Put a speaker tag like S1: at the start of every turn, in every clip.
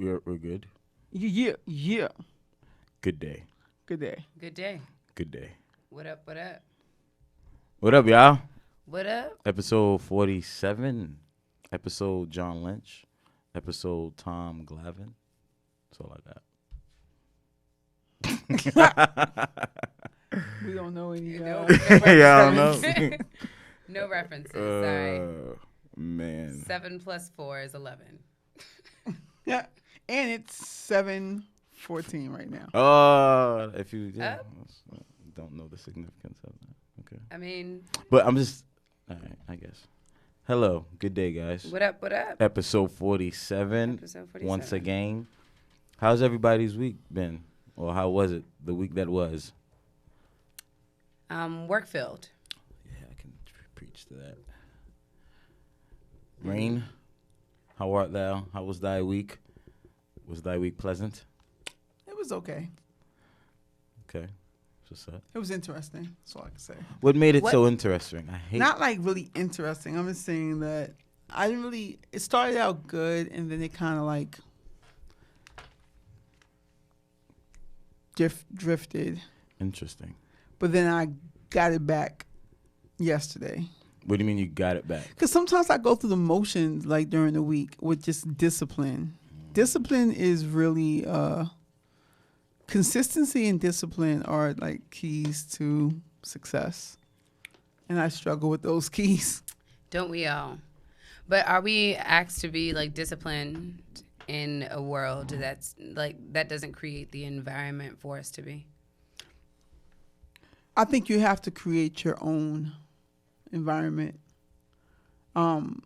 S1: We're good.
S2: Yeah.
S1: Good day.
S2: Good day.
S3: Good day.
S1: Good day.
S3: What up? What up?
S1: What up, y'all?
S3: What up?
S1: Episode 47. Episode John Lynch. Episode Tom Glavine. That's all I got.
S2: We don't know any.
S3: No
S1: Yeah, I don't know.
S3: No references. Sorry.
S1: Man.
S3: 7 plus 4 is 11.
S2: Yeah, and it's 7:14 right now.
S1: If you don't know the significance of that, okay.
S3: I mean,
S1: But I'm just, all right, I guess. Hello, good day, guys.
S3: what up? What up?
S1: Episode 47.
S3: Episode 47.
S1: Once again. How's everybody's week been? Or how was it the week that was?
S3: Work filled.
S1: Yeah, I can preach to that. Rain, how art thou? How was thy week? Was thy week pleasant?
S2: It was okay.
S1: Okay. What's up?
S2: It was interesting. That's all I can say.
S1: What made it so interesting? I hate
S2: Not like really interesting. I'm just saying that I didn't really. It started out good, and then it kind of like drifted.
S1: Interesting.
S2: But then I got it back yesterday.
S1: What do you mean you got it back?
S2: Because sometimes I go through the motions like during the week with just discipline. Discipline is really consistency and discipline are like keys to success. And I struggle with those keys.
S3: Don't we all? But are we asked to be like disciplined in a world that's like that doesn't create the environment for us to be?
S2: I think you have to create your own environment.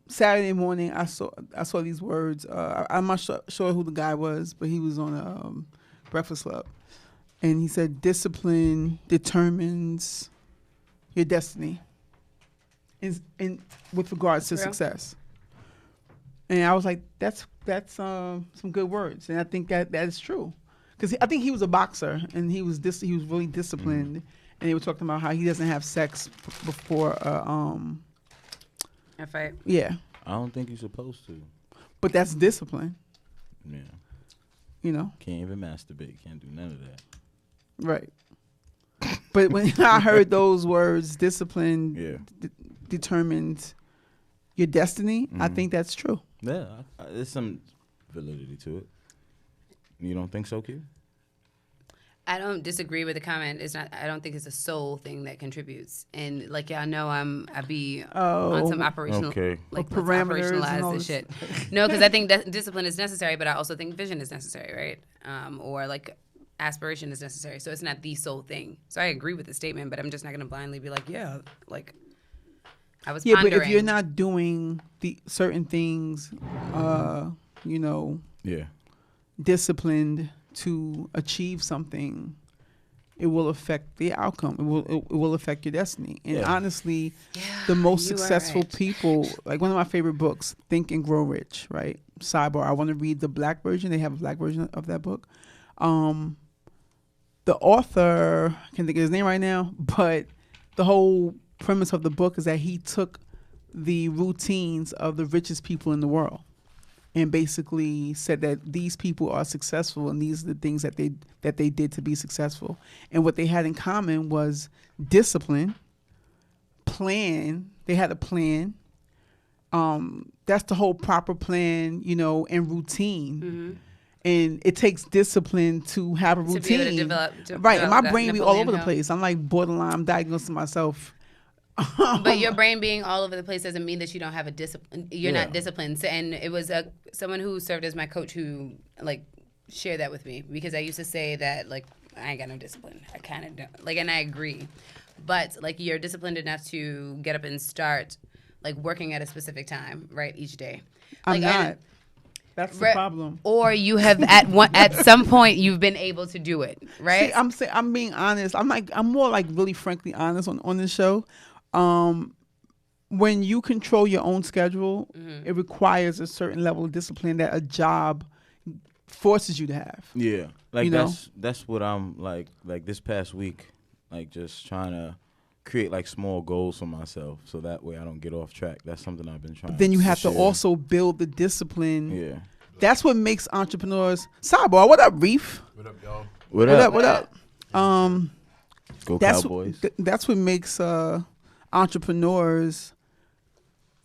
S2: Saturday morning, I saw these words. I'm not sure who the guy was, but he was on Breakfast Club, and he said, "Discipline determines your destiny." In with regards to success, and I was like, "That's some good words," and I think that is true, because I think he was a boxer and he was really disciplined. And they were talking about how he doesn't have sex before
S3: A fight.
S2: Yeah.
S1: I don't think you're supposed to.
S2: But that's discipline.
S1: Yeah.
S2: You know?
S1: Can't even masturbate. Can't do none of that.
S2: Right. But when I heard those words, discipline determines your destiny, I think that's true.
S1: Yeah. There's some validity to it. You don't think so, Q?
S3: I don't disagree with the comment. It's not. I don't think it's a soul thing that contributes. And like y'all know, I be on some operational, like let's operationalize this shit. No, because I think that discipline is necessary, but I also think vision is necessary, right? Or like aspiration is necessary. So it's not the sole thing. So I agree with the statement, but I'm just not going to blindly be like, yeah, like I was.
S2: Yeah, but if you're not doing the certain things, disciplined to achieve something, it will affect the outcome. It will affect your destiny. And honestly, the most successful people, like one of my favorite books, Think and Grow Rich, right? Sidebar, I want to read the black version. They have a black version of that book. The author, I can't think of his name right now, but the whole premise of the book is that he took the routines of the richest people in the world and basically said that these people are successful and these are the things that they did to be successful. And what they had in common was discipline, plan. They had a plan. That's the whole proper plan, and routine. Mm-hmm. And it takes discipline to have a routine.
S3: To be able to develop,
S2: right. And my brain be all over the place. I'm like borderline. I'm diagnosing myself.
S3: But your brain being all over the place doesn't mean that you don't have a discipline. You're not disciplined. And it was someone who served as my coach who like shared that with me, because I used to say that like I ain't got no discipline. I kind of don't. Like, and I agree, but like you're disciplined enough to get up and start like working at a specific time, right, each day.
S2: I'm not. That's the problem.
S3: Or you have at some point you've been able to do it, right?
S2: See, I'm being honest. I'm more like really frankly honest on this show. When you control your own schedule, it requires a certain level of discipline that a job forces you to have.
S1: Yeah, like that's what I'm like this past week, like just trying to create like small goals for myself so that way I don't get off track. That's something I've been trying.
S2: But then you have to also build the discipline That's what makes entrepreneurs. Sidebar, what up, Reef?
S4: What up, y'all?
S2: What up?
S1: Go Cowboys.
S2: That's what makes entrepreneurs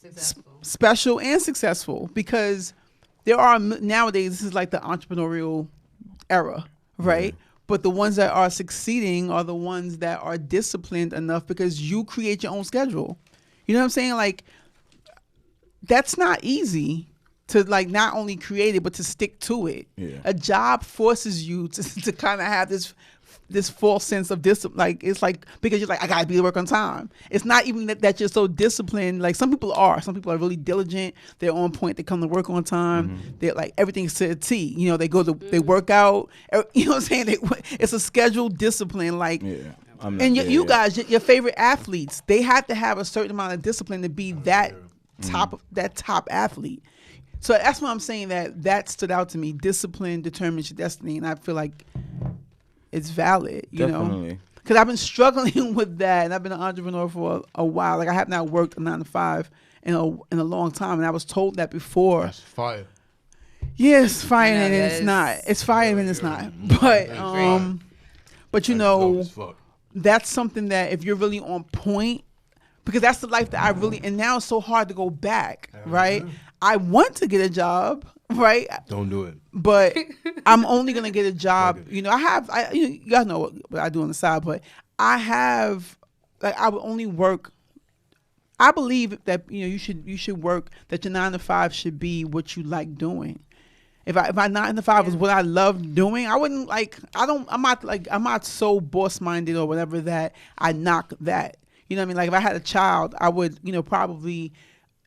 S3: Successful.
S2: special and successful, because there are nowadays, this is like the entrepreneurial era, right? But the ones that are succeeding are the ones that are disciplined enough, because you create your own schedule. You know what I'm saying? Like, that's not easy to like not only create it but to stick to it.
S1: Yeah.
S2: A job forces you to kind of have this false sense of discipline. Like, it's like, because you're like, I gotta be to work on time. It's not even that you're so disciplined. Like, some people are really diligent. They're on point. They come to work on time.
S1: Mm-hmm.
S2: They're like, everything's to a T. You know, they go to they work out. You know what I'm saying? It's a scheduled discine. Like, and you guys, your favorite athletes, they have to have a certain amount of discipline to be that top athlete. So that's why I'm saying that stood out to me. Discipline determines your destiny, and I feel like it's valid, you know? Because I've been struggling with that, and I've been an entrepreneur for a while. Like, I have not worked a 9 to 5 in a long time, and I was told that before.
S4: That's fire.
S2: Yeah, it's fire and it's not. It's fire and it's not. But you know, that's something that if you're really on point, because that's the life that I really, and now it's so hard to go back, right? I want to get a job, right?
S4: Don't do it.
S2: But I'm only gonna get a job. You know, you guys know what I do on the side, but I would only work. I believe that you should work, that your 9 to 5 should be what you like doing. If my 9 to 5 was what I love doing, I wouldn't I'm not so boss minded or whatever that I knock that. You know what I mean? Like, if I had a child, I would, probably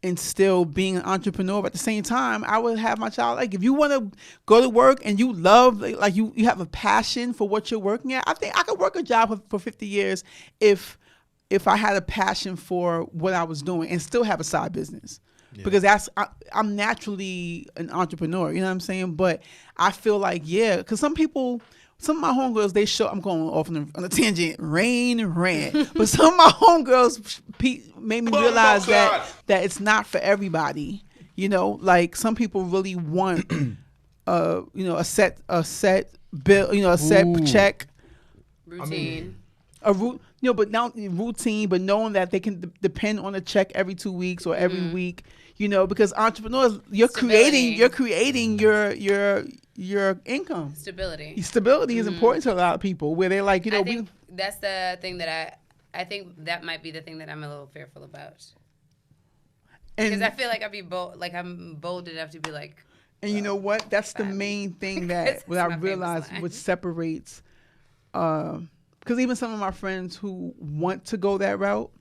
S2: instill being an entrepreneur. But at the same time, I would have my child, like, if you want to go to work and you love, like you have a passion for what you're working at, I think I could work a job for 50 years if I had a passion for what I was doing and still have a side business. Yeah. Because I'm naturally an entrepreneur, you know what I'm saying? But I feel like, because some of my homegirls, I'm going off on a tangent, rant. But some of my homegirls made me realize that it's not for everybody. You know, like, some people really want, a set bill, a set check.
S3: Routine.
S2: But now routine, but knowing that they can depend on a check every 2 weeks or every week, because entrepreneurs, you're creating your income. Stability is important to a lot of people, where they're like,
S3: I think that's the thing that I think that might be the thing that I'm a little fearful about. Because I feel like I'm bold enough to be like.
S2: And you know what? That's the main thing that what I realized what separates. Because even some of my friends who want to go that route,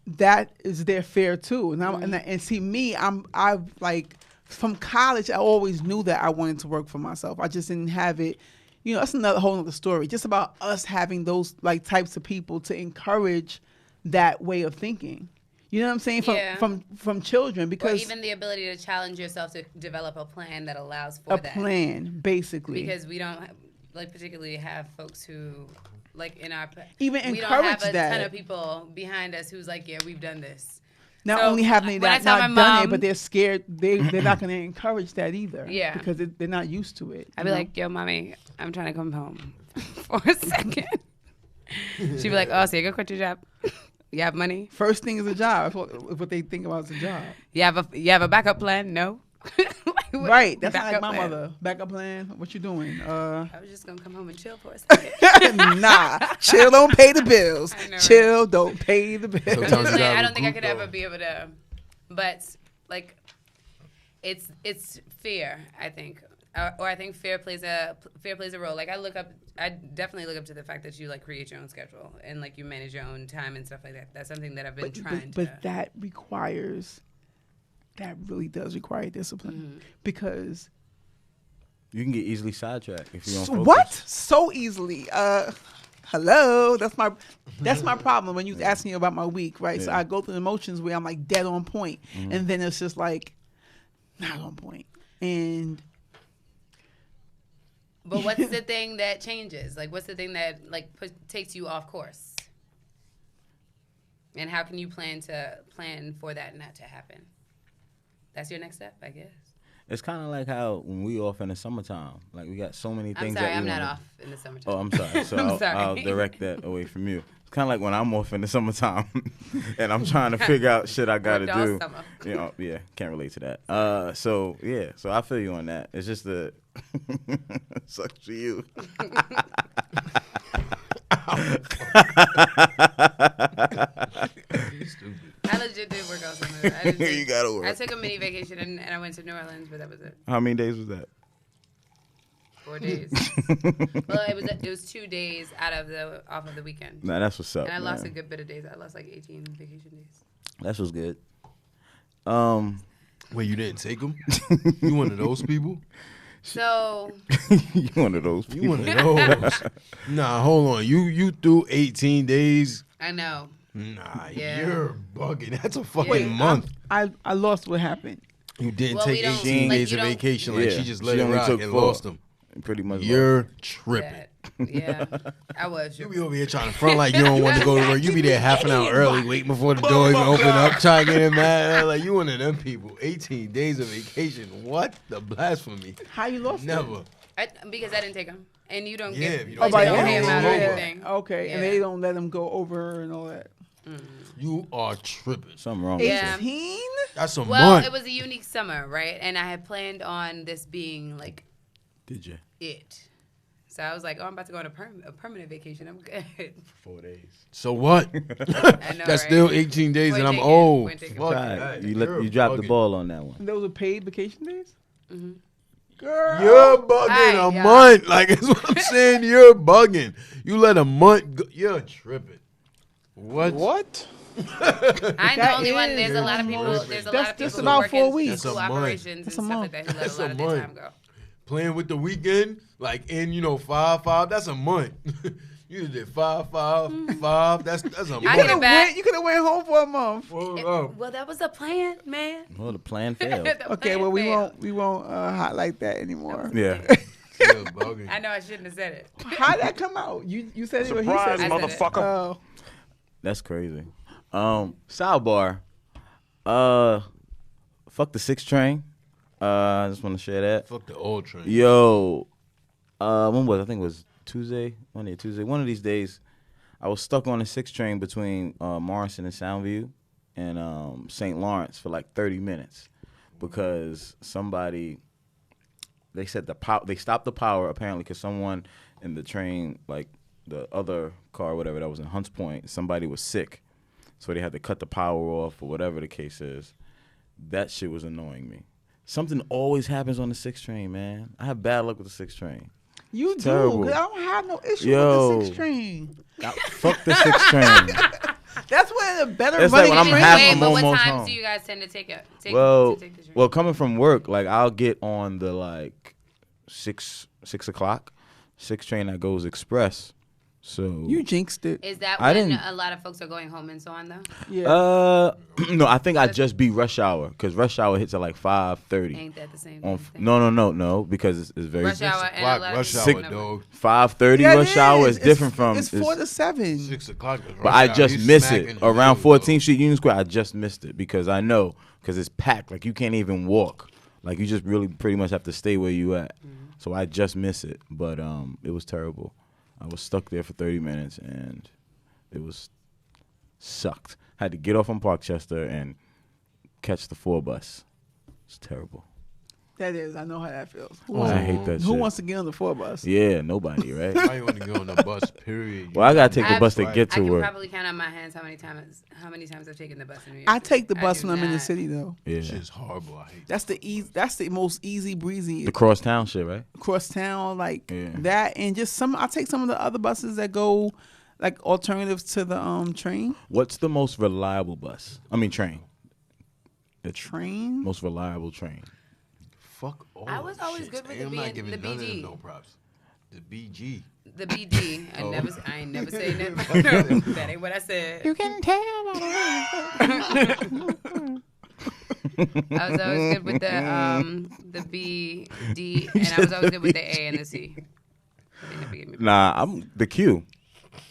S2: that is their fear too. And see me, I've like, from college, I always knew that I wanted to work for myself. I just didn't have it. That's another whole other story. Just about us having those like types of people to encourage that way of thinking. You know what I'm saying? From children, because
S3: or even the ability to challenge yourself to develop a plan that allows for that.
S2: A plan, basically.
S3: Because we don't particularly have folks who in our
S2: even encourage that. We don't have a
S3: ton of people behind us who's like, yeah, we've done this.
S2: Not only have they not done it, but they're scared. They're not going to encourage that either.
S3: Yeah,
S2: because they're not used to it.
S3: I'd be like, yo, mommy, I'm trying to come home for a second. She'd be like, oh, so you go quit your job. You have money.
S2: First thing is a job. That's what they think about is a job.
S3: You have a backup plan? No.
S2: Right. That's not like my mother. Backup plan. What you doing? I
S3: was just gonna come home and chill for a second.
S2: Nah, chill. Don't pay the bills. Chill. Right? Don't pay the bills.
S3: I don't think I could ever be able to. But it's fear. I think, or I think fear plays a role. Like, I definitely look up to the fact that you create your own schedule and you manage your own time and stuff like that. That's something that I've been trying to.
S2: But that really does require discipline, because
S1: you can get easily sidetracked if you don't focus.
S2: What? So easily. Hello. That's my problem when you was asking me about my week, right? Yeah. So I go through the motions where I'm like dead on point, and then it's just like not on point.
S3: But what's the thing that changes? What's the thing that takes you off course? And how can you plan for that not to happen? That's your next step, I guess.
S1: It's kind of like how when we off in the summertime, like we got so many things.
S3: I'm sorry,
S1: that we
S3: I'm not off in the summertime.
S1: Oh, I'm sorry. So I'll direct that away from you. It's kind of like when I'm off in the summertime and I'm trying to figure out shit I gotta do.
S3: Summer.
S1: You know, yeah, can't relate to that. So I feel you on that. It's just the sucks for you.
S3: I legit did work out somewhere.
S1: You gotta work.
S3: I took a mini vacation and I went to New Orleans, but that was it.
S1: How many days was that?
S3: 4 days. Well, it was 2 days off of the weekend.
S1: Nah, that's what's up.
S3: And I lost a good bit of days. I lost like 18 vacation days.
S1: That's what's good.
S4: Wait, you didn't take them? You one of those people?
S3: So
S1: you one of those people.
S4: You one of those. Nah, hold on. You threw 18 days.
S3: I know.
S4: Nah,
S3: Yeah.
S4: You're bugging. That's a fucking month.
S2: I lost what happened.
S4: You didn't take
S3: we
S4: 18 days of vacation. Like she just let it rock and lost them.
S1: Pretty much.
S4: You're tripping.
S3: Yeah, I was.
S4: You be over here trying to front like you don't want to go to work. You be there half an hour early, waiting before the door even open up, trying to get in mad. Like you one of them people. 18 days of vacation. What the blasphemy?
S2: How you lost it?
S4: Never.
S3: Because I didn't take them, and you don't
S4: Yeah,
S3: get.
S4: you
S3: Like,
S4: don't
S3: they don't
S4: take
S3: pay
S4: them.
S3: them out or
S4: Yeah.
S3: anything.
S2: Okay, and they don't let them go over and all that.
S4: You are tripping.
S1: Something wrong
S3: Yeah.
S1: with you.
S2: 18?
S4: That's a
S3: Well,
S4: month.
S3: it was a unique summer, right? And I had planned on this being like
S1: Did you?
S3: it. So I was like, I'm about to go on a permanent vacation. I'm good.
S1: 4 days.
S4: So what?
S3: I know,
S4: That's
S3: right?
S4: still 18 days
S3: Point
S4: and I'm
S3: taken,
S4: old.
S3: point taken.
S4: Fuck
S1: Right.
S4: that.
S1: You dropped the ball on that one.
S2: Those were paid vacation days?
S3: Mm-hmm.
S2: Girl.
S4: You're bugging
S3: Right,
S4: a
S3: yeah.
S4: month. Like, that's what I'm saying. You're bugging. You let a month go. You're tripping. What?
S3: I ain't the
S2: That
S3: only one.
S2: is-
S3: There's a lot of people. There's a lot
S2: That's
S3: of people
S2: just
S3: who
S2: about
S3: work
S2: 4
S3: in
S2: weeks.
S3: school
S4: That's a month.
S3: operations
S2: That's
S3: and
S2: a
S3: stuff
S2: month.
S3: like that. Who let
S4: That's
S3: a lot
S4: a
S3: of their
S4: month.
S3: time go.
S4: Playing with the weekend, like in 5-5. That's a month. You did 5-5. That's a month.
S3: I get it back.
S2: You could have went home for a month.
S3: Well, that was the plan, man.
S1: Well, the plan failed.
S3: The
S2: Okay,
S3: plan
S2: well
S3: failed.
S2: we won't highlight that anymore.
S1: Yeah.
S4: You're bugging.
S3: I know I shouldn't have said it.
S2: How'd that come out? You said it or he said it?
S3: I said it.
S2: Oh.
S1: That's crazy. Sidebar. Fuck the 6 train. I just want to share that.
S4: Fuck the old train.
S1: Yo, when was it? I think it was Tuesday. Tuesday. One of these days, I was stuck on the 6 train between Morrison and Soundview and St. Lawrence for like 30 minutes because somebody. They said they stopped the power apparently because someone in the train, like the other car, whatever that was in Hunts Point, somebody was sick, so they had to cut the power off or whatever the case is. That shit was annoying me. Something always happens on the 6 train, man. I have bad luck with the 6 train.
S2: You
S1: It's
S2: do.
S1: terrible.
S2: 'Cause I don't have no issue
S1: Yo.
S2: with the 6 train.
S1: Fuck the 6 train.
S2: That's one of the better
S1: It's like
S2: running
S1: when I'm
S2: trains.
S1: half
S3: Wait,
S1: I'm
S3: but what
S1: almost
S3: times
S1: home.
S3: do you guys tend to take it?
S1: Well,
S3: Take the train?
S1: well, coming from work, like I'll get on the like 6 o'clock 6 train that goes express. So
S2: You jinxed it.
S3: Is that
S1: I
S3: when
S1: didn't-
S3: a lot of folks are going home and so on, though?
S2: Yeah.
S1: No, I think I just beat rush hour because rush hour hits at like 5:30.
S3: Ain't that the same
S1: On
S3: thing?
S1: No, because it's very
S3: Rush hour and a lot of
S4: Rush
S3: people
S4: hour,
S3: know.
S4: dog.
S1: 5:30
S2: Yeah, it
S1: rush hour is
S2: is.
S1: different from.
S2: It's 4 to 7.
S4: 6 o'clock. is
S1: But
S4: rush
S1: I
S4: hour.
S1: just
S4: He's
S1: miss
S4: smacking
S1: it
S4: the
S1: around
S4: middle,
S1: 14th Street Union Square. I just missed it because I know because it's packed. Like you can't even walk. Like you just really pretty much have to stay where you at. So I just miss it. But it was terrible. I was stuck there for 30 minutes and it was sucked. Had to get off on Parkchester and catch the 4 bus. It's terrible.
S2: That is. I know how that feels.
S1: I hate that
S2: Who
S1: shit.
S2: wants to get on the 4 bus?
S1: Yeah, nobody, right?
S4: Why you want to go on the bus, period?
S1: Well, I gotta take the
S3: I've-
S1: bus to get
S3: I
S1: to
S3: can
S1: work.
S3: probably count on my hands how many times I've taken the bus in New York
S2: I
S3: City.
S2: take the bus
S3: do
S2: when I'm in the
S3: not.
S2: city though.
S1: Yeah,
S4: Shit's horrible. I hate
S2: That's the most easy breezy
S1: the crosstown shit, right?
S2: across town like
S1: Yeah.
S2: that, and just I take some of the other buses that go like alternatives to the train.
S1: What's the most reliable bus? I mean, train. The
S2: Train.
S1: most reliable train.
S4: Fuck all
S3: I was
S4: that
S3: always
S4: shit.
S3: good with
S4: I'm
S3: the
S4: not
S3: B-
S4: giving
S3: the
S4: none of them
S3: BG.
S4: no props. The BG.
S3: The BD.
S1: Oh.
S3: I ain't never say that. That ain't what I said.
S2: You can tell.
S3: I was always good with the B, D, and I was always good with the A and the C. They never gave me
S1: Nah, I'm the Q.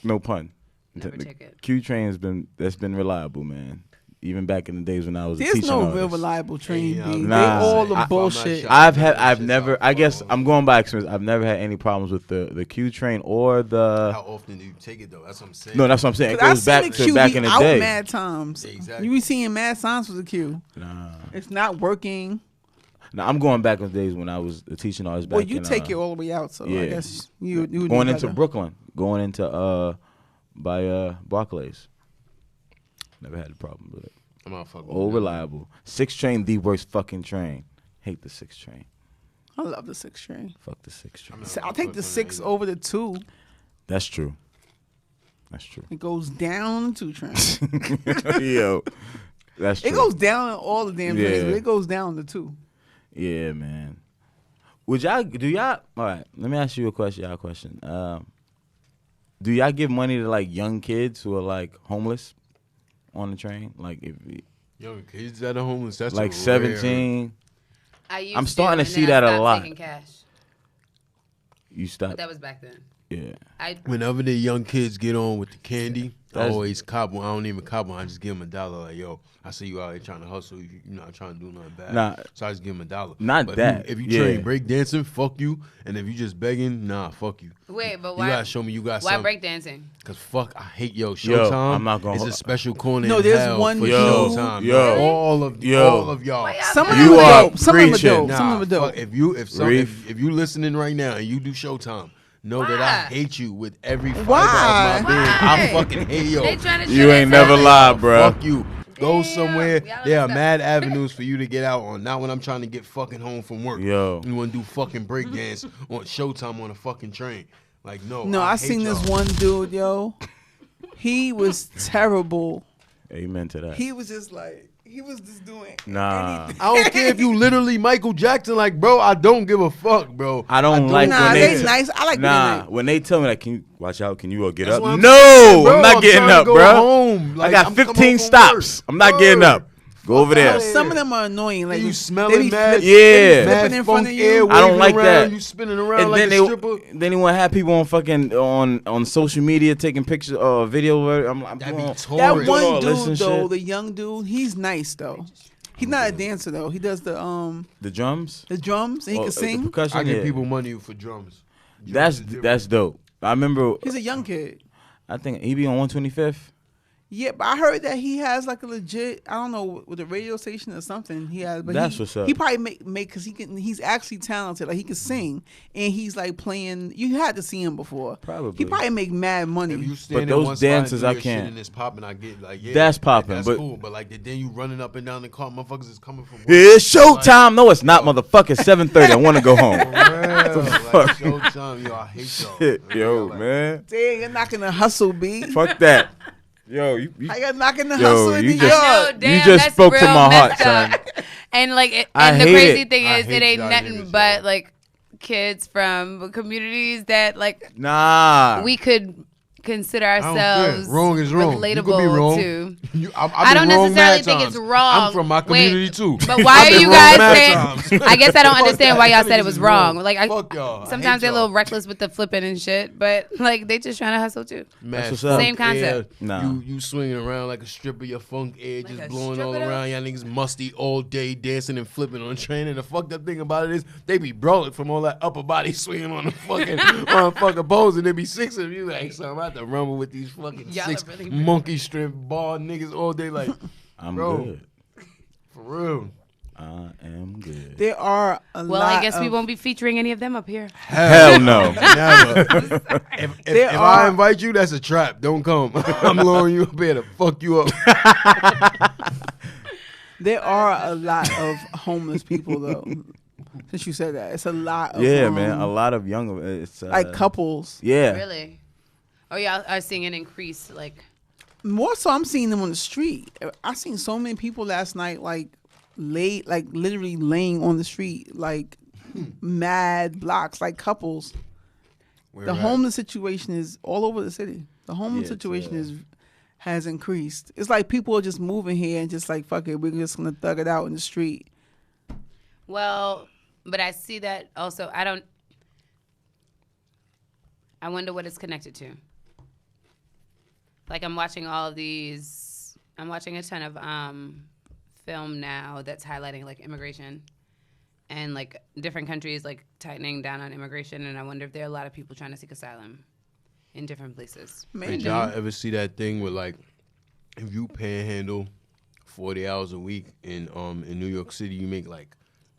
S1: No pun.
S3: Never
S1: The
S3: took it.
S1: Q train that's been reliable, man. Even back in the days when I was a
S2: teaching
S1: teaching
S2: no
S1: artist.
S2: real reliable train.
S1: Nah,
S2: they all the bullshit.
S1: I've never. I guess I'm going by experience. I've never had any problems with the Q train or the.
S4: How often do you take it though? That's what I'm saying.
S1: No, that's what I'm saying. It goes back to back in the
S2: out
S1: day.
S2: Mad times.
S4: Exactly.
S2: You be seeing mad signs for the Q.
S1: Nah,
S2: it's not working.
S1: Now I'm going back in the days when I was a teaching artist.
S2: Well, you take it all the way out, so I guess you
S1: going into Brooklyn, going into by Barclays. Never had a problem with it. All reliable. 6 train, the worst fucking train. Hate the 6 train.
S2: I love the 6 train.
S1: Fuck the 6 train.
S2: I'll take the 6 over the 2.
S1: That's true.
S2: It goes down 2 trains.
S1: Yo, that's true.
S2: It goes down in all the damn trains, but it goes down to 2.
S1: Yeah, man. All right, let me ask you a question. Do y'all give money to like young kids who are like homeless on the train? Like if
S4: young kids that are homeless, that's
S1: like 17.
S3: I'm
S1: starting to see that a lot.
S3: Taking cash.
S1: You stopped.
S3: But that was back then.
S1: Yeah.
S4: Whenever the young kids get on with the candy, I always cop one. I don't even cop one. I just give them $1. Like, yo, I see you out here trying to hustle. You're not trying to do nothing bad.
S1: Nah,
S4: so I just give them $1.
S1: Not
S4: but
S1: that.
S4: If you train breakdancing, fuck you. And if you just begging, nah, fuck you.
S3: Wait, but why?
S4: You gotta show me you got
S3: why
S4: something.
S3: Why breakdancing?
S4: Cause fuck, I hate Showtime.
S1: I'm not gonna.
S4: It's a special corner.
S2: No,
S4: in
S2: there's
S4: hell
S2: one
S4: for
S1: yo,
S4: Showtime.
S1: yo,
S4: all of y'all.
S2: Some of
S1: you
S2: them
S1: are
S2: dope. Some of them are dope.
S4: Nah,
S2: some of them are dope.
S4: If you listening right now and you do Showtime, know that I hate you with every fiber of
S2: Why?
S4: my being. I fucking hate you.
S1: You ain't never lied, bro.
S4: Fuck you. Go somewhere. There are mad avenues for you to get out on. Not when I'm trying to get fucking home from work.
S1: Yo.
S4: You want to do fucking breakdance on Showtime on a fucking train. Like, no.
S2: No, I seen this one dude, yo. He was terrible.
S1: Amen to that.
S2: He was just doing
S1: anything.
S4: I don't care if you literally Michael Jackson. Like, bro, I don't give a fuck, bro.
S1: I don't like
S2: when
S1: they
S2: nice. I like
S1: when they tell me like, can you watch out? Can you get
S4: That's
S1: up?
S4: what I'm
S1: No,
S4: saying, bro.
S1: I'm not getting up, bro.
S4: Home. Like,
S1: I got 15 stops. I'm not getting up. Go over there.
S2: Some of them are annoying. Like
S4: you smelling mad,
S2: flipping in front of you.
S1: I don't like that.
S4: You spinning around
S1: and
S4: like a stripper.
S1: Then he want to have people on fucking on social media taking pictures or video. I'm
S2: that one dude though, the young dude, he's nice though. He's not a dancer though. He does the
S1: drums.
S2: The drums, and he can sing.
S1: The percussion,
S4: I give people money for drums.
S1: That's dope. I remember.
S2: He's a young kid.
S1: I think he be on 125th.
S2: Yeah, but I heard that he has like a legit, I don't know, with a radio station or something. He has, but
S1: that's what's up.
S2: He probably make because he's actually talented. Like he can sing, and he's like playing. You had to see him before.
S1: Probably.
S2: He probably make mad money.
S1: But those dances I can't.
S4: And it's popping, I get like
S1: that's popping.
S4: That's
S1: but
S4: cool. But like then you running up and down the car, motherfuckers is coming from.
S1: It's showtime. No, it's not, motherfucker. 7:30. I want to go home.
S4: Like, showtime, yo. I hate y'all.
S1: Shit, yo, man.
S2: Dang, you're knocking the hustle, B.
S1: Fuck that. Yo, you
S2: I got knocking the hustle in the
S1: yard.
S3: Damn,
S1: you just spoke to my heart, son.
S3: And like,
S1: and
S3: the crazy thing is,
S4: it
S3: ain't nothing but like kids from communities that like we could consider ourselves
S4: wrong is wrong.
S3: relatable
S4: you could be wrong.
S3: to.
S4: I
S3: don't necessarily think it's wrong.
S4: I'm from my community too.
S3: But why are you guys saying? I guess I don't understand why y'all said it was wrong. Like,
S4: fuck y'all.
S3: Sometimes they're a little reckless with the flipping and shit, but like they just trying to hustle too. Same concept.
S4: You swinging around like a stripper, your funk air
S3: Like
S4: just
S3: a
S4: blowing all
S3: stripper?
S4: around. Y'all niggas musty all day dancing and flipping on the train. And the fucked up thing about it is they be brawling from all that upper body swinging on the fucking poles, and there be 6 of you like, so I'm about to rumble with these fucking
S3: Y'all
S4: 6
S3: really
S4: monkey strip ball niggas all day. Like,
S1: I'm
S4: bro,
S1: good.
S4: For real.
S1: I am good.
S2: There are a lot.
S3: Well, I guess we won't be featuring any of them up here.
S1: Hell no.
S4: Never. If I invite you, that's a trap. Don't come. I'm luring you up here to fuck you up.
S2: There are a lot of homeless people though. Since you said that, it's a lot of
S1: man, a lot of young. It's
S2: like couples.
S1: Yeah.
S3: Really? Oh, y'all are seeing an increase, like.
S2: More so, I'm seeing them on the street. I seen so many people last night, like literally laying on the street, like mad blocks, like couples. The homeless situation is all over the city. The homeless situation has increased. It's like people are just moving here and just like, fuck it, we're just gonna thug it out in the street.
S3: Well, but I see that also. I wonder what it's connected to. Like, I'm watching all of these I'm watching a ton of film now that's highlighting like immigration and like different countries like tightening down on immigration, and I wonder if there are a lot of people trying to seek asylum in different places.
S4: Did y'all ever see that thing with like if you panhandle 40 hours a week in New York City, you make like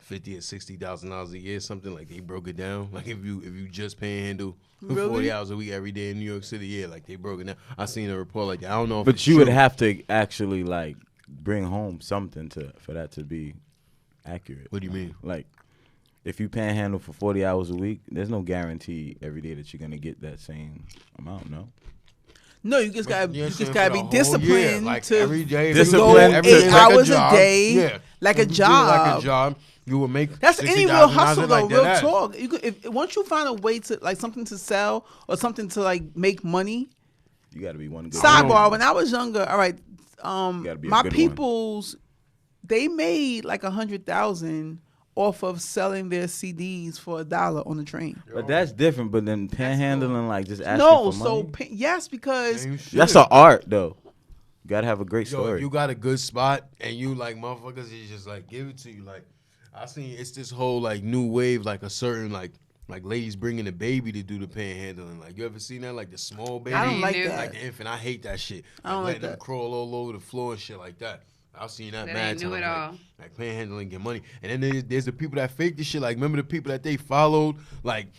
S4: $50,000 or $60,000 a year, something like they broke it down. Like if you just panhandle 40 hours a week every day in New York City, yeah, like they broke it down. I seen a report like that. I don't know if
S1: but you would have to actually like bring home something for that to be accurate.
S4: What do you mean?
S1: Like if you panhandle for 40 hours a week, there's no guarantee every day that you're gonna get that same amount.
S2: No, you just gotta be disciplined
S4: like
S2: to
S4: every day.
S2: Go 8 hours a day, like a job.
S4: Like a job, you will make.
S2: That's any real hustle though.
S4: Like
S2: real talk. You could, once you find a way to like something to sell or something to like make money.
S1: You got to be one good.
S2: Sidebar: when I was younger, all right, my peoples, they made like 100,000 off of selling their CDs for $1 on the train.
S1: But that's different. But then panhandling, like just asking for money.
S2: Yes, because
S1: that's an art though. You gotta have a great story.
S4: If you got a good spot and you like motherfuckers, you just like give it to you. Like I seen it's this whole like new wave, like a certain like ladies bringing a baby to do the panhandling. Like you ever seen that? Like the small baby.
S2: I don't like that.
S4: Like the infant. I hate that shit.
S2: I don't like
S4: letting them crawl all over the floor and shit like that. I've seen that mad times. Like panhandling, get money. And then there's the people that fake this shit. Like remember the people that they followed, like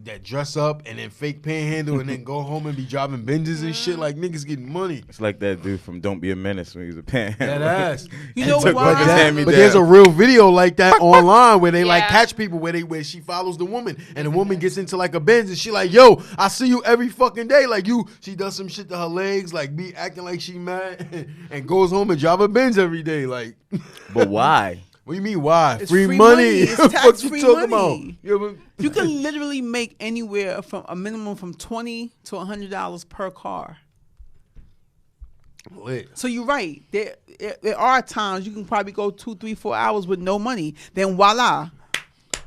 S4: that dress up and then fake panhandle and then go home and be dropping binges and shit. Like niggas getting money.
S1: It's like that dude from Don't Be a Menace when he was a panhandler.
S4: That ass.
S2: You know why?
S4: But there's a real video like that online where they like catch people where she follows the woman and the woman gets into like a Benz and she like, yo, I see you every fucking day. Like she does some shit to her legs, like be acting like she mad and goes home and drive a Benz every day. Like,
S1: but why?
S4: What do you mean why?
S2: It's
S4: free money.
S2: It's tax-free money.
S4: About?
S2: You can literally make anywhere from a minimum from $20 to $100 per car.
S4: Lit.
S2: So you're right. There are times you can probably go 2, 3, 4 hours with no money. Then voila.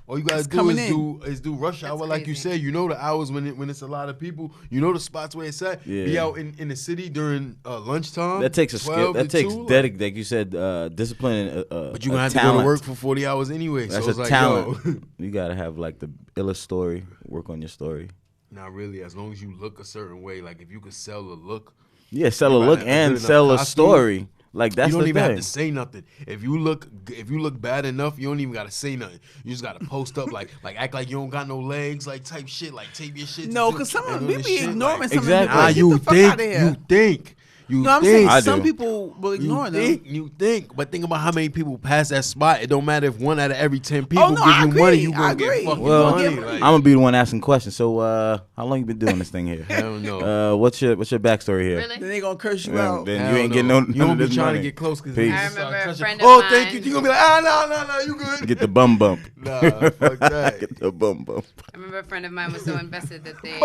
S4: All you guys do rush hour like you said. You know the hours when it's a lot of people. You know the spots where it's at. Yeah. Be out in the city during lunchtime.
S1: That takes a skill. That takes dedication. Like you said, discipline.
S4: But you're going to have to go to work for 40 hours anyway.
S1: That's
S4: so
S1: a talent. You got to have like the illest story. Work on your story.
S4: Not really. As long as you look a certain way. Like if you could sell a look.
S1: Yeah, sell a look and sell a story. Like that's
S4: you don't even
S1: thing.
S4: have to say nothing. If you look bad enough, you don't even gotta say nothing. You just gotta post up like act like you don't got no legs, like type shit, like tape your shit.
S2: No, because some of them be ignoring
S4: like,
S2: some
S4: exactly.
S2: of them.
S4: You think.
S2: I'm saying some people will ignore them.
S4: You think, but think about how many people pass that spot. It don't matter if 1 out of every 10 people give you money, you gonna get fucking money.
S1: I'm gonna be the one asking questions. So, how long you been doing this thing here?
S4: I don't know.
S1: What's your backstory here?
S3: Really?
S2: Then they gonna curse you out.
S1: Then you ain't getting no.
S4: You don't be trying
S1: money.
S4: to get close because
S3: I remember a friend of mine.
S4: Oh, thank you. You gonna be like, no, you good.
S1: Get the bum bump.
S4: Nah, fuck that.
S1: Get the bum bump.
S3: I remember a friend of mine was so invested that they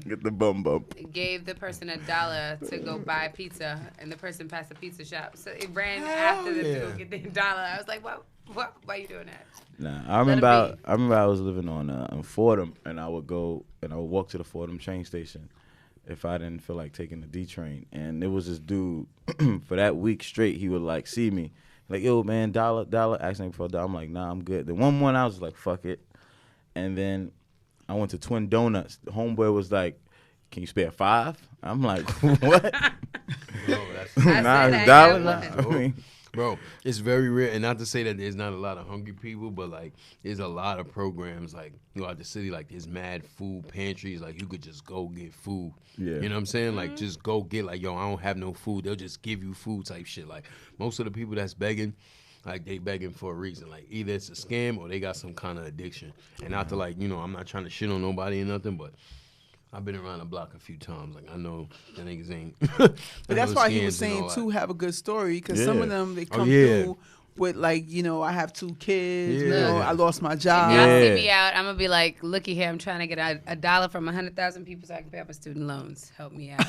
S1: Get the bum bump.
S3: gave the person $1 to go buy pizza, and the person passed the pizza shop, so it ran after them to go get the $1. I was like, what? Why are you doing that?
S1: Nah, I remember I was living on Fordham, and I would walk to the Fordham train station if I didn't feel like taking the D train. And there was this dude for that week straight. He would like see me, like, yo man, $1, asking me for $1. I'm like, nah, I'm good. Then one morning I was like, fuck it. And then I went to Twin Donuts. The homeboy was like, can you spare $5? I'm like, what?
S4: Bro,
S1: $1.
S4: Bro, it's very rare, and not to say that there's not a lot of hungry people, but like there's a lot of programs like out the city, like there's mad food pantries, like you could just go get food.
S1: Yeah.
S4: You know what I'm saying? Like just go get like, yo, I don't have no food. They'll just give you food type shit. Like most of the people that's begging, like they begging for a reason. Like either it's a scam or they got some kind of addiction. And not to like, I'm not trying to shit on nobody or nothing, but I've been around the block a few times. Like I know the niggas ain't.
S2: But that's why he was saying too, have a good story, because some of them they come through with like, I have 2 kids. I lost my job.
S3: If y'all see me out, I'm gonna be like, looky here, I'm trying to get $1 from 100,000 people so I can pay off my student loans. Help me out.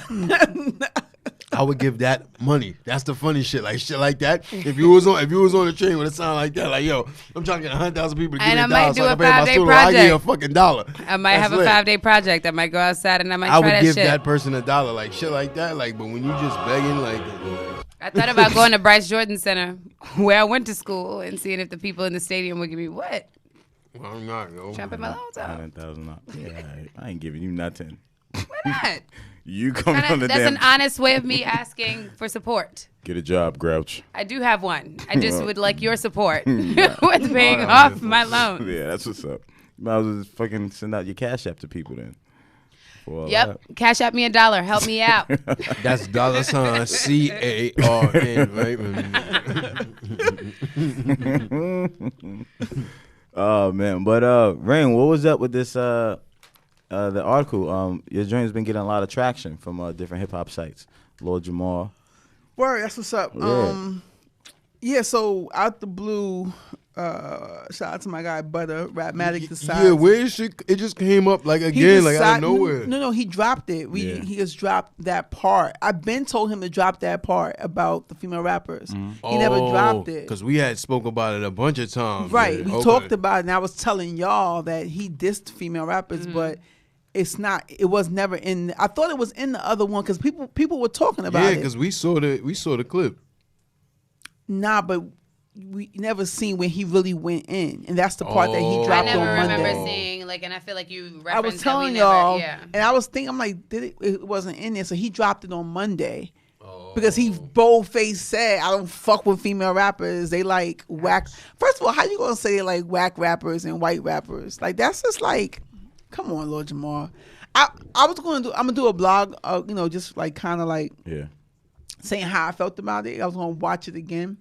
S4: I would give that money. That's the funny shit. Like shit like that. If you was on the train with a sound like that, like yo, I'm trying to get 100,000 people to give me $1 so I can pay my student. I give you a fucking $1.
S3: I might have a 5-day project. I might go outside and I might try that shit.
S4: I would give that person $1, like shit like that. Like, but when you just begging, like.
S3: I thought about going to Bryce Jordan Center, where I went to school, and seeing if the people in the stadium would give me what.
S4: Well, I'm not, yo.
S3: Trying to pay my loans out.
S1: $100,000. Yeah, I ain't giving you nothing.
S3: Why not?
S1: You come on the
S3: That's
S1: damn.
S3: an honest way of me asking for support.
S1: Get a job, Grouch.
S3: I do have one. I just would like your support with paying off my loan.
S1: Yeah, that's what's up. You might as well just fucking send out your Cash App to people then.
S3: Yep. Cash App me $1. Help me out.
S4: That's $CARN, right?
S1: Oh man, but Rain, what was up with this the article? Your joint's been getting a lot of traction from different hip hop sites. Lord Jamar.
S2: Word, that's what's up. Yeah, so out the blue, shout out to my guy Butter, Rapmatic decides.
S4: Yeah, where is shit? It just came up like again, like out of nowhere.
S2: No, he dropped it. He just dropped that part. I've been told him to drop that part about the female rappers. He never dropped it.
S4: Because we had spoke about it a bunch of times.
S2: Right, we talked about it, and I was telling y'all that he dissed female rappers, but it's not. It was never in. I thought it was in the other one because people were talking about it.
S4: Yeah, because we saw the clip.
S2: Nah, but we never seen when he really went in, and that's the part that he dropped on Monday.
S3: I never remember seeing and I feel like you referenced.
S2: I was telling y'all, and I was thinking, I'm like, it wasn't in there, so he dropped it on Monday. Because he bold-faced said, I don't fuck with female rappers. They like whack. First of all, how you gonna say they like whack rappers and white rappers? Like that's just like, come on, Lord Jamar. I'm gonna do a blog, just like kind of like saying how I felt about it. I was gonna watch it again.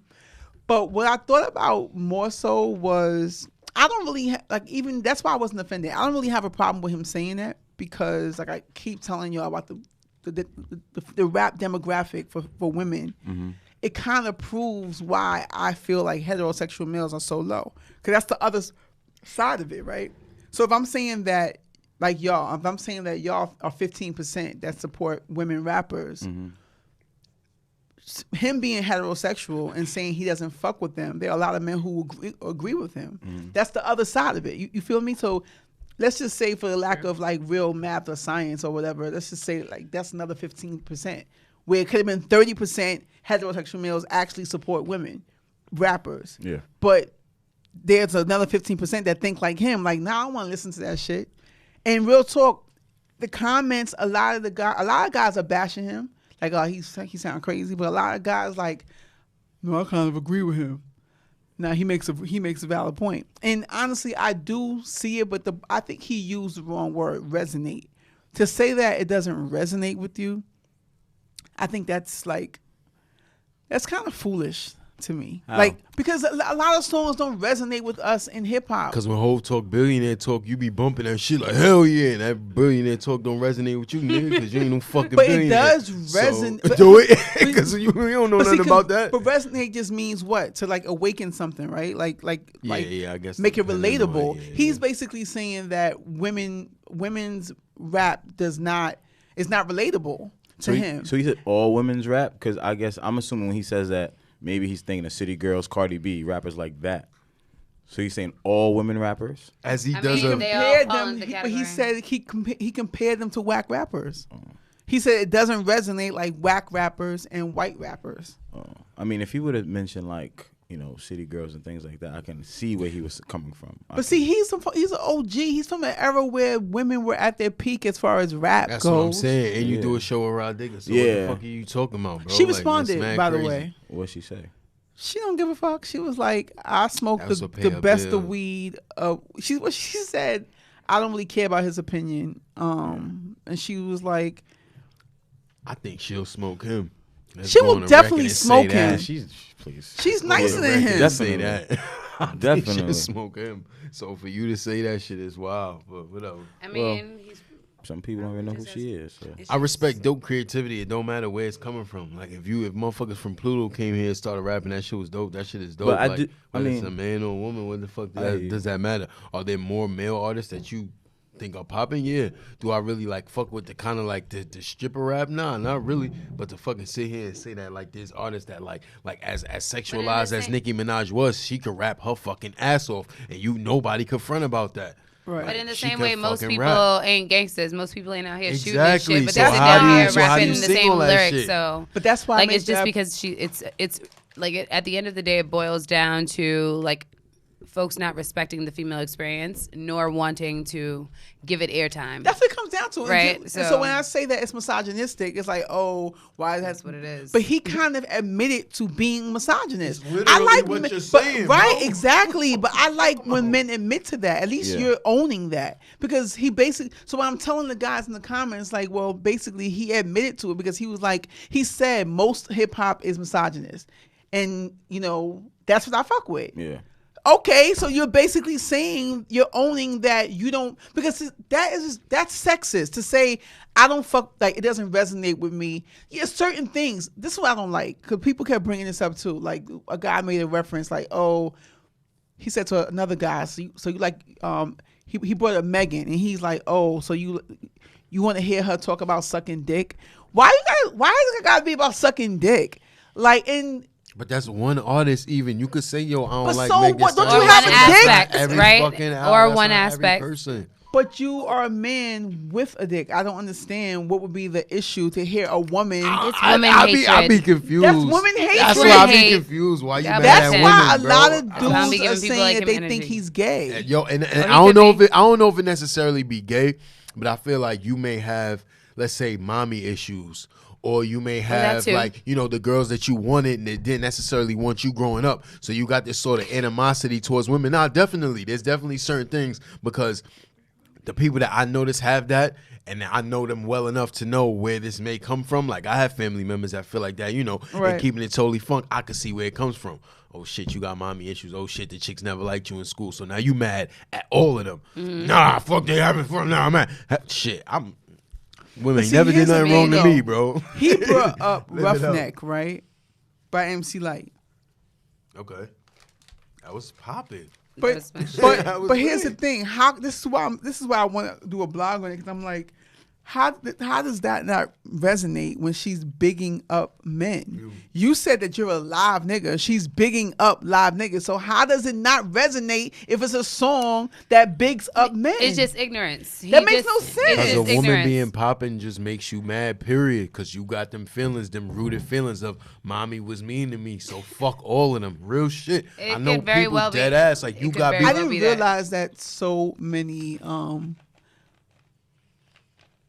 S2: But what I thought about more so was I don't really even that's why I wasn't offended. I don't really have a problem with him saying that because like I keep telling y'all about the rap demographic for women. It kind of proves why I feel like heterosexual males are so low because that's the other side of it, right? So if I'm saying that y'all are 15% that support women rappers. Him being heterosexual and saying he doesn't fuck with them, there are a lot of men who agree with him. That's the other side of it. You feel me? So let's just say for the lack of like real math or science or whatever, let's just say like that's another 15%. Where it could have been 30% heterosexual males actually support women, rappers. Yeah. But there's another 15% that think like him, like, nah, I don't want to listen to that shit. And real talk, the comments, a lot of guys are bashing him. Like, oh, he sound crazy, but a lot of guys like, no, I kind of agree with him. Now he makes a valid point, and honestly, I do see it, but I think he used the wrong word, resonate. To say that it doesn't resonate with you, I think that's kind of foolish to me. How? Like because a lot of songs don't resonate with us in hip hop.
S4: Because when Hov talk billionaire talk, you be bumping that shit like hell yeah, and that billionaire talk don't resonate with you, nigga, because you ain't no fucking billionaire.
S2: But it does resonate.
S4: So, do it because you don't know nothing about that.
S2: But resonate just means what? To like awaken something, right? Like
S4: I guess
S2: make it relatable. He's basically saying that women's rap is not relatable to him.
S1: So he said all women's rap? Because I guess I'm assuming when he says that, maybe he's thinking of City Girls, Cardi B, rappers like that. So he's saying all women rappers?
S4: As he does
S2: but he said he compared them to whack rappers. He said it doesn't resonate like whack rappers and white rappers.
S1: I mean, if he would have mentioned like, City Girls and things like that, I can see where he was coming from.
S2: But see, he's an OG. He's from an era where women were at their peak as far as rap goes.
S4: That's what I'm saying. And you do a show around Digger. So what the fuck are you talking about, bro?
S2: She responded, by the way.
S1: What'd she say?
S2: She don't give a fuck. She was like, I smoke the best of weed. She said, I don't really care about his opinion. And she was like,
S4: I think she'll smoke him.
S2: She will definitely smoke him.
S1: She's
S2: nicer than him.
S4: Definitely that. Definitely she'll smoke him. So for you to say that shit is wild, but whatever.
S3: I mean,
S1: some people don't even know who she is. So.
S4: I respect dope creativity. It don't matter where it's coming from. Like if motherfuckers from Pluto came here and started rapping, that shit was dope. That shit is dope.
S1: But
S4: whether it's a man or a woman, what the fuck does that matter? Are there more male artists that you think are popping, yeah. Do I really like fuck with the kind of like the stripper rap? Nah, not really. But to fucking sit here and say that like there's artists that like as sexualized as Nicki Minaj was, she could rap her fucking ass off, and nobody could front about that.
S3: Right. But in the same way, most people ain't gangsters. Most people ain't out here shooting and shit. But
S4: so
S3: they're down here rapping
S4: the
S3: same lyrics. So,
S2: but that's why
S3: like it's just because it's like at the end of the day, it boils down to like folks not respecting the female experience nor wanting to give it airtime.
S2: That's what it comes down to,
S3: right?
S2: And so when I say that it's misogynistic, it's like, oh, why?
S3: That's what it is.
S2: But he kind of admitted to being misogynist.
S4: It's literally
S2: I like
S4: what
S2: men,
S4: you're saying,
S2: right?
S4: bro.
S2: Exactly. But I like when men admit to that. At least you're owning that, because he basically. So when I'm telling the guys in the comments, like, well, basically he admitted to it, because he was like, he said most hip hop is misogynist, and that's what I fuck with.
S1: Yeah.
S2: Okay, so you're basically saying you're owning that you don't, because that's sexist to say I don't fuck, like it doesn't resonate with me. Yeah, certain things. This is what I don't like, because people kept bringing this up too. Like a guy made a reference, like, oh, he said to another guy, so you like, he brought up Megan, and he's like, oh, so you want to hear her talk about sucking dick? Why is it gotta be about sucking dick? Like
S4: But that's one artist. Even you could say, "Yo, I don't like."
S2: So
S4: Megan
S2: what? Don't
S4: Stallion.
S2: you have a dick?
S4: Every
S3: right?
S4: fucking album,
S3: Or
S4: that's
S3: one
S4: not
S3: aspect.
S4: Every person.
S2: But you are a man with a dick. I don't understand what would be the issue to hear a woman.
S3: It's woman hatred.
S4: I be confused.
S2: That's woman hatred.
S4: That's why I be confused. Why you mad
S2: That's
S4: at
S2: why
S4: women,
S2: a lot
S4: bro?
S2: of dudes are saying that they think he's gay.
S4: Yo, and I don't know if I don't know if it necessarily be gay, but I feel like you may have, let's say, mommy issues. Or you may have like, the girls that you wanted and they didn't necessarily want you growing up. So you got this sort of animosity towards women. Now, definitely, there's definitely certain things, because the people that I notice have that, and I know them well enough to know where this may come from. Like I have family members that feel like that,
S2: right.
S4: And keeping it totally funk. I can see where it comes from. Oh shit, you got mommy issues. Oh shit, the chicks never liked you in school. So now you mad at all of them. Mm-hmm. Nah, fuck, they having fun. Nah, man. Shit, women never did nothing wrong to me, bro.
S2: He brought up Roughneck, right? By MC Lyte.
S4: Okay. That was popping.
S2: But here's the thing. This is why I want to do a blog on it, because I'm like, how does that not resonate when she's bigging up men? You said that you're a live nigga. She's bigging up live niggas. So how does it not resonate if it's a song that bigs up men?
S3: It's just ignorance.
S2: That makes no sense.
S4: Because a woman being popping just makes you mad, period. Because you got them feelings, them rooted feelings of mommy was mean to me. So fuck all of them. Real shit. I know people dead ass. Like you got.
S2: I didn't realize that so many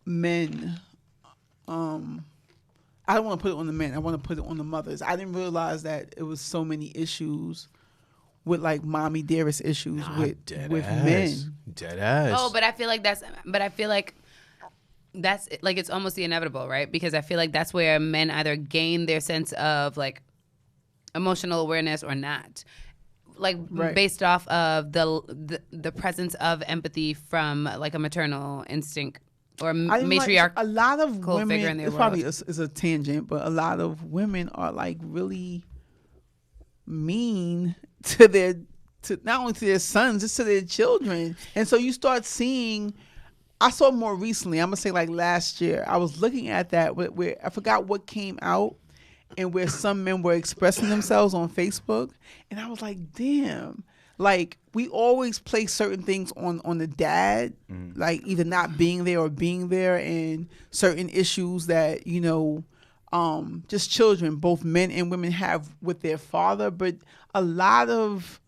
S2: men, I don't want to put it on the men. I want to put it on the mothers. I didn't realize that it was so many issues with like mommy dearest issues with men.
S4: Dead ass.
S3: Oh, but I feel like that's like it's almost the inevitable, right? Because I feel like that's where men either gain their sense of like emotional awareness or not. Like based off of the presence of empathy from like a maternal instinct. Or matriarch.
S2: A lot of women,
S3: figure in their
S2: it's probably is a tangent, but a lot of women are like really mean to not only to their sons, just to their children. And so you start seeing, I saw more recently, I'm gonna say like last year, I was looking at that where I forgot what came out, and where some men were expressing themselves on Facebook, and I was like, damn. Like, we always place certain things on the dad, like either not being there or being there, and certain issues that, just children, both men and women, have with their father. But there's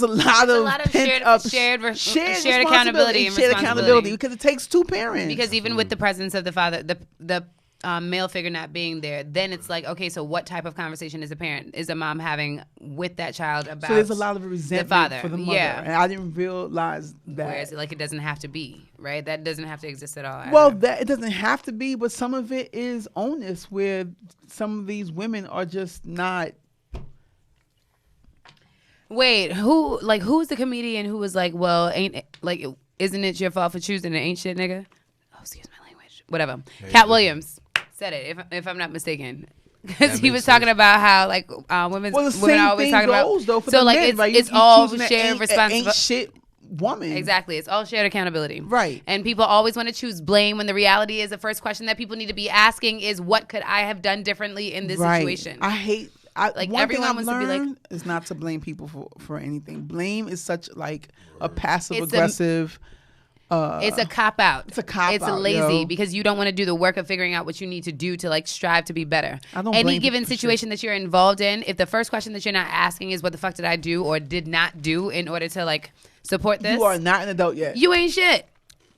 S2: a lot of shared accountability and responsibility, because it takes two parents.
S3: Because even with the presence of the father, the male figure not being there, then it's like, okay, so what type of conversation is a mom having with that child about? So
S2: there's a lot of resentment for the mother, and I didn't realize that.
S3: Whereas, like, it doesn't have to be, right? That doesn't have to exist at all.
S2: Well, it doesn't have to be, but some of it is onus, where some of these women are just not.
S3: Wait, who's the comedian who was like, well, isn't it your fault for choosing an ain't shit nigga? Oh, excuse my language. Whatever. Cat Williams said it, if I'm not mistaken, because he was talking about how women are always talking about.
S2: Though, for
S3: so
S2: the
S3: like
S2: men,
S3: it's all shared responsibility.
S2: Ain't shit woman.
S3: Exactly. It's all shared accountability.
S2: Right.
S3: And people always want to choose blame when the reality is the first question that people need to be asking is, what could I have done differently in this situation?
S2: I hate... like one
S3: everyone
S2: thing I've
S3: wants to be
S2: learned
S3: like,
S2: is not to blame people for anything. Blame is such like a passive aggressive.
S3: It's a cop out.
S2: It's a cop out.
S3: It's a lazy because you don't want to do the work of figuring out what you need to do to like strive to be better.
S2: I don't
S3: Any given situation that you're involved in, if the first question that you're not asking is what the fuck did I do or did not do in order to like support this,
S2: you are not an adult yet.
S3: You ain't shit.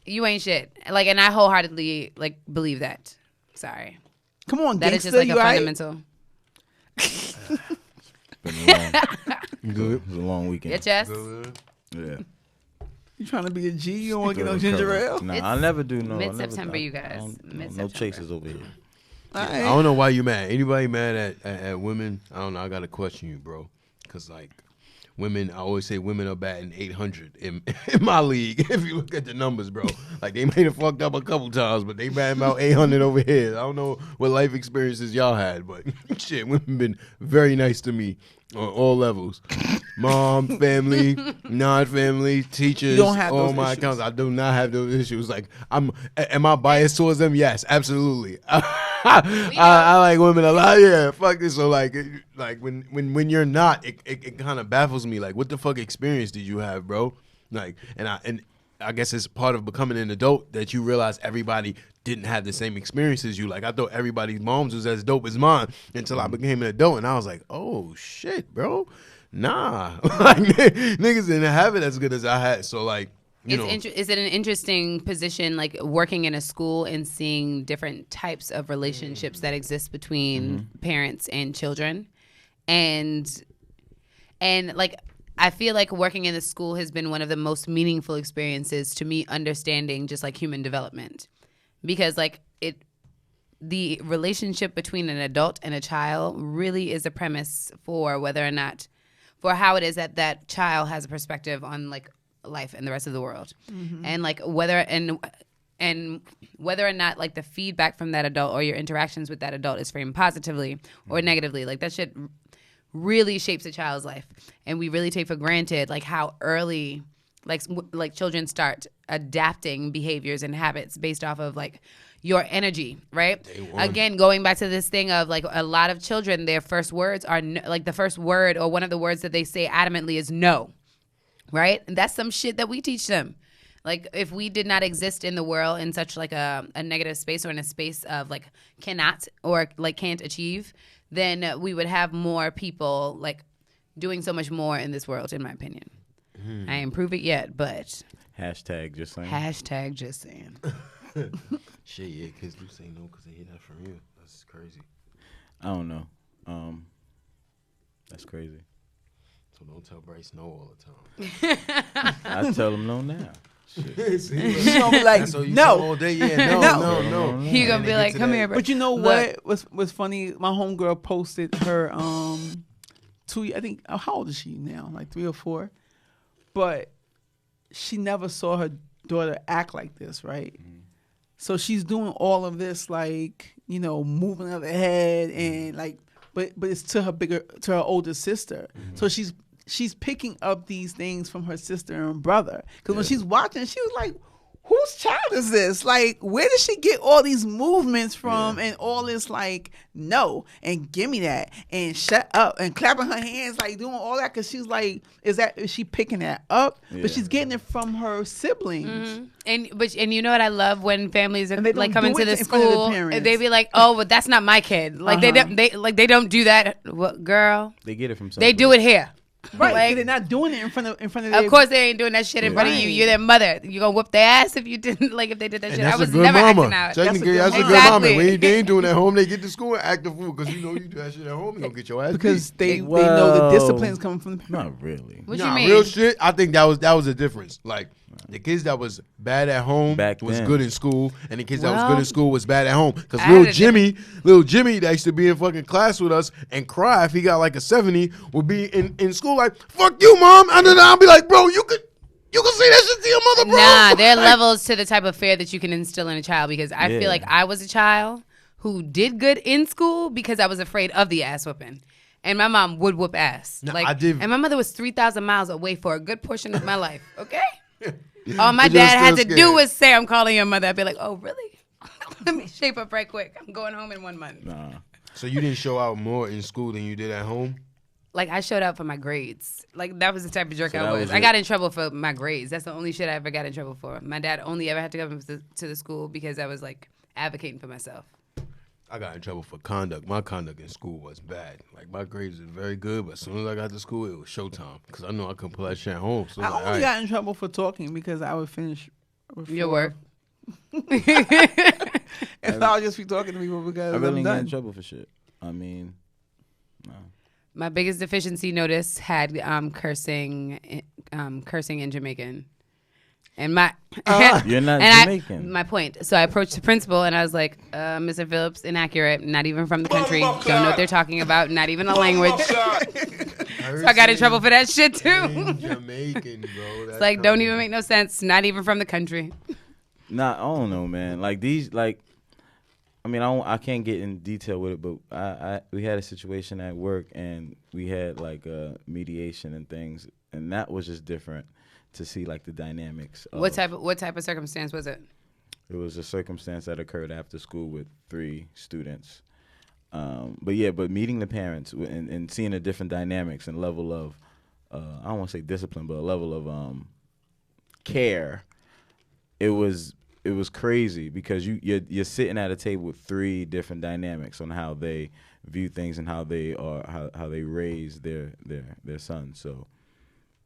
S3: You ain't shit. Like, and I wholeheartedly like believe that. Sorry.
S2: Come on,
S3: that is just like a fundamental.
S1: Good. It was a long weekend.
S3: Your chest?
S1: Yeah.
S2: You trying to be a G? You don't want to get no ginger ale?
S1: Nah, I never do. No,
S3: mid-September, you guys.
S1: No chasers over here.
S2: Right.
S4: I don't know why you mad. Anybody mad at women? I don't know. I got to question you, bro. Because, like, women, I always say women are batting 800 in my league. If you look at the numbers, bro. Like, they may have fucked up a couple times, but they batting about 800 over here. I don't know what life experiences y'all had, but shit, women been very nice to me on all levels. Mom, family, non-family, teachers,
S2: you don't have
S4: all
S2: those
S4: my
S2: issues.
S4: accounts. I do not have those issues. Like, am I biased towards them? Yes, absolutely. I like women a lot. Yeah, fuck this. So like when you're not, it kind of baffles me. Like, what the fuck experience did you have, bro? Like, and I guess it's part of becoming an adult that you realize everybody didn't have the same experience as you. Like, I thought everybody's moms was as dope as mine until I became an adult, and I was like, oh shit, bro, nah, like niggas didn't have it as good as I had. So like, you know,
S3: is it an interesting position, like working in a school and seeing different types of relationships that exist between parents and children, and like, I feel like working in the school has been one of the most meaningful experiences to me, understanding just like human development, because like the relationship between an adult and a child really is a premise for whether or not, for how it is that child has a perspective on like life and the rest of the world, and like whether or not like the feedback from that adult or your interactions with that adult is framed positively or negatively, like that shit really shapes a child's life. And we really take for granted like how early like children start adapting behaviors and habits based off of like your energy, right? Again, going back to this thing of like a lot of children, their first words are like the first word or one of the words that they say adamantly is no, right? And that's some shit that we teach them. Like, if we did not exist in the world in such like a negative space or in a space of like cannot or like can't achieve, then we would have more people like doing so much more in this world, in my opinion. I ain't prove it yet, but
S1: Hashtag just saying.
S3: Hashtag just saying.
S4: Shit, yeah, kids do say no because they hear that from you. That's crazy.
S1: I don't know. That's crazy.
S4: So don't tell Bryce no all the time.
S1: I tell him no now.
S2: She's gonna be like, no.
S4: All day, yeah, no.
S3: He gonna be like, come here, bro.
S2: But you know what was funny? My homegirl posted her 2. I think how old is she now? Like 3 or 4. But she never saw her daughter act like this, right? So she's doing all of this, like, you know, moving her head and like, but it's to her older sister. So she's picking up these things from her sister and brother. Because when she's watching, she was like, whose child is this? Like, where did she get all these movements from and all this, like, no, and give me that, and shut up, and clapping her hands, like, doing all that? Because she's like, is she picking that up? But she's getting it from her siblings.
S3: And you know what I love when families are
S2: they
S3: like
S2: don't
S3: coming
S2: do
S3: to
S2: it
S3: the
S2: in front of the
S3: school,
S2: parents.
S3: and they be like, "Oh, but that's not my kid." Like they don't do that. What, girl?
S1: They get it from somewhere.
S3: They do it here.
S2: Right,
S3: Like,
S2: they're not doing it in front of
S3: of course, they ain't doing that shit in front of you. You're their mother. You gonna whoop their ass if you didn't. Like if they did that shit. I was never acting out.
S4: Technically, that's a good mama. When they ain't doing it at home, they get to school and act the fool because you know you do that shit at home, you gonna get your ass
S2: because
S4: beat.
S2: they know the discipline's coming from the parents.
S1: Not really.
S3: What you mean?
S4: Real shit. I think that was a difference. Like the kids that was bad at home was good in school, and the kids that was good in school was bad at home. Because little Jimmy that used to be in fucking class with us and cry if he got like a 70 would be in school like, fuck you, mom. And then I'll be like, bro, you could say that shit to your mother, bro.
S3: Nah, there are levels to the type of fear that you can instill in a child, because I feel like I was a child who did good in school because I was afraid of the ass whooping. And my mom would whoop ass.
S4: No,
S3: like,
S4: I did.
S3: And my mother was 3,000 miles away for a good portion of my life, okay? All my dad had to do was say, "I'm calling your mother." I'd be like, "Oh, really? Let me shape up right quick. I'm going home in 1 month."
S1: Nah.
S4: So you didn't show out more in school than you did at home?
S3: Like, I showed up for my grades. Like, that was the type of jerk I was. I got in trouble for my grades. That's the only shit I ever got in trouble for. My dad only ever had to come to the school because I was, like, advocating for myself.
S4: I got in trouble for conduct. My conduct in school was bad. Like, my grades were very good, but as soon as I got to school, it was showtime. Because I know I couldn't pull that shit at home. So
S2: I only got in trouble for talking because I would finish
S3: your work.
S2: And I'll just be talking to people because
S1: I really
S2: I'm
S1: got
S2: done.
S1: in trouble for shit. I mean, no.
S3: My biggest deficiency notice had cursing in Jamaican. And
S1: You're not Jamaican.
S3: My point. So I approached the principal and I was like, Mr. Phillips, inaccurate, not even from the country, don't know what they're talking about, not even a language. So I got in trouble for that shit too.
S4: Jamaican, bro.
S3: It's like, don't even make no sense, not even from the country.
S1: Nah, I don't know, man. Like these, like, I mean, I can't get in detail with it, but we had a situation at work and we had like mediation and things, and that was just different to see like the dynamics.
S3: What type of circumstance was it?
S1: It was a circumstance that occurred after school with 3 students. But meeting the parents and seeing the different dynamics and level of, I don't want to say discipline, but a level of care. It was crazy because you're sitting at a table with 3 different dynamics on how they view things and how they raise their sons. So,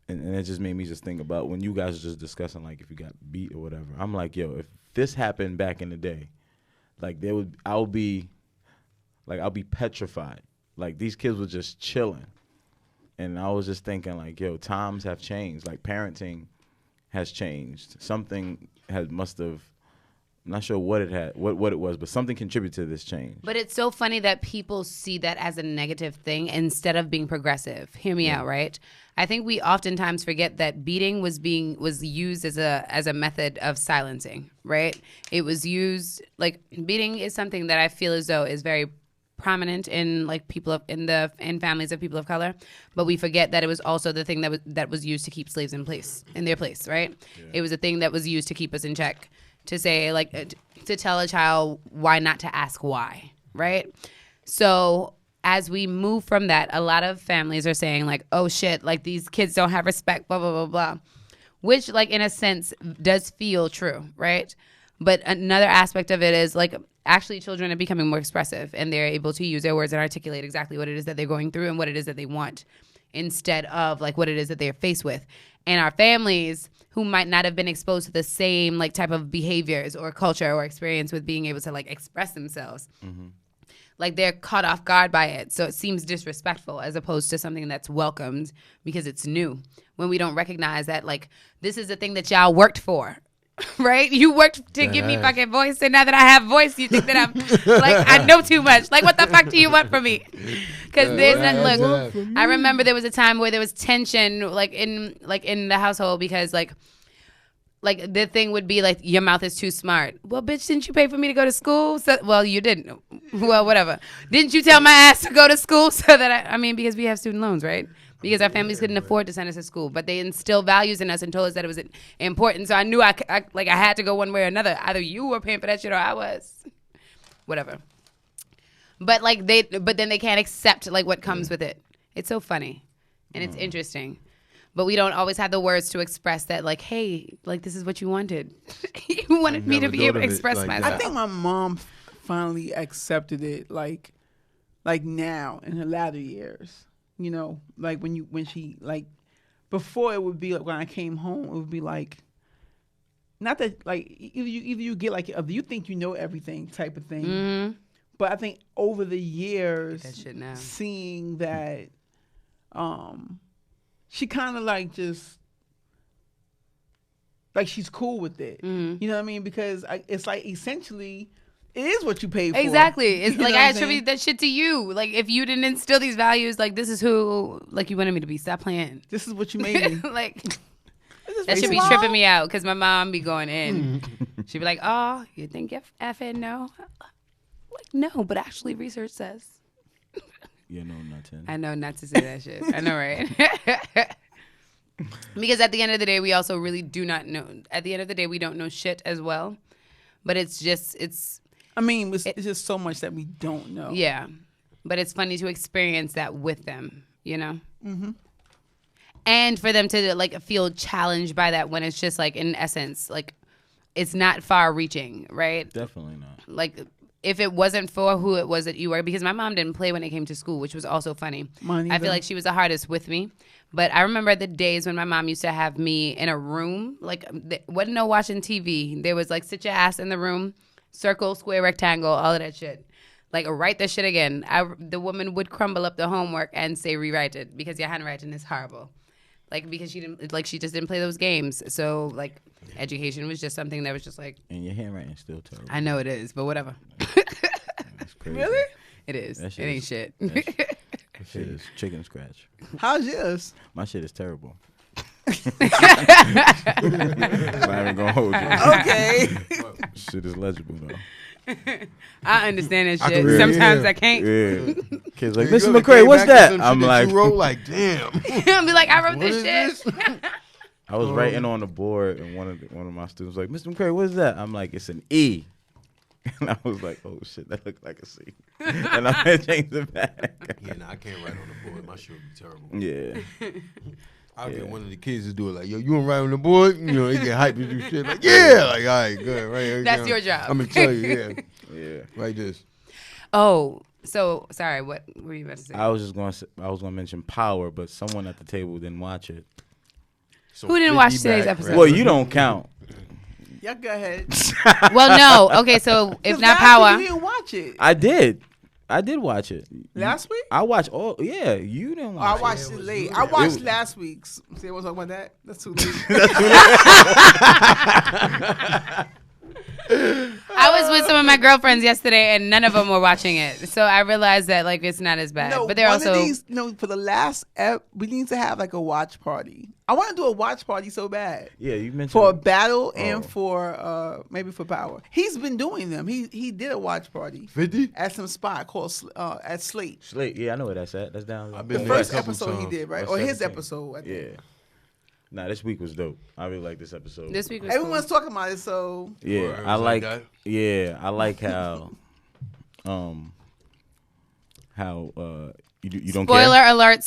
S1: and it just made me just think about when you guys are just discussing like if you got beat or whatever. I'm like, yo, if this happened back in the day, like I'll be petrified. Like these kids were just chilling, and I was just thinking like, yo, times have changed. Like parenting has changed. Something must have. I'm not sure what it was, but something contributed to this change.
S3: But it's so funny that people see that as a negative thing instead of being progressive. Hear me out, right? I think we oftentimes forget that beating was used as a method of silencing, right? It was used like beating is something that I feel as though is very prominent in like in families of people of color, but we forget that it was also the thing that was used to keep slaves in their place, right? Yeah. It was a thing that was used to keep us in check. To say, like, to tell a child why not to ask why, right? So as we move from that, a lot of families are saying, like, oh, shit, like, these kids don't have respect, blah, blah, blah, blah, which, like, in a sense, does feel true, right? But another aspect of it is, like, actually children are becoming more expressive, and they're able to use their words and articulate exactly what it is that they're going through and what it is that they want instead of, like, what it is that they're faced with. And our families who might not have been exposed to the same like type of behaviors or culture or experience with being able to like express themselves. Mm-hmm. Like they're caught off guard by it. So it seems disrespectful as opposed to something that's welcomed because it's new. When we don't recognize that like this is the thing that y'all worked for. Right? You worked to give me fucking voice, and now that I have voice, you think that I'm like I know too much. Like, what the fuck do you want from me? Because there's not look. I remember there was a time where there was tension, like in the household, because like the thing would be like your mouth is too smart. Well, bitch, didn't you pay for me to go to school? So, well, you didn't. Well, whatever. Didn't you tell my ass to go to school so that I mean, because we have student loans, right? Because our families couldn't afford to send us to school, but they instilled values in us and told us that it was important. So I knew I had to go one way or another. Either you were paying for that shit or I was, whatever. But then they can't accept like what comes with it. It's so funny, and it's interesting, but we don't always have the words to express that. Like, hey, like this is what you wanted. You wanted me to be able to express myself.
S2: I think my mom finally accepted it, like now in her latter years. You know, like when she like before it would be like when I came home, it would be like not that like either you get like you think you know everything type of thing. Mm-hmm. But I think over the years seeing that she kind of like just like she's cool with it. Mm-hmm. You know what I mean? Because it's like essentially it is what you paid for.
S3: Exactly. It's like I attribute that shit to you. Like if you didn't instill these values, like this is who like you wanted me to be. Stop playing.
S2: This is what you made me.
S3: Like that should be tripping me out because my mom be going in. She'd be like, "Oh, you think you effing know?" Like no, but actually research says.
S1: You know nothing.
S3: I know not to say that shit. I know, right? Because at the end of the day, we also really do not know. At the end of the day, we don't know shit as well. But it's just, it's
S2: just so much that we don't know.
S3: Yeah. But it's funny to experience that with them, you know?
S2: Mm-hmm.
S3: And for them to, like, feel challenged by that when it's just, like, in essence, like, it's not far-reaching, right?
S1: Definitely not.
S3: Like, if it wasn't for who it was that you were, because my mom didn't play when it came to school, which was also funny. I feel like she was the hardest with me. But I remember the days when my mom used to have me in a room. Like, there wasn't no watching TV. There was, like, sit your ass in the room, circle, square, rectangle, all of that shit. Like, write the shit again. The woman would crumble up the homework and say rewrite it because your handwriting is horrible. Like, because she just didn't play those games. So, like, education was just something that was just like...
S1: And your handwriting's still terrible.
S3: I know it is, but whatever.
S1: That's crazy.
S2: Really?
S3: It is. It ain't shit.
S1: That shit is chicken scratch.
S2: How's yours?
S1: My shit is terrible. I'm not even gonna hold you.
S2: Okay.
S1: Shit is legible, though.
S3: I understand that shit. Sometimes I can't.
S1: Yeah. Kids like, Mr. McCray, what's that? I'm like,
S4: you wrote like, damn.
S3: I'll be like, I wrote this shit.
S1: I was writing on the board, and one of my students was like, Mr. McCray, what is that? I'm like, it's an E. And I was like, oh shit, that looked like a C. And I had to change it back.
S4: Yeah, nah, I can't write on the board. My shit would be terrible.
S1: Yeah.
S4: I'll get one of the kids to do it like, yo, you want to write on the board? You know, they get hyped to do shit. Like, yeah. Like, all right, good. Right.
S3: That's your job.
S4: I'm going to tell you, yeah.
S1: Yeah.
S4: Like this.
S3: Oh, so, sorry, what were you about to say?
S1: I was going to mention Power, but someone at the table didn't watch it.
S4: So
S3: who didn't watch today's episode?
S1: Well, you don't count.
S2: Y'all go ahead.
S3: Well, no. Okay, so if not Power.
S2: You didn't watch it.
S1: I did watch it.
S2: Last week?
S1: I watched all. Yeah, you didn't watch it.
S2: I watched it late. I watched last week's. See, what's up about that? That's too late.
S3: I was with some of my girlfriends yesterday, and none of them were watching it. So I realized that like it's not as bad.
S2: No,
S3: but they're also
S2: for the last we need to have like a watch party. I want to do a watch party so bad.
S1: Yeah, you mentioned
S2: for a battle and for maybe for Power. He's been doing them. He did a watch party
S4: 50
S2: at some spot called at Slate.
S1: Slate, yeah, I know where that's at. That's down.
S2: The first episode he did, right? Or his episode, I think.
S1: Yeah. Nah, this week was dope. I really like this episode.
S3: This week was
S2: everyone's talking about it, so
S1: yeah, I like how you don't care.
S3: Spoiler alert.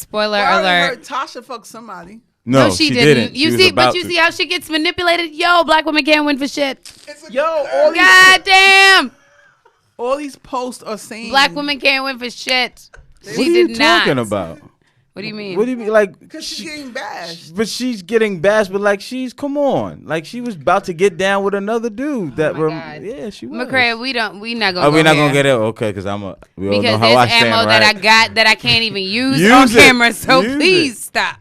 S2: Tasha fucked somebody.
S1: No,
S3: she didn't. You see how she gets manipulated? Yo, black women can't win for shit. Goddamn.
S2: All these posts are saying
S3: black women can't win for shit.
S1: What are you talking about?
S3: What do you mean?
S1: What do you mean? Like,
S2: because she's getting bashed.
S1: But she's getting bashed. But like, come on. Like, she was about to get down with another dude. Yeah, she was.
S3: McCray, we not gonna.
S1: Oh, we're not gonna get it. Okay, because we all know how I stand,
S3: ammo
S1: right?
S3: that I got that I can't even use on camera. So please stop.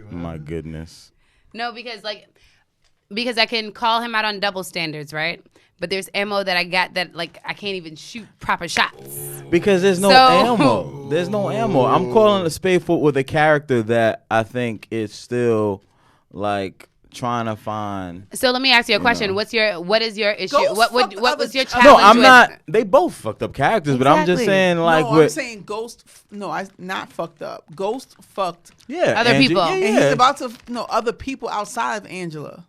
S1: My goodness.
S3: No, because I can call him out on double standards, right? But there's ammo that I got that like I can't even shoot proper shots.
S1: Because there's no ammo. There's no ammo. I'm calling a spade for with a character that I think is still like trying to find.
S3: So let me ask you a question. What is your issue? What was your challenge?
S1: No, I'm not. They both fucked up characters, but I'm just saying like.
S2: No, I'm saying Ghost. No, I not fucked up. Ghost fucked.
S1: Yeah,
S3: other people.
S1: Yeah.
S2: And he's about to other people outside of Angela.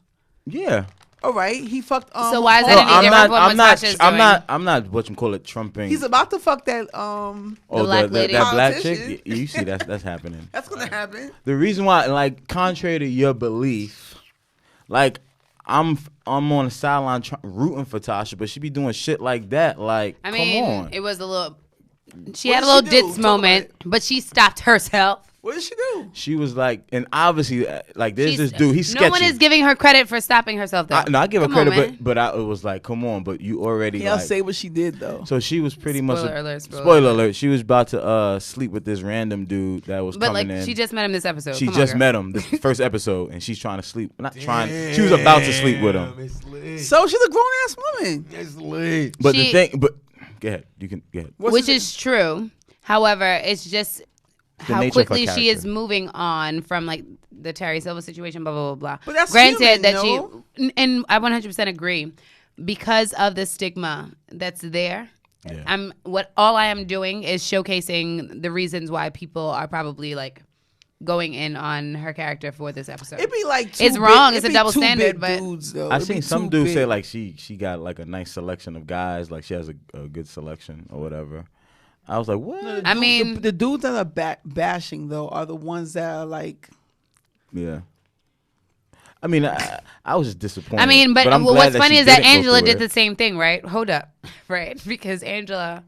S1: Yeah.
S2: All right, he fucked.
S3: So why is that any different from what Tasha's doing?
S1: I'm not what you call it trumping.
S2: He's about to fuck that
S3: the black lady.
S1: That black chick. You see that's happening.
S2: That's gonna happen.
S1: The reason why, like, contrary to your belief, like I'm on the sideline rooting for Tasha, but she be doing shit like that. Like, come on.
S3: It was a little. She had a little ditz moment, but she stopped herself.
S2: What did she do?
S1: She was like, and obviously, like, there's this dude. He's sketchy.
S3: No one is giving her credit for stopping herself, though.
S1: I give her credit, but it was like, come on, but you already.
S2: Can't say what she did though.
S1: So she was pretty much.
S3: Spoiler
S1: alert! She was about to sleep with this random dude that was coming in.
S3: She just met him this episode.
S1: She just met him this first episode, and she's trying to sleep. Not trying. She was about to sleep with him.
S2: So she's a grown ass woman.
S4: It's late.
S1: But the thing, go ahead. You can go ahead.
S3: Which is true. However, it's just. How quickly she is moving on from like the Terry Silver situation, blah blah blah blah.
S2: But that's
S3: granted that she, and I 100% agree, because of the stigma that's there. Yeah. All I am doing is showcasing the reasons why people are probably like going in on her character for this episode.
S2: It'd be like
S3: it's wrong. It's a double standard, but
S2: dudes,
S1: I seen some dudes say like she got like a nice selection of guys, like she has a good selection or whatever. I was like, what?
S2: No, I mean, the dudes that are bashing though are the ones that are like,
S1: yeah. I mean, I was just disappointed.
S3: I mean, but what's funny is that Angela did the same thing, right? Hold up, right? Because Angela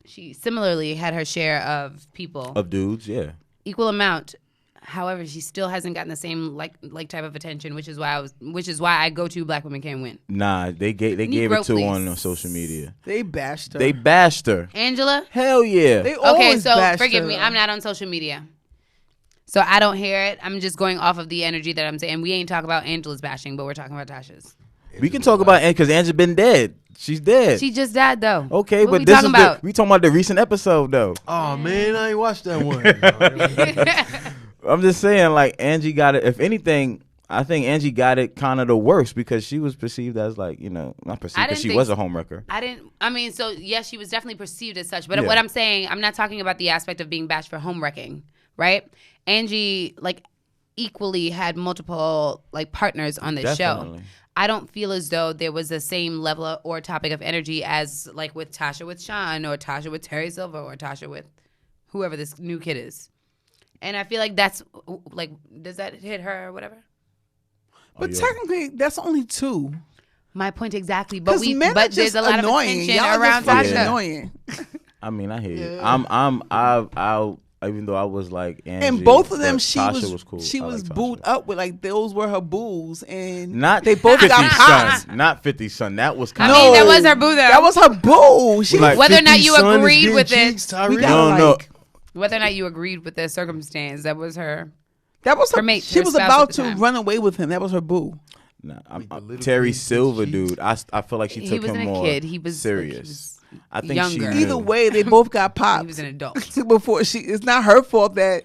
S3: she similarly had her share of people.
S1: Of dudes, yeah.
S3: Equal amount. However, she still hasn't gotten the same like type of attention, which is why I go to Black Women Can't Win.
S1: Nah, they gave it to her on social media.
S2: They bashed her.
S3: Angela?
S1: Hell yeah.
S2: They always bashed
S3: forgive
S2: her.
S3: me. I'm not on social media. So I don't hear it. I'm just going off of the energy that I'm saying. We ain't talking about Angela's bashing, but we're talking about Tasha's.
S1: We can talk about because Angela been dead. She's dead.
S3: She just died though.
S1: Okay,
S3: what
S1: but this is we talking about the recent episode though.
S4: Oh man, I ain't watched that one.
S1: I'm just saying, like Angie got it. If anything, I think Angie got it kind of the worst because she was perceived as like not perceived because she was a homewrecker.
S3: I mean, so yes, she was definitely perceived as such. But what I'm saying, I'm not talking about the aspect of being bashed for homewrecking, right? Angie like equally had multiple like partners on this show. I don't feel as though there was the same level or topic of energy as like with Tasha with Sean or Tasha with Terry Silver or Tasha with whoever this new kid is. And I feel like that's like, does that hit her or whatever?
S2: But technically, that's only two.
S3: My point exactly. But
S2: there's a lot
S3: annoying.
S2: of
S3: attention
S2: Y'all
S3: around Tasha.
S2: Annoying.
S1: I mean, I hear you. I'll even though I was like Angie,
S2: and both of them, she
S1: was cool.
S2: She was booed up with like those were her boos, and
S1: not
S2: they both
S1: 50
S2: got popped.
S1: Not 50 Son. That was
S3: kind of. I mean, that was her boo though.
S2: That was her boo. She
S1: like
S3: whether or not you agreed with it.
S1: No.
S3: Whether or not you agreed with the circumstance, that was her.
S2: That was her
S3: mate.
S2: She was about to run away with him. That was her boo.
S1: Nah, Terry Silver, dude. I feel like she took him more
S3: kid. He was
S1: serious. I think
S3: younger.
S1: she
S2: Either way, they both got popped.
S3: He was an adult.
S2: Before it's not her fault that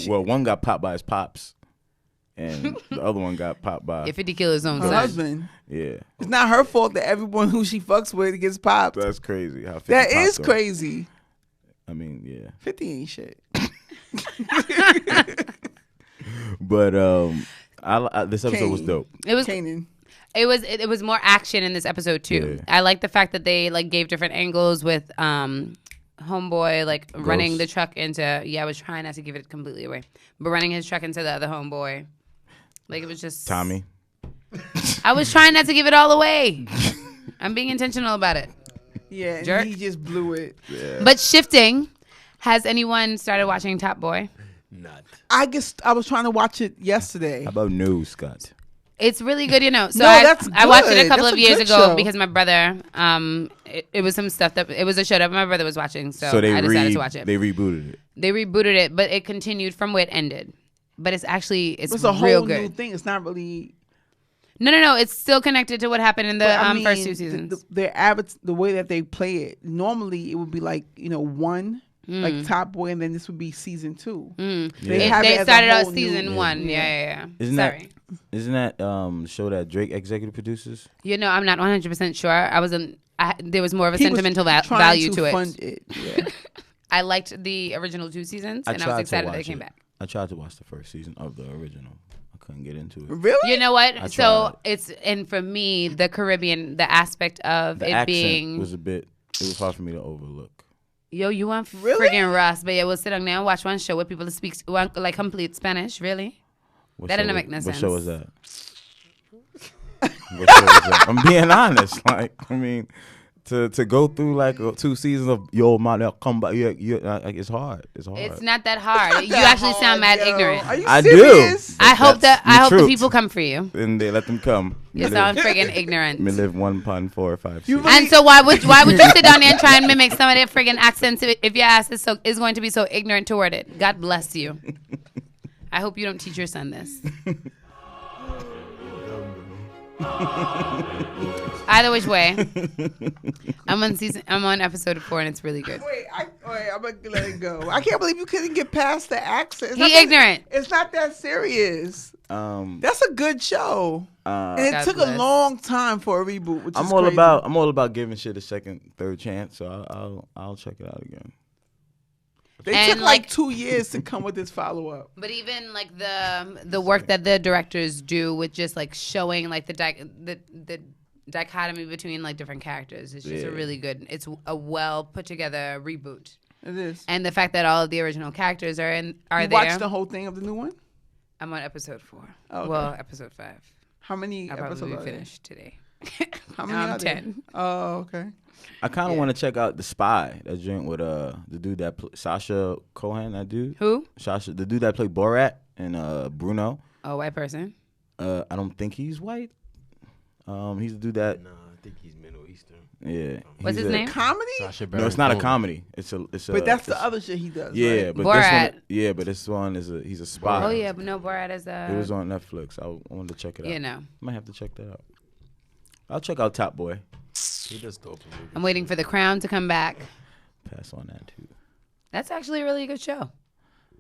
S1: well, one got popped by his pops, and the other one got popped by
S3: 50 killed his own
S2: her husband.
S1: Yeah,
S2: it's not her fault that everyone who she fucks with gets popped.
S1: That's crazy. How 50
S2: that is
S1: her.
S2: Crazy.
S1: I mean, yeah,
S2: 50 ain't shit.
S1: But this episode was dope.
S3: It was
S2: Kanan.
S3: It was more action in this episode too. Yeah. I like the fact that they like gave different angles with homeboy like Ghost. Running the truck into I was trying not to give it completely away, but running his truck into the other homeboy, like it was just
S1: Tommy.
S3: I was trying not to give it all away. I'm being intentional about it.
S2: Yeah,
S3: Jerk.
S2: He just blew it.
S1: Yeah.
S3: But shifting, has anyone started watching Top Boy?
S4: Not.
S2: I was trying to watch it yesterday.
S1: How about News, Scott?
S3: It's really good, So
S2: no,
S3: I watched it a couple of years ago
S2: show.
S3: because my brother, it was some stuff it was a show that my brother was watching, so I decided to watch it.
S1: They rebooted
S3: it, but it continued from where it ended. But it's
S2: a
S3: real
S2: whole
S3: good.
S2: new thing. It's not really.
S3: No. It's still connected to what happened in the first two seasons.
S2: The way that they play it, normally it would be like one. Like Top Boy, and then this would be season 2.
S3: They started out season 1. Yeah.
S1: Isn't that show that Drake executive produces?
S3: I'm not 100% sure. There was more of a sentimental value to it.
S2: Yeah.
S3: I liked the original 2 seasons, and I was excited that it came back.
S1: I tried to watch the first season of the original. I couldn't get into it.
S2: Really?
S3: You know what? So and for me, the Caribbean, the aspect of
S1: the
S3: it
S1: accent
S3: being
S1: it was hard for me to overlook.
S3: Yo, you want friggin' Ross, but we'll sit down there and watch one show where people speak like complete Spanish, really? That didn't make no sense.
S1: What show was that? What show was that? I'm being honest. Like, I mean, to go through like 2 seasons of Yo, man, come back. Like, it's hard. It's hard.
S3: It's not that hard. You actually sound mad ignorant.
S2: Are you
S3: serious? I hope the people come for you.
S1: And they let them come.
S3: You sound friggin' ignorant.
S1: Me live 1 pound 4 or 5. 6.
S3: And so why would you sit down there and try and mimic some of their friggin' accents if your ass is going to be so ignorant toward it? God bless you. I hope you don't teach your son this. Either which way, I'm on episode 4 and it's really good.
S2: Wait, I'm gonna let it go. I can't believe you couldn't get past the accent.
S3: Ignorant.
S2: It's not that serious. That's a good show, and it took a long time for a reboot. Which
S1: I'm all about giving shit a second, third chance. So I'll check it out again.
S2: They took like 2 years to come with this follow up.
S3: But even like the work that the directors do with just like showing like the dichotomy between like different characters, it's just a really good. It's a well put together reboot.
S2: It is.
S3: And the fact that all of the original characters are
S2: you
S3: there.
S2: Watched the whole thing of the new one?
S3: I'm on episode 4.
S2: Oh, okay.
S3: Well, episode 5.
S2: How many episodes? I'll probably
S3: finish today.
S2: How many?
S3: 10.
S2: Oh, okay.
S1: I kind of want to check out The Spy. That joint with the dude that Sasha Cohen. That dude.
S3: Who?
S1: Sasha, the dude that played Borat and Bruno.
S3: A white person.
S1: I don't think he's white. He's the dude that.
S4: Nah, I think he's Middle Eastern.
S1: Yeah.
S3: What's his name?
S2: Comedy?
S4: Sasha
S1: No, it's not a comedy. It's a.
S2: But that's the other shit he does.
S1: Yeah,
S2: right?
S1: but
S3: Borat.
S1: this one is he's a spy.
S3: Oh yeah, but no, Borat is
S1: It was on Netflix. I wanted to check it out.
S3: You know.
S1: Might have to check that out. I'll check out Top Boy.
S4: He does dope movies.
S3: I'm waiting for The Crown to come back.
S1: Pass on that too.
S3: That's actually a really good show.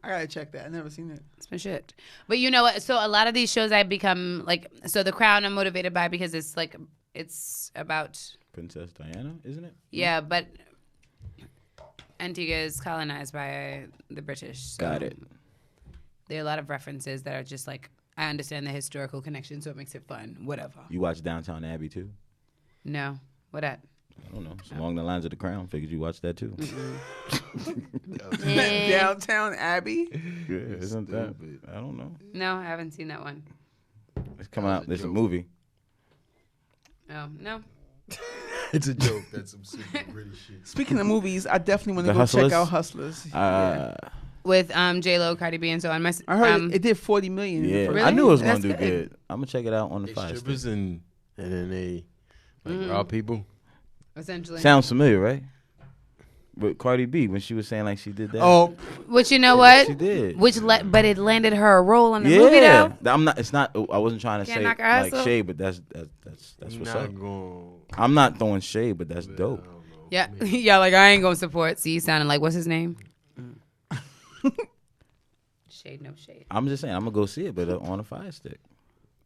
S2: I gotta check that. I never seen it.
S3: It's my shit. But you know what? So a lot of these shows I become like. So The Crown I'm motivated by because it's like it's about
S1: Princess Diana, isn't it?
S3: Yeah, but Antigua is colonized by the British. So
S1: Got it.
S3: There are a lot of references that are just like I understand the historical connection, so it makes it fun. Whatever.
S1: You watch Downtown Abbey too?
S3: No. What at?
S1: I don't know. It's along the lines of The Crown. Figured you watched that too.
S2: Downtown Abbey?
S1: Yeah, isn't that? I don't know.
S3: No, I haven't seen that one.
S1: It's coming out. There's a movie.
S3: Oh, no.
S4: It's a joke. That's some super British shit.
S2: Speaking of movies, I definitely want to
S1: The
S2: go
S1: Hustlers?
S2: check out Hustlers. Yeah.
S3: With J-Lo, Cardi B, and so on.
S2: I heard it did 40 million.
S1: Yeah,
S3: Really?
S1: I knew it was
S3: That's
S1: gonna do
S3: good.
S1: good. I'm gonna check it out on the
S4: They
S1: Fire
S4: strippers
S1: Stick.
S4: and then they like rob people.
S3: Essentially.
S1: Sounds familiar, right? With Cardi B when she was saying like she did that.
S2: Oh,
S3: Which you know what?
S1: She did.
S3: But it landed her a role on the
S1: yeah,
S3: movie though.
S1: I'm not. It's not. I wasn't trying to
S3: Can't
S1: say
S3: knock her ass
S1: like
S3: off?
S1: shade, but that's what's
S4: Not
S1: up.
S4: going.
S1: I'm not throwing shade, but that's dope.
S3: Yeah, yeah. Like I ain't gonna support. See, sounding like what's his name? Shade, no shade.
S1: I'm just saying I'm gonna go see it, but on a Fire Stick.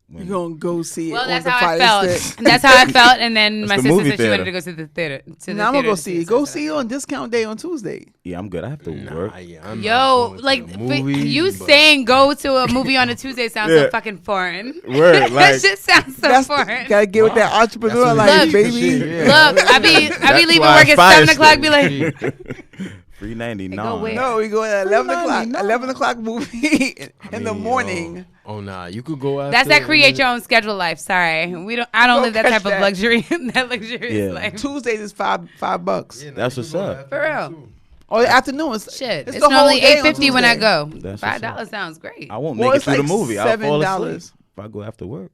S2: you going to go see it
S3: Well,
S2: on
S3: that's
S2: the
S3: how I
S2: Fire
S3: felt.
S2: Stick.
S3: That's how I felt. And then
S1: That's
S3: my
S1: the
S3: sister
S1: movie
S3: said she wanted
S1: theater.
S3: to go to the theater.
S2: Now I'm going to go see it. Go see it on discount day on Tuesday.
S1: Yeah, I'm good. I have to work.
S4: I'm
S3: Yo,
S4: not going to
S3: like
S4: the movies,
S3: you
S4: but
S3: saying go to a movie on a Tuesday sounds so
S1: Yeah.
S3: fucking foreign.
S1: Word,
S3: That
S1: like
S3: shit sounds so foreign.
S2: Got to get with that entrepreneur
S4: That's
S2: life,
S3: Look,
S2: baby.
S4: shit,
S3: Look, I be
S1: That's
S3: leaving
S1: why
S3: work at
S1: Fire
S3: 7 o'clock. Be
S1: Stick.
S3: like,
S1: $3.99.
S3: Go where?
S2: No, we go at 11 o'clock.
S1: $4.99.
S2: 11 o'clock movie in the
S4: mean,
S2: morning.
S4: Oh nah, you could go after.
S3: that's that create your own schedule life. Sorry, we don't. I don't
S2: Go
S3: live that
S2: catch
S3: type of
S2: that.
S3: luxury. That luxurious
S1: Yeah.
S3: life.
S2: Tuesdays is $5.
S4: Yeah, nah,
S1: That's
S4: you
S1: what's
S4: could go
S1: up.
S4: after
S3: For
S4: that,
S3: real.
S4: too.
S2: Or the afternoon.
S3: Shit, it's
S2: the whole
S3: normally
S2: day on
S3: $8.50 when I
S2: Tuesday.
S3: go.
S1: That's what's
S3: $5
S1: up.
S3: sounds great.
S1: I won't
S2: Well,
S1: make it
S2: it's
S1: through
S2: like
S1: the movie. I'll fall
S2: $7.
S1: asleep if I go after work.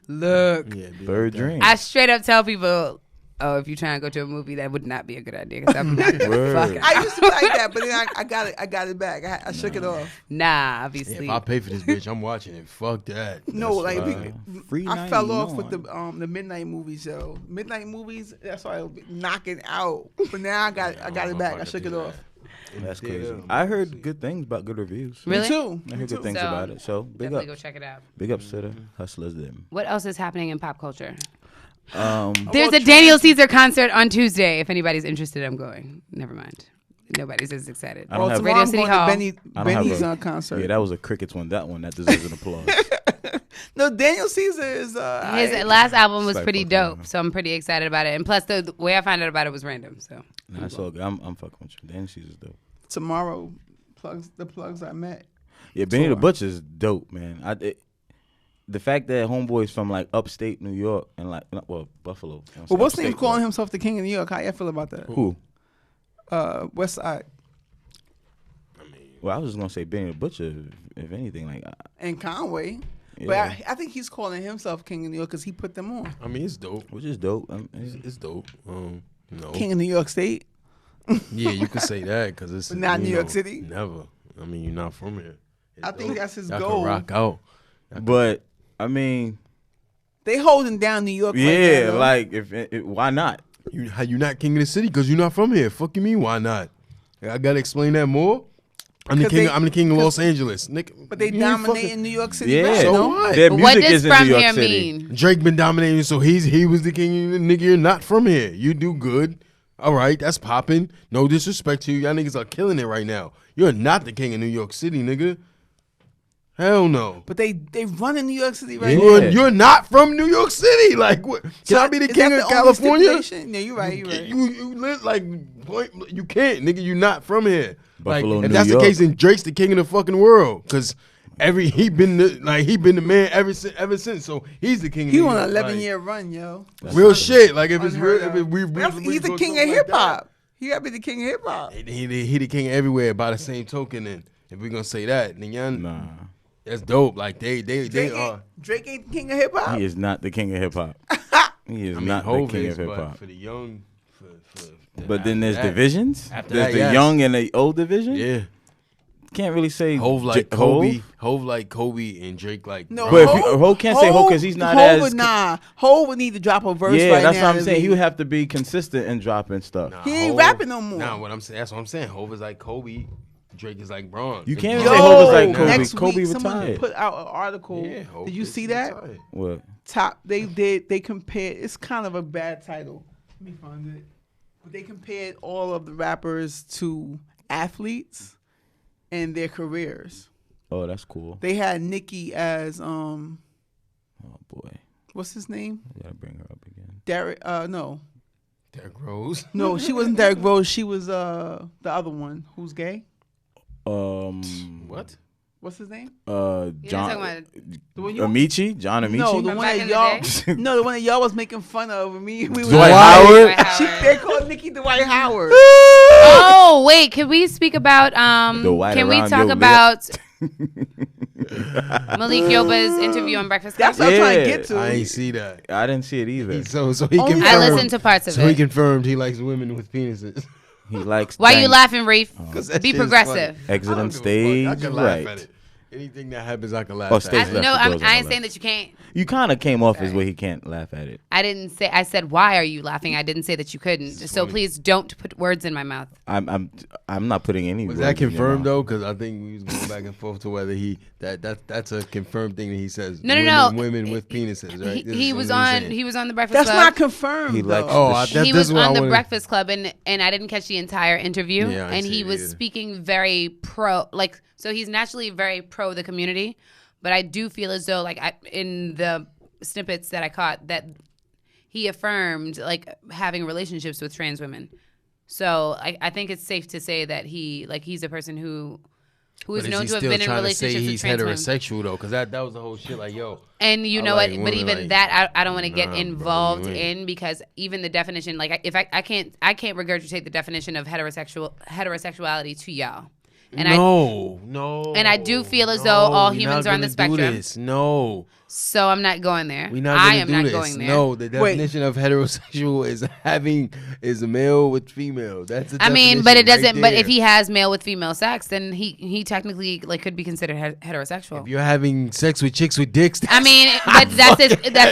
S3: Look,
S4: Yeah, do
S1: Third
S4: that.
S1: dream.
S3: I straight up tell people, oh, if you're trying to go to a movie, that would not be a good idea because I'm not gonna
S1: Word.
S3: fuck.
S2: I used to be like that, but then I got it back. I shook it off.
S3: Nah,
S4: Yeah,
S3: obviously.
S4: if I pay for this bitch, I'm watching it. Fuck that.
S2: No,
S1: That's
S2: like
S1: free
S2: I fell off
S1: $3.99.
S2: with the midnight movies, yo. Midnight movies, that's why I was knocking out. But now I got it back. I shook it off.
S1: That's crazy. I heard good things about good reviews.
S3: Really?
S2: Me too.
S1: I heard good things
S3: So,
S1: about it. So big
S3: Definitely
S1: up.
S3: go check it out.
S1: Big ups to the hustlers them.
S3: What else is happening in pop culture?
S1: Um,
S3: There's a Daniel Caesar concert on Tuesday. If anybody's interested, I'm going. Never mind. Nobody's as excited.
S1: I don't have-
S3: Radio
S2: tomorrow
S3: City
S2: I'm
S3: Hall.
S2: going to
S1: I don't have
S2: Benny's
S1: a-
S2: concert.
S1: yeah, that was a crickets one. That deserves an applause.
S2: No, Daniel Caesar is
S3: His last album was
S1: Like
S3: pretty
S1: fucking
S3: dope,
S1: around.
S3: so I'm pretty excited about it. And plus, the way I found out about it was random. So
S1: Nah, it's all good. I'm fucking with you. Dan Caesar's dope.
S2: tomorrow. The plugs I met.
S1: Yeah, Benny the
S2: Tour.
S1: Butcher's dope, man. The fact that homeboy's from like upstate New York and like Buffalo.
S2: Well, what's name calling himself the king of New York? How you feel about that?
S1: Who?
S2: West Side
S1: Well, I was just gonna say Benny the Butcher. If anything, like
S2: and Conway.
S1: yeah.
S2: But I think he's calling himself king of New York because he put them on.
S4: I mean, it's dope.
S1: which is dope.
S4: It's dope. No.
S2: King of New York State.
S4: Yeah, you could say that because it's
S2: But not
S4: you
S2: New York
S4: know,
S2: City?
S4: Never. I mean, you're not from here. It's
S2: I think
S4: dope.
S2: that's his
S4: Y'all
S2: goal.
S4: Can rock out.
S1: But I mean,
S2: They holding down New York.
S1: yeah,
S2: right now, though.
S1: like why not?
S4: How you not king of the city? Because you're not from here. Fuck you mean? Why not? I gotta explain that more. I'm the
S2: 'Cause
S4: king.
S2: they-
S4: I'm the king of Los Angeles. Nick,
S2: But they
S4: you ain't
S2: dominate
S4: fucking-
S2: in New York City.
S1: Yeah,
S2: right?
S4: So
S2: No?
S4: what?
S1: Their
S3: But
S1: music
S3: what does
S1: is in
S3: from
S1: New York
S3: here
S1: City.
S3: mean?
S4: Drake been dominating, so he was the king. Nigga, you're not from here. You do good. All right, that's popping. No disrespect to you. Y'all niggas are killing it right now. You're not the king of New York City, nigga. Hell no.
S2: But they run in New York City right
S4: now. You're not from New York City. Like, what? Can I be the king of California?
S2: No, you're right. You're right.
S4: You live like, you can't, nigga. You're not from here.
S1: Buffalo,
S4: like, if
S1: New
S4: that's
S1: York.
S4: the case, then Drake's the king of the fucking world. Because he been the man ever since. So he's the king.
S2: He on an 11-year run, yo.
S4: That's real shit. Like if it's real,
S2: he's the king of hip hop. He gotta be the king of hip hop.
S4: He the king everywhere. By the same token, and if we're gonna say that, then y'all, that's dope. Like they are.
S2: Drake ain't the king of hip hop.
S1: He is not the king of hip hop. He is not the king of hip hop.
S4: For the young,
S1: but then there's divisions.
S4: After
S1: there's
S4: that,
S1: the young and the old division.
S4: Yeah.
S1: Can't really say
S4: Hove like Kobe. Hove like Kobe and Drake like.
S2: No,
S1: but Hove can't say Hove because he's not
S2: Hove would need to drop a verse.
S1: Yeah,
S2: right
S1: that's
S2: now
S1: what I'm saying. He would have to be consistent in dropping stuff.
S2: He ain't rapping no more.
S4: Nah, that's what I'm saying. Hove is like Kobe. Drake is like Braun.
S1: You can't say Hove is like Kobe.
S2: Next
S1: Kobe
S2: week,
S1: retired.
S2: someone put out an article.
S4: Yeah,
S2: did you see that?
S4: Retired.
S1: What?
S2: They compared. It's kind of a bad title. Let me find it. But they compared all of the rappers to athletes and their careers.
S1: Oh, that's cool.
S2: They had Nicki as
S1: Oh boy.
S2: What's his name?
S1: You gotta bring her up again.
S2: No.
S4: Derrick Rose.
S2: No, she wasn't Derrick Rose. She was the other one who's gay.
S4: What?
S2: What's his name?
S1: John
S2: Amici?
S1: John Amici?
S2: No, the one that y'all the one that y'all was making fun of me.
S1: Dwight Howard?
S2: They called Nicki Dwight Howard.
S3: Oh, wait, can we speak about can we talk about Malik Yoba's interview on Breakfast Club?
S2: That's what I'm trying to get to.
S4: I ain't see that.
S1: I didn't see it either.
S4: So he confirmed.
S3: I listened to parts of it.
S4: So he confirmed he likes women with penises.
S1: He likes.
S3: Why you laughing, Reef?
S4: Be
S3: progressive.
S1: Exit on stage.
S4: I can laugh at it. Anything that happens, I can laugh at it.
S3: I ain't saying that you can't.
S1: You kind of came off as where he can't laugh at it.
S3: I didn't say. I said, why are you laughing? I didn't say that you couldn't. So please don't put words in my mouth.
S1: I'm not putting any.
S4: Was that confirmed though? Because I think we was going back and forth to whether that's a confirmed thing that he says.
S3: No.
S4: Women with penises, right?
S3: He was on the Breakfast Club.
S2: That's not confirmed.
S1: He likes.
S3: He was on the Breakfast Club, and I didn't catch the entire interview.
S4: Yeah,
S3: and he was speaking very pro, like, so he's naturally very pro the community, but I do feel as though, like, in the snippets that I caught, that he affirmed like having relationships with trans women. So I think it's safe to say that he's a person who is known to have been in relationships with trans women.
S4: He's heterosexual though, because that was the whole shit. Like, yo.
S3: And you know what? But even that, I don't want to get involved in, because even the definition, like, if I can't regurgitate the definition of heterosexuality to y'all. And I do feel as though all humans are on the spectrum.
S4: No.
S3: So I'm not going there.
S4: I am not going there. No, the definition of heterosexual is a male with female. That's the definition.
S3: But it doesn't. But if he has male with female sex, then he technically could be considered heterosexual.
S4: If you're having sex with chicks with dicks,
S3: but that's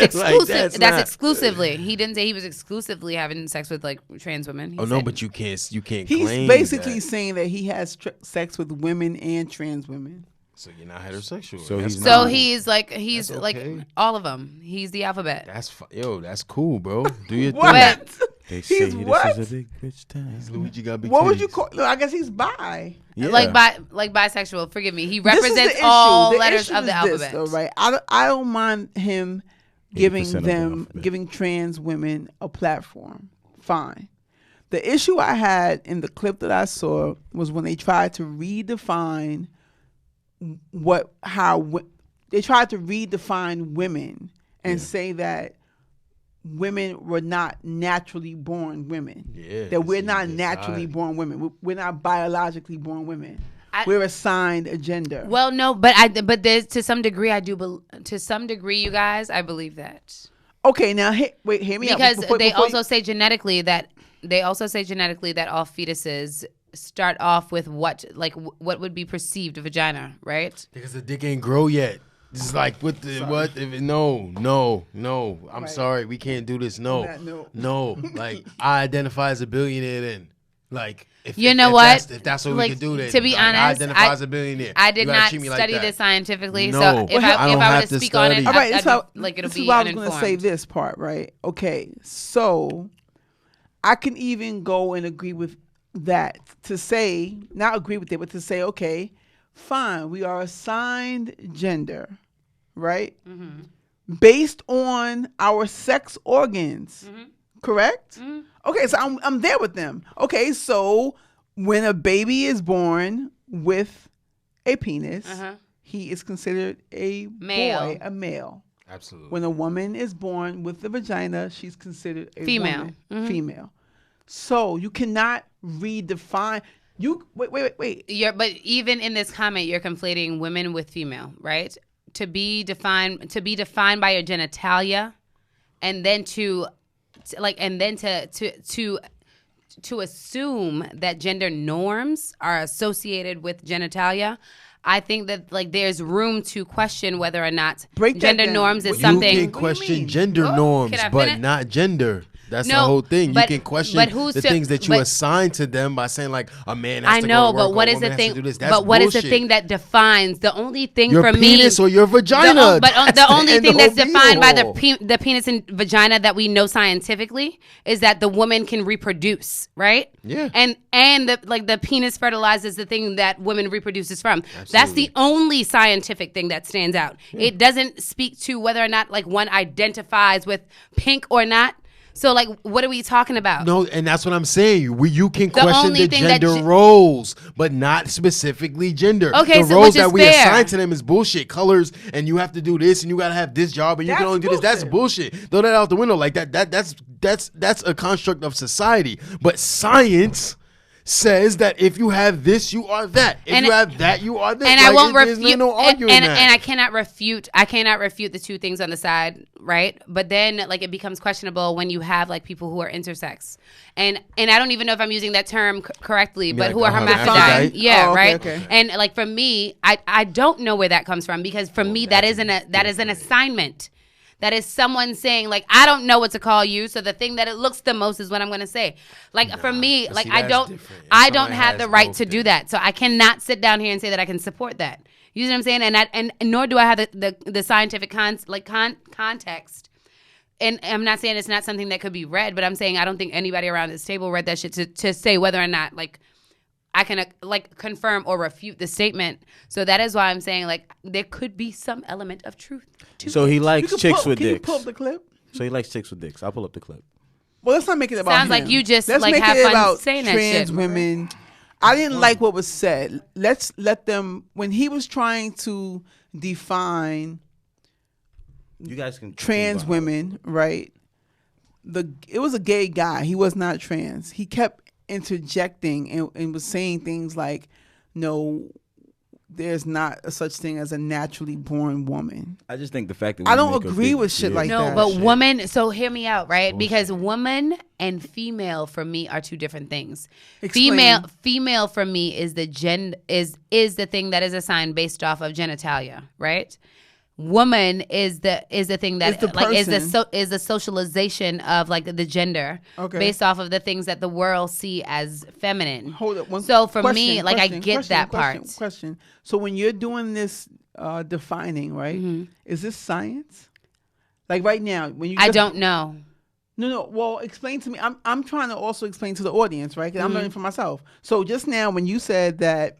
S3: exclusive. That's exclusively. He didn't say he was exclusively having sex with like trans women.
S4: But you can't. He's
S2: claim basically saying that he has sex with women and trans women.
S4: So you're not heterosexual.
S3: He's like all of them. He's the alphabet.
S4: That's cool, bro. Do your thing.
S2: What?
S1: They say this is a big bitch time.
S4: Luigi got big
S2: What
S4: titties.
S2: would you call? No, I guess he's bi.
S1: Yeah.
S3: Like bisexual. Forgive me. He represents all letters of the alphabet.
S2: Though, right? I don't mind him giving trans women a platform. Fine. The issue I had in the clip that I saw was when they tried to redefine women and say that women were not naturally born women.
S4: Yeah,
S2: that we're not naturally born women. We're not biologically born women. We're assigned a gender.
S3: Well, no, but there's to some degree to some degree, you guys, I believe that.
S2: Okay, now hear me out.
S3: Because they also say genetically that all fetuses start off with what would be perceived a vagina, right?
S4: Because the dick ain't grow yet. This is like what? No. I'm sorry, we can't do this. No. Like, I identify as a billionaire. Then, like, if that's what we can do, then
S3: to be honest,
S4: I identify as a billionaire.
S3: I did not study this scientifically,
S4: no.
S3: So if I were to speak on it,
S2: it'll be
S3: uninformed.
S2: I was going to say this part, right? Okay, so I can even go and agree with that to say, not agree with it, but to say, okay, fine, we are assigned gender, right? Mm-hmm. Based on our sex organs, correct? Mm-hmm. Okay, so I'm there with them. Okay, so when a baby is born with a penis, he is considered a boy, a male.
S4: Absolutely.
S2: When a woman is born with a vagina, she's considered a
S3: female.
S2: Woman, female. So you cannot redefine. You wait.
S3: But even in this comment, you're conflating women with female, right? To be defined by your genitalia, and then to assume that gender norms are associated with genitalia. I think that like there's room to question whether or not gender norms is something.
S4: You can question gender norms, but not gender. That's the whole thing. You can question the things that you assign to them by saying like a man has to go to work,
S3: but what is the thing? But what is the thing that defines the only thing
S4: your
S3: for me?
S4: Your penis or your vagina.
S3: But the only thing that's defined by the penis and vagina that we know scientifically is that the woman can reproduce, right?
S4: Yeah.
S3: And the penis fertilizes the thing that women reproduces from. Absolutely. That's the only scientific thing that stands out. Yeah. It doesn't speak to whether or not like one identifies with pink or not. So, like, what are we talking about?
S4: No, and that's what I'm saying. You can question the gender roles, but not specifically gender.
S3: Okay,
S4: the roles that we assign to them is bullshit. Colors, and you have to do this, and you got to have this job, and you can only do this. That's bullshit. Throw that out the window. Like that's a construct of society. But science says that if you have this, you are that. If you have that, you are this.
S3: And I won't refute. No arguing that. And I cannot refute. The two things on the side, right? But then, like, it becomes questionable when you have like people who are intersex, and I don't even know if I'm using that term correctly, but who are hermaphrodite. Yeah, right. Okay. And like for me, I don't know where that comes from because for me that is an assignment. That is someone saying, like, I don't know what to call you, so the thing that it looks the most is what I'm going to say. Like, for me, like, I don't have the right to do that. So I cannot sit down here and say that I can support that. You know what I'm saying? And nor do I have the scientific context. And I'm not saying it's not something that could be read, but I'm saying I don't think anybody around this table read that shit to say whether or not, like, I can like confirm or refute the statement. So that is why I'm saying like there could be some element of truth to it.
S1: So he likes chicks with dicks.
S2: Can you pull up the clip?
S1: So he likes chicks with dicks. I'll pull up the clip.
S2: Well, let's not make it about
S3: Sounds
S2: him.
S3: like you just
S2: let's
S3: like
S2: make
S3: have
S2: it
S3: fun
S2: about
S3: saying that
S2: trans
S3: shit.
S2: women. I didn't like what was said. Let's let them when he was trying to define
S1: you guys can
S2: trans women, right? It was a gay guy. He was not trans. He kept interjecting and was saying things like, no, there's not a such thing as a naturally born woman.
S1: I just think the fact that
S2: I don't agree with shit like that.
S3: No, but woman, so hear me out, right? Because woman and female for me are two different things.
S2: Explain.
S3: Female for me is the is the thing that is assigned based off of genitalia, right? Woman is the thing that is the socialization of like the gender based off of the things that the world see as feminine.
S2: Hold up.
S3: So for me, like I get that part.
S2: Question. So when you're doing this defining, right? Mm-hmm. Is this science? Like right now, when you
S3: I don't know.
S2: No. Well, explain to me. I'm trying to also explain to the audience, right? Because I'm learning for myself. So just now, when you said that,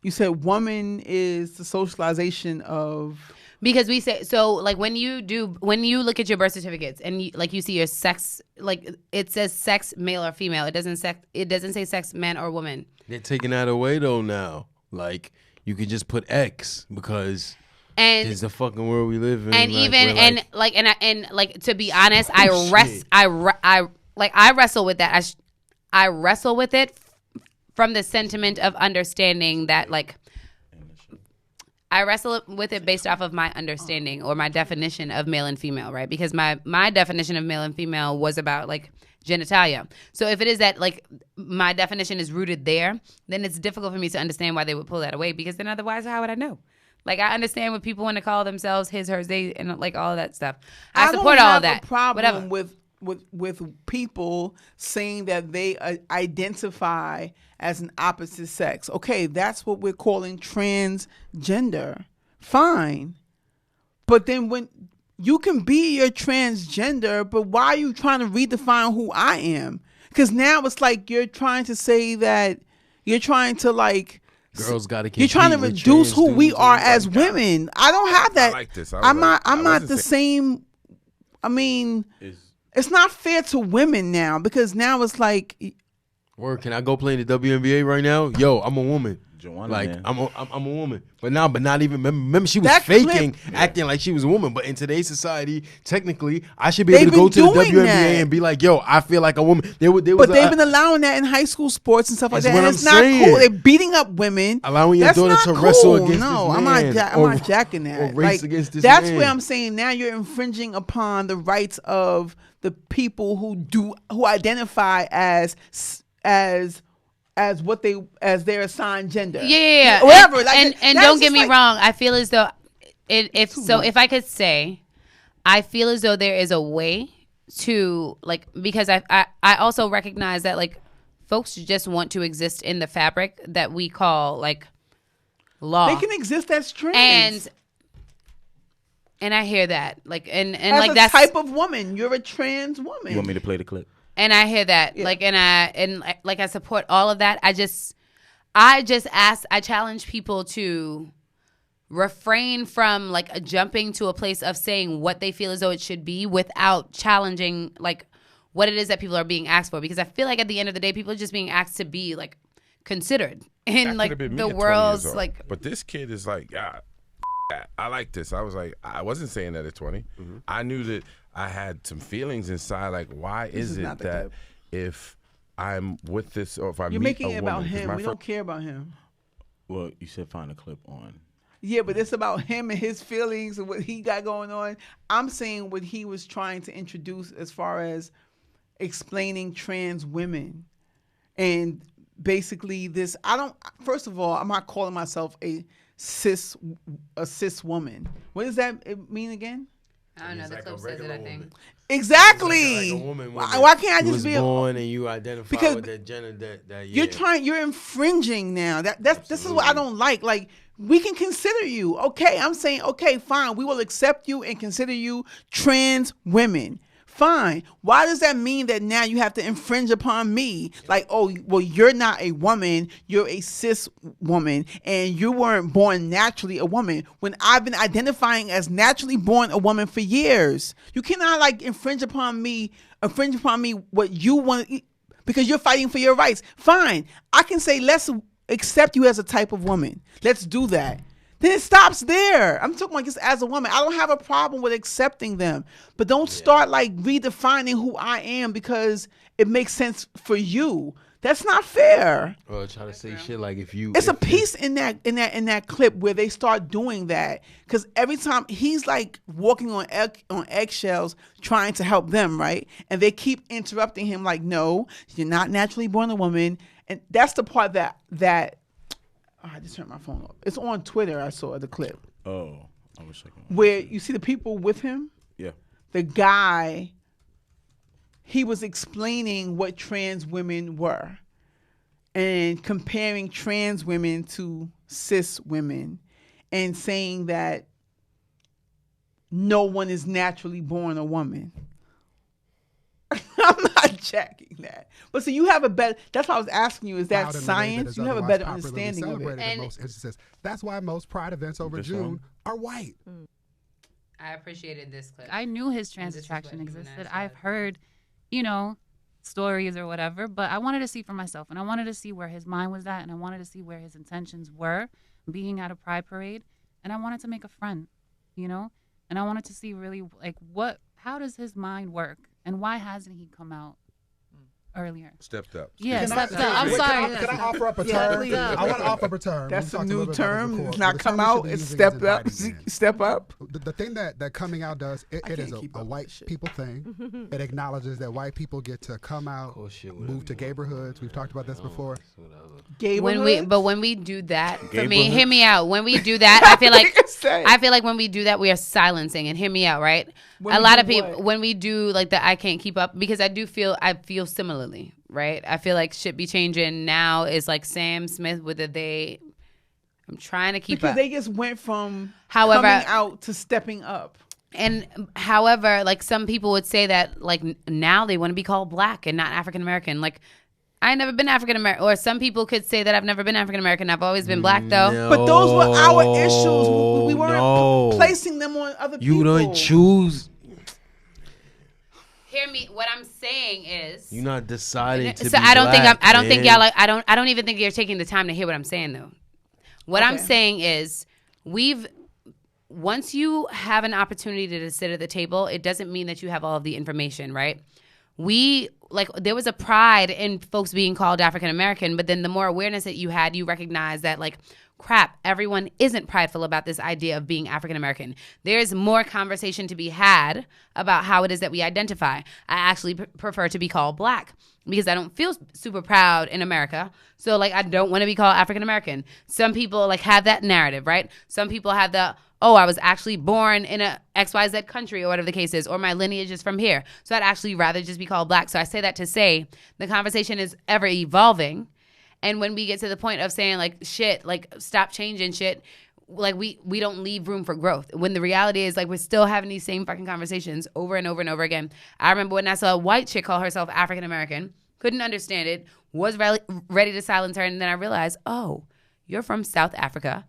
S2: you said woman is the socialization of.
S3: Because we say so, like when you look at your birth certificates and you see your sex, like it says sex male or female. It doesn't say sex man or woman.
S4: They're taking that away though now. Like you could just put X because. And it's the fucking world we live in.
S3: And to be honest, I wrestle with that. I wrestle with it from the sentiment of understanding that like I wrestle with it based off of my understanding or my definition of male and female, right? Because my definition of male and female was about like genitalia. So if it is that like my definition is rooted there, then it's difficult for me to understand why they would pull that away because then otherwise how would I know? Like I understand what people want to call themselves his, hers, they, and like all of that stuff. I support all of that.
S2: I don't have a problem with people saying that they identify as an opposite sex. Okay, that's what we're calling transgender. Fine. But then when you can be your transgender, but why are you trying to redefine who I am? Because now it's like you're trying to say that you're trying to like
S4: girls got to.
S2: You're trying to reduce who we are as women. I don't have that.
S5: I like this.
S2: I'm not the same. I mean, it's not fair to women now because now it's like.
S4: Word, can I go play in the WNBA right now? Yo, I'm a woman.
S1: Joanna,
S4: like
S1: man.
S4: I'm a woman, but not even. Remember, she was faking, acting like she was a woman. But in today's society, technically, I should be able to go to the WNBA and be like, "Yo, I feel like a woman." But they've
S2: been allowing that in high school sports and stuff like that. And it's not cool. They're beating up women,
S4: allowing your daughter to wrestle against this man.
S2: I'm not jacking that.
S4: Or race against this
S2: that's
S4: man.
S2: where I'm saying now you're infringing upon the rights of the people who identify as their assigned gender.
S3: Yeah.
S2: Whatever.
S3: And don't get me wrong. I feel as though if I could say, I feel as though there is a way to because I also recognize that folks just want to exist in the fabric that we call law.
S2: They can exist as trans.
S3: And I hear that.
S2: As that's type of woman. You're a trans woman.
S1: You want me to play the clip?
S3: And I hear that, I support all of that. I challenge people to refrain from jumping to a place of saying what they feel as though it should be without challenging what it is that people are being asked for. Because I feel like at the end of the day, people are just being asked to be considered in the world's
S5: But this kid is I like this. I was I wasn't saying that at 20. Mm-hmm. I knew that I had some feelings inside. Why is it that if I'm with this or if I meet a woman,
S2: you're making it about him. We don't care about him.
S1: Well, you said find a clip on.
S2: Yeah, but it's about him and his feelings and what he got going on. I'm saying what he was trying to introduce as far as explaining trans women and basically this. First of all, I'm not calling myself a cis woman. What does that mean again?
S3: I don't know. The clip says it, I think.
S2: Exactly.
S4: Like a woman.
S2: Why can't I just be
S4: born and you identify with that gender that
S2: you're infringing now. This is what I don't like. We can consider you. Okay, I'm saying, okay, fine. We will accept you and consider you trans women. Fine. Why does that mean that now you have to infringe upon me? Oh, well, you're not a woman. You're a cis woman. And you weren't born naturally a woman when I've been identifying as naturally born a woman for years. You cannot infringe upon me what you want because you're fighting for your rights. Fine. I can say let's accept you as a type of woman. Let's do that. Then it stops there. I'm talking about just as a woman. I don't have a problem with accepting them. But don't start redefining who I am because it makes sense for you. That's not fair.
S4: Or try to say shit if you.
S2: It's a piece in that clip where they start doing that because every time he's walking on eggshells trying to help them, right? And they keep interrupting him no, you're not naturally born a woman. And that's the part that I just turned my phone off. It's on Twitter. I saw the clip.
S1: Oh, I was checking.
S2: Where you see the people with him.
S1: Yeah.
S2: The guy. He was explaining what trans women were, and comparing trans women to cis women, and saying that no one is naturally born a woman. I'm not jacking that. But so you have a better, that's why I was asking you, is that science? You have a better understanding of it.
S6: In most instances. That's why most pride events over June are white.
S3: I appreciated this clip.
S7: I knew his trans attraction existed. I've heard, stories or whatever, but I wanted to see for myself, and I wanted to see where his mind was at, and I wanted to see where his intentions were being at a pride parade, and I wanted to make a friend, and I wanted to see really how does his mind work? And why hasn't he come out earlier?
S5: Stepped up.
S7: Yeah, stepped up. I'm sorry.
S6: Can I offer up a term?
S7: Please.
S6: I want to offer up a term.
S2: That's a new term. It's not come out. It's step up. Step up.
S6: The thing that coming out does, it is a white people thing. It acknowledges that white people get to come out, move to neighborhoods. We've talked about this before.
S3: When we do that, for me, hear me out. When we do that, I feel like when we do that, we are silencing. And hear me out, right? A lot of people, when we do the I can't keep up, because I feel similarly, right? I feel like shit be changing now. Is Sam Smith with the I'm trying to keep up.
S2: Because they just went from coming out to stepping up.
S3: And however, like some people would say that like now they want to be called black and not African American. Like I ain't never been African American, or some people could say that I've never been African American. I've always been black though.
S2: No, but those were our issues. We weren't placing them on other people.
S4: You don't choose.
S3: Hear me. What I'm saying is
S4: you're not deciding to.
S3: So
S4: be
S3: I don't
S4: black,
S3: think I don't think y'all like. I don't even think you're taking the time to hear what I'm saying though. What I'm saying is once you have an opportunity to sit at the table, it doesn't mean that you have all of the information, right? There was a pride in folks being called African American, but then the more awareness that you had, you recognize that like, crap, everyone isn't prideful about this idea of being African American. There's more conversation to be had about how it is that we identify. I actually prefer to be called black because I don't feel super proud in America. So like, I don't want to be called African American. Some people like have that narrative, right? Some people have I was actually born in a XYZ country or whatever the case is, or my lineage is from here. So I'd actually rather just be called black. So I say that to say the conversation is ever evolving. And when we get to the point of saying like shit, like stop changing shit, like we don't leave room for growth. When the reality is like we're still having these same fucking conversations over and over and over again. I remember when I saw a white chick call herself African American, couldn't understand it, was ready to silence her. And then I realized, oh, you're from South Africa.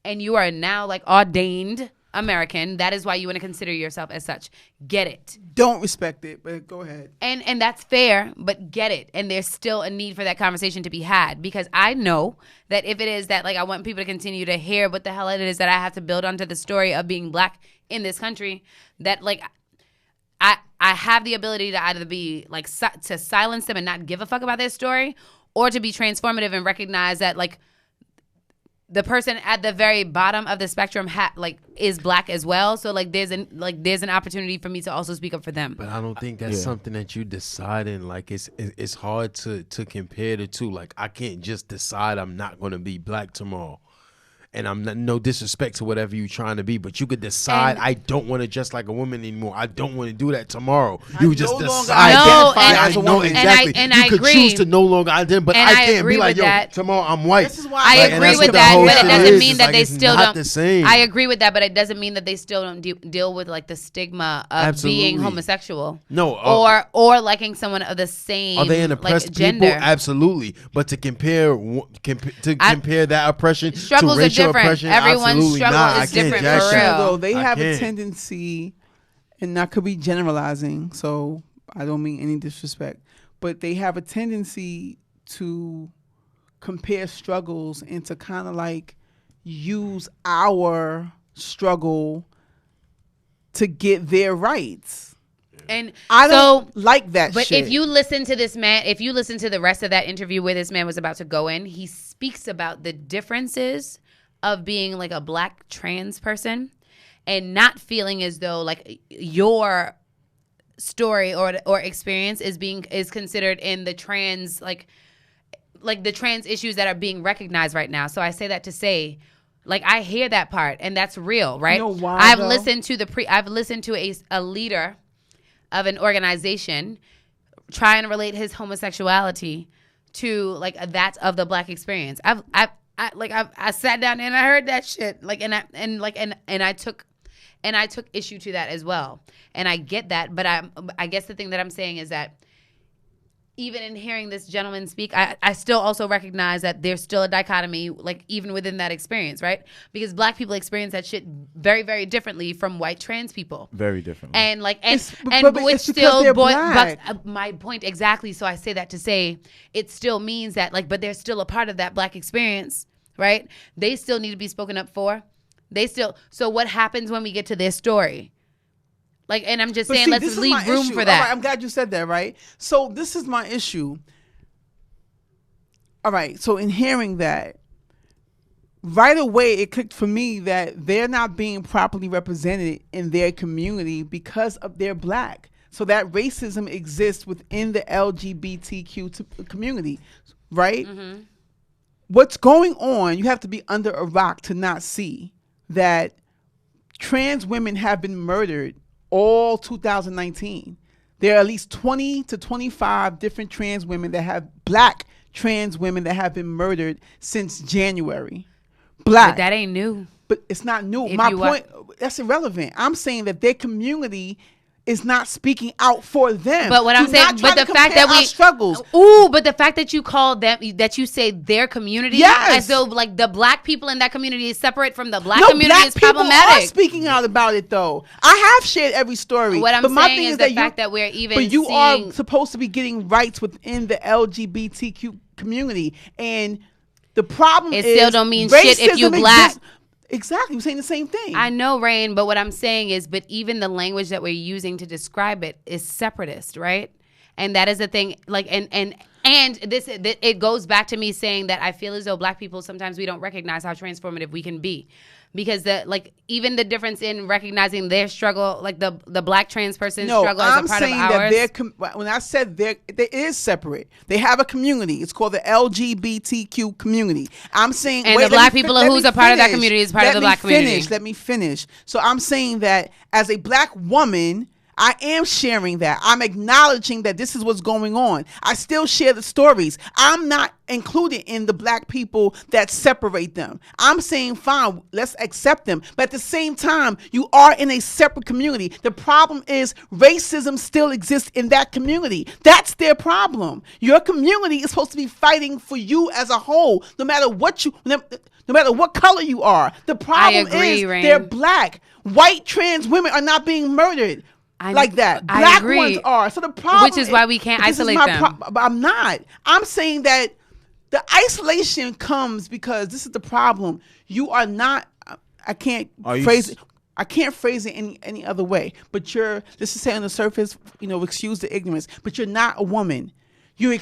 S3: And you are now like ordained American. That is why you want to consider yourself as such. Get it.
S2: Don't respect it, but go ahead.
S3: And that's fair, but get it. And there's still a need for that conversation to be had, because I know that if it is that like I want people to continue to hear what the hell it is that I have to build onto the story of being black in this country, that like I have the ability to either be like to silence them and not give a fuck about their story, or to be transformative and recognize that like the person at the very bottom of the spectrum is black as well. So like there's an opportunity for me to also speak up for them.
S4: But I don't think that's something that you decide in. Like it's hard to compare the two. Like I can't just decide I'm not going to be black tomorrow. And I'm not, no disrespect to whatever you're trying to be, but you could decide I don't want to dress like a woman anymore. I don't want to do that tomorrow. You just decide identify as a woman. Exactly.
S3: And
S4: you
S3: I
S4: could
S3: agree.
S4: choose to no longer identify, but I can't be like, yo,
S3: that.
S4: tomorrow I'm white.
S2: This is why
S3: I agree with that, but it doesn't mean that they still don't.
S4: The same.
S3: I agree with that, but it doesn't mean that they still don't deal with like the stigma of being homosexual.
S4: No,
S3: or liking someone of the same.
S4: Are they an oppressed
S3: gender?
S4: people? Absolutely, but to compare that oppression
S3: struggles
S4: to racial
S3: are different.
S4: oppression,
S3: Everyone's
S4: absolutely
S3: struggle
S4: not.
S3: is different for real.
S2: Though they have a tendency, and that could be generalizing, so I don't mean any disrespect, but they have a tendency to compare struggles and to kind of like use our struggle to get their rights.
S3: And
S2: I don't like that
S3: but
S2: shit.
S3: if you listen to this man, if you listen to the rest of that interview where this man was about to go in, he speaks about the differences of being like a black trans person and not feeling as though like your story or experience is considered in the trans like the trans issues that are being recognized right now. So I say that to say, like, I hear that part and that's real, right?
S2: You know why,
S3: I've
S2: though?
S3: listened to a leader of an organization try and relate his homosexuality to like that of the black experience. I sat down and I heard that shit and I took issue to that as well. And I get that, but I guess the thing that I'm saying is that even in hearing this gentleman speak, I still also recognize that there's still a dichotomy, like even within that experience, right? Because black people experience that shit very, very differently from white trans people.
S1: Very differently.
S3: And like,
S2: but
S3: which
S2: it's
S3: still,
S2: black.
S3: my point exactly. So I say that to say it still means that like, but they're still a part of that black experience, right? They still need to be spoken up for. So what happens when we get to their story? Like, and I'm just saying, let's leave room for that.
S2: All right, I'm glad you said that, right? So this is my issue. All right, so in hearing that, right away it clicked for me that they're not being properly represented in their community because of their black. So that racism exists within the LGBTQ community, right? Mm-hmm. What's going on, you have to be under a rock to not see that trans women have been murdered all 2019. There are at least 20 to 25 different trans women black trans women that have been murdered since January. Black.
S3: But that ain't new.
S2: But it's not new. My point, that's irrelevant. I'm saying that their community is not speaking out for them.
S3: But what I'm saying, but the fact that we
S2: struggles.
S3: But the fact that you call them, that you say their community, as though like the black people in that community is separate from the black community is problematic.
S2: Black people are speaking out about it though. I have shared every story.
S3: What I'm saying is the fact that we're even.
S2: But you are supposed to be getting rights within the LGBTQ community, and the problem is
S3: it still don't mean shit if you black.
S2: Exactly. We're saying the same thing.
S3: I know, Rain, but what I'm saying is, but even the language that we're using to describe it is separatist, right? And that is the thing, like, and this it goes back to me saying that I feel as though black people, sometimes we don't recognize how transformative we can be. Because even the difference in recognizing their struggle, like the black trans person's struggle as a part of ours.
S2: When I said it is separate. They have a community. It's called the LGBTQ community. I'm saying,
S3: and the black people who's a part of that community is part of the black community.
S2: Let me finish. So I'm saying that as a black woman, I am sharing that. I'm acknowledging that this is what's going on. I still share the stories. I'm not included in the black people that separate them. I'm saying, fine, let's accept them. But at the same time, you are in a separate community. The problem is racism still exists in that community. That's their problem. Your community is supposed to be fighting for you as a whole, no matter what color you are. The problem is they're black. White trans women are not being murdered. Like that. Black ones are. So the problem,
S3: which is why we can't isolate them.
S2: But I'm not. I'm saying that the isolation comes because this is the problem. You are not. I can't phrase it. I can't phrase it any other way. But let's just say on the surface, excuse the ignorance. But you're not a woman. You're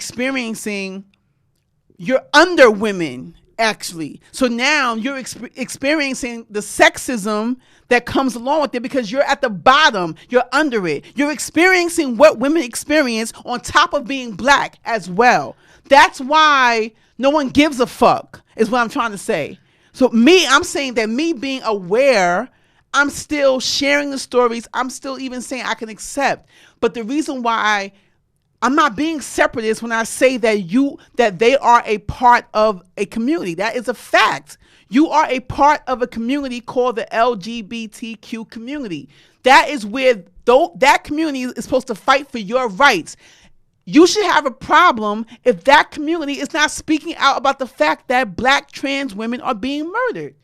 S2: under women. Actually, so now you're experiencing the sexism that comes along with it because you're at the bottom, you're under it. You're experiencing what women experience on top of being black as well. That's why no one gives a fuck, is what I'm trying to say. So I'm saying that me being aware, I'm still sharing the stories. I'm still even saying I can accept. But the reason why I'm not being separatist when I say that they are a part of a community. That is a fact. You are a part of a community called the LGBTQ community. That is where that community is supposed to fight for your rights. You should have a problem if that community is not speaking out about the fact that black trans women are being murdered.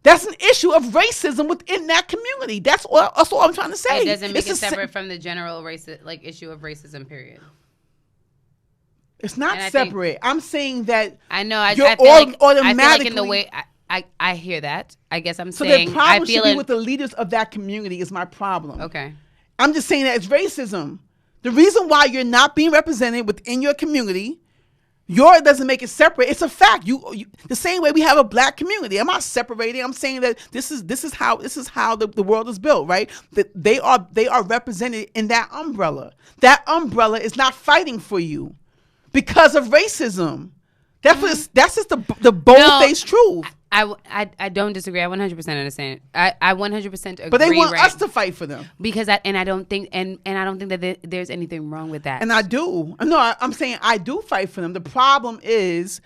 S2: That's an issue of racism within that community. That's all I'm trying to say.
S3: It doesn't make it separate from the general issue of racism, period.
S2: It's not separate. I'm saying that
S3: I know. I
S2: automatically.
S3: Like in the way I hear that. I guess I'm saying.
S2: So the problem should be with the leaders of that community is my problem.
S3: Okay.
S2: I'm just saying that it's racism. The reason why you're not being represented within your community. Yours doesn't make it separate. It's a fact. You the same way we have a black community. I'm not separating. I'm saying that this is how the world is built, right? That they are represented in that umbrella. That umbrella is not fighting for you because of racism. That's just the bold-faced truth.
S3: I don't disagree. I 100% understand. I 100% agree.
S2: But they want us to fight for them
S3: because I don't think that there's anything wrong with that.
S2: And I do. No, I'm saying I do fight for them. The problem is,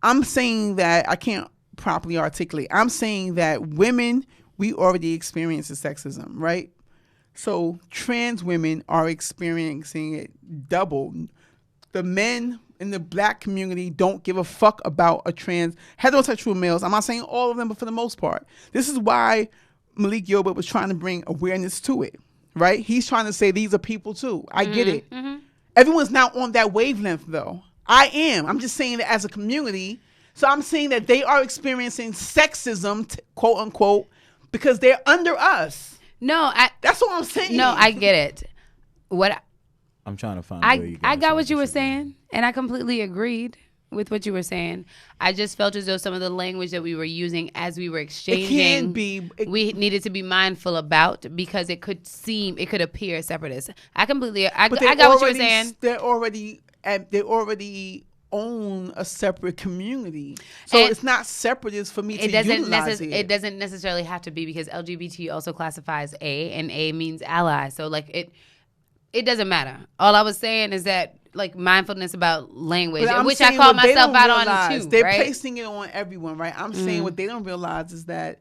S2: I'm saying that I can't properly articulate. I'm saying that women, we already experience the sexism, right? So trans women are experiencing it double. The men in the black community don't give a fuck about a trans heterosexual males. I'm not saying all of them, but for the most part. This is why Malik Yoba was trying to bring awareness to it, right? He's trying to say these are people too. I get it. Mm-hmm. Everyone's not on that wavelength though. I am. I'm just saying that as a community. So I'm saying that they are experiencing sexism, quote unquote, because they're under us.
S3: No,
S2: that's what I'm saying.
S3: No, I get it.
S1: I'm trying to find.
S3: I got what you were saying, and I completely agreed with what you were saying. I just felt as though some of the language that we were using as we were exchanging, we needed to be mindful about because it could appear separatist. I got what you were saying.
S2: They already own a separate community, so it's not separatist for me to utilize it.
S3: It doesn't necessarily have to be because LGBT also classifies A, and A means ally. So it doesn't matter. All I was saying is that mindfulness about language, which I call myself out on too.
S2: They're placing it on everyone, right? I'm saying what they don't realize is that